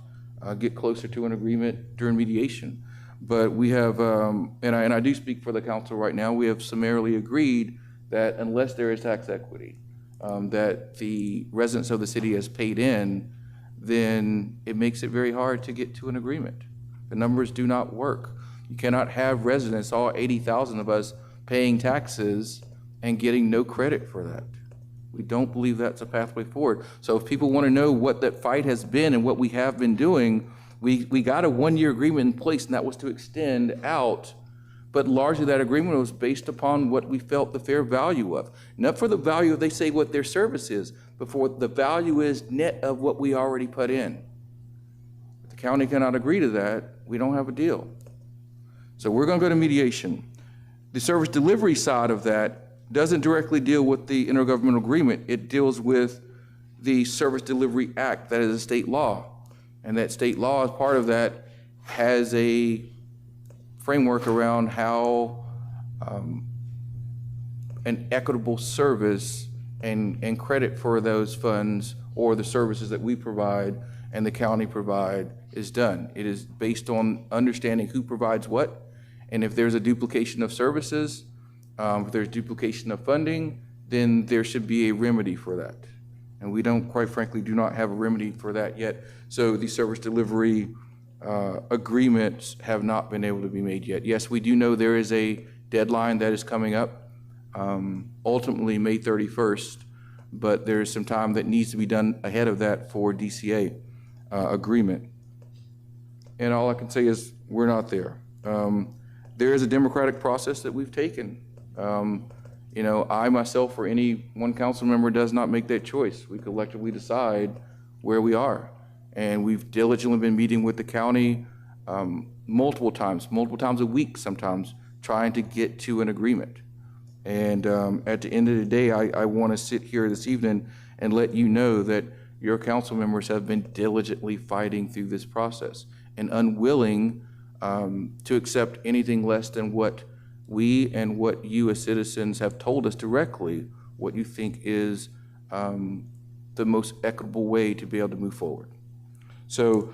get closer to an agreement during mediation. But we have, and I do speak for the council right now, we have summarily agreed that unless there is tax equity, that the residents of the city has paid in, then it makes it very hard to get to an agreement. The numbers do not work. You cannot have residents, all 80,000 of us, paying taxes and getting no credit for that. We don't believe that's a pathway forward. So if people want to know what that fight has been and what we have been doing, we got a one-year agreement in place, and that was to extend out. But largely that agreement was based upon what we felt the fair value of. Not for the value, they say what their service is, but for what the value is net of what we already put in. If the county cannot agree to that, we don't have a deal. So we're going to go to mediation. The service delivery side of that doesn't directly deal with the intergovernmental agreement. It deals with the Service Delivery Act. That is a state law. And that state law, as part of that, has a framework around how an equitable service and credit for those funds or the services that we provide and the county provide is done. It is based on understanding who provides what, and if there's a duplication of services, if there's duplication of funding, then there should be a remedy for that. And we don't, quite frankly, do not have a remedy for that yet. So the service delivery agreements have not been able to be made yet. Yes, we do know there is a deadline that is coming up, ultimately May 31st, but there is some time that needs to be done ahead of that for DCA agreement. And all I can say is we're not there. There is a democratic process that we've taken. You know, I myself or any one council member does not make that choice. We collectively decide where we are. And we've diligently been meeting with the county multiple times a week sometimes, trying to get to an agreement. And at the end of the day, I want to sit here this evening and let you know that your council members have been diligently fighting through this process and unwilling to accept anything less than what we and what you as citizens have told us directly what you think is the most equitable way to be able to move forward. So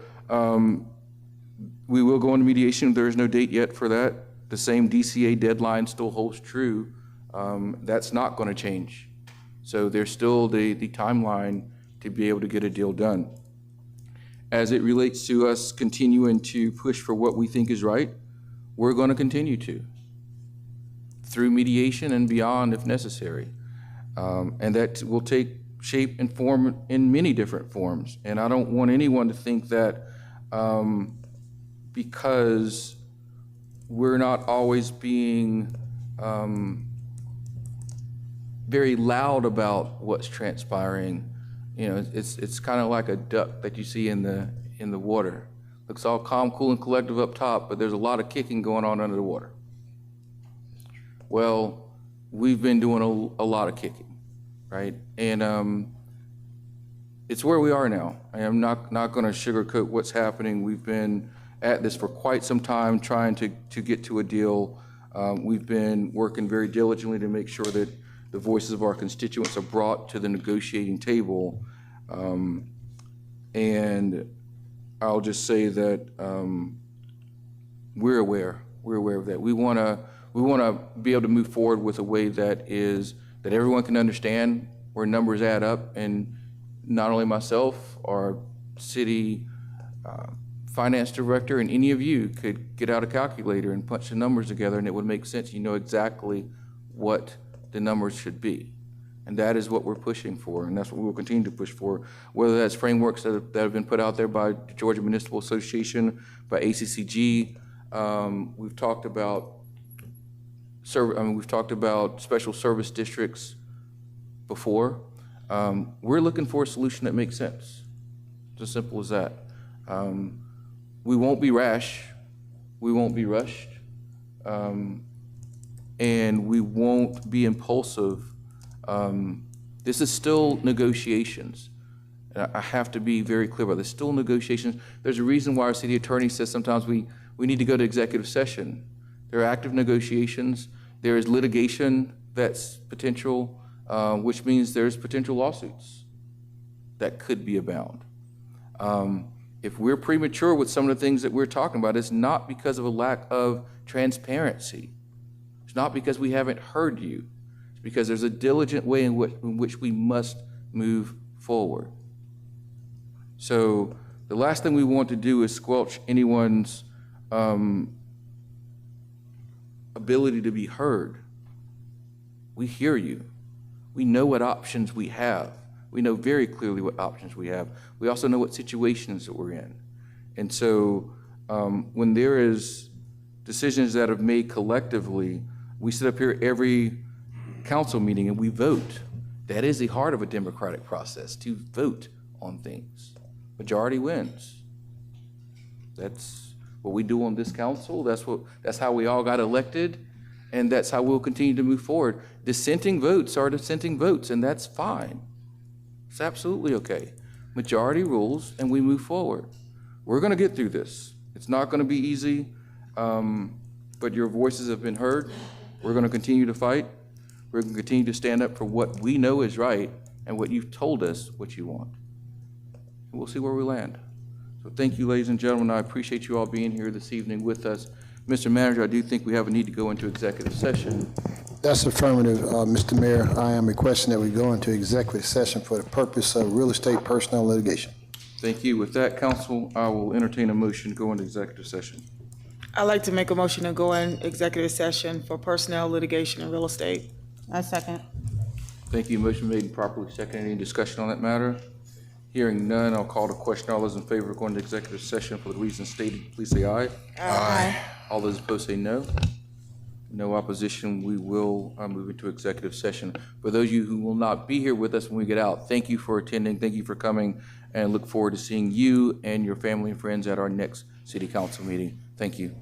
we will go into mediation. There is no date yet for that. The same DCA deadline still holds true. That's not going to change. So there's still the timeline to be able to get a deal done. As it relates to us continuing to push for what we think is right, we're going to continue to, through mediation and beyond if necessary. And that will take shape and form in many different forms. And I don't want anyone to think that because we're not always being very loud about what's transpiring, you know, it's kind of like a duck that you see in the water. Looks all calm, cool, and collective up top, but there's a lot of kicking going on under the water. Well, we've been doing a lot of kicking, right? And it's where we are now. I am not going to sugarcoat what's happening. We've been at this for quite some time trying to get to a deal. We've been working very diligently to make sure that the voices of our constituents are brought to the negotiating table. And I'll just say that we're aware of that. We want to be able to move forward with a way that everyone can understand where numbers add up, and not only myself, our city finance director and any of you could get out a calculator and punch the numbers together and it would make sense. You know exactly what the numbers should be. And that is what we're pushing for, and that's what we will continue to push for, whether that's frameworks that have been put out there by the Georgia Municipal Association, by ACCG. We've talked about we've talked about special service districts before. We're looking for a solution that makes sense. It's as simple as that. We won't be rash, we won't be rushed, and we won't be impulsive. This is still negotiations. I have to be very clear about this. Still negotiations. There's a reason why our city attorney says sometimes we need to go to executive session. There are active negotiations. There is litigation that's potential, which means there's potential lawsuits that could be abound. If we're premature with some of the things that we're talking about, it's not because of a lack of transparency. It's not because we haven't heard you. It's because there's a diligent way in which we must move forward. So the last thing we want to do is squelch anyone's ability to be heard. We hear you. We know what options we have. We know very clearly what options we have. We also know what situations that we're in. And so when there is decisions that are made collectively, we sit up here every council meeting and we vote. That is the heart of a democratic process, to vote on things. Majority wins. That's what we do on this council. That's how we all got elected, and that's how we'll continue to move forward. Dissenting votes are dissenting votes, and that's fine. It's absolutely okay. Majority rules, and we move forward. We're going to get through this. It's not going to be easy, but your voices have been heard. We're going to continue to fight. We're going to continue to stand up for what we know is right and what you've told us what you want. And we'll see where we land. So thank you, ladies and gentlemen. I appreciate you all being here this evening with us. Mr. Manager, I do think we have a need to go into executive session. That's affirmative, Mr. Mayor. I am requesting that we go into executive session for the purpose of real estate personnel litigation. Thank you. With that, council, I will entertain a motion to go into executive session. I'd like to make a motion to go in executive session for personnel, litigation, and real estate. I second. Thank you. Motion made and properly seconded. Any discussion on that matter? Hearing none, I'll call the question. All those in favor of going to executive session for the reasons stated, please say aye. Aye. All those opposed say no. No opposition. We will move into executive session. For those of you who will not be here with us when we get out, thank you for attending. Thank you for coming, and look forward to seeing you and your family and friends at our next city council meeting. Thank you.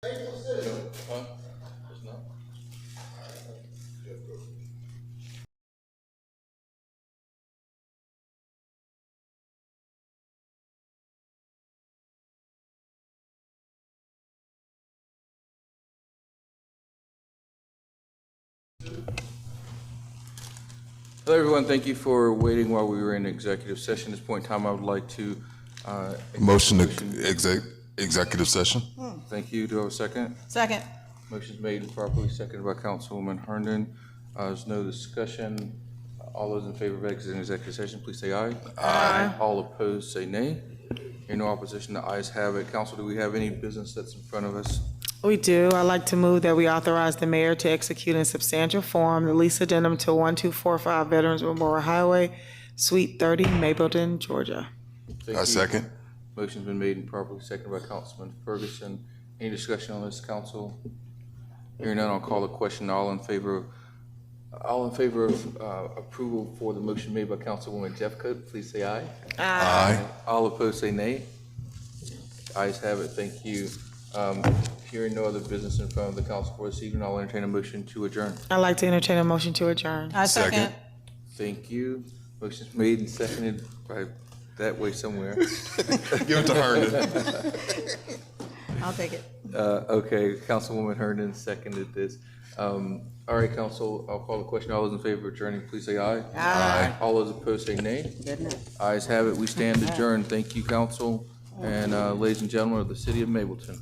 Hello, everyone. Thank you for waiting while we were in executive session. At this point in time, I would like to. Motion to executive session. Thank you. Do I have a second? Second. Motion's made and properly seconded by Councilwoman Herndon. There's no discussion. All those in favor of exiting executive session, please say aye. Aye. All opposed, say nay. Hearing no opposition, the ayes have it. Council, do we have any business that's in front of us? We do. I'd like to move that we authorize the mayor to execute in substantial form the lease addendum to 1245 Veterans Memorial Highway, Suite 30, Mableton, Georgia. Thank I you. second. Motion's been made and properly seconded by Councilman Ferguson. Any discussion on this, council? Hearing none, I'll call the question. All in favor of approval for the motion made by Councilwoman Jeffcoat, please say aye. Aye. All opposed, say nay. Ayes have it. Thank you. Hearing no other business in front of the council for this evening, I'll entertain a motion to adjourn. I'd like to entertain a motion to adjourn. I second. Thank you. Motion's made and seconded by that way somewhere. Give it to Herndon. I'll take it. Okay, Councilwoman Herndon seconded this. All right, council, I'll call the question. All those in favor of adjourning, please say aye. Aye. All those opposed, say nay. Ayes have it. We stand adjourned. Thank you, council, and ladies and gentlemen of the city of Mableton.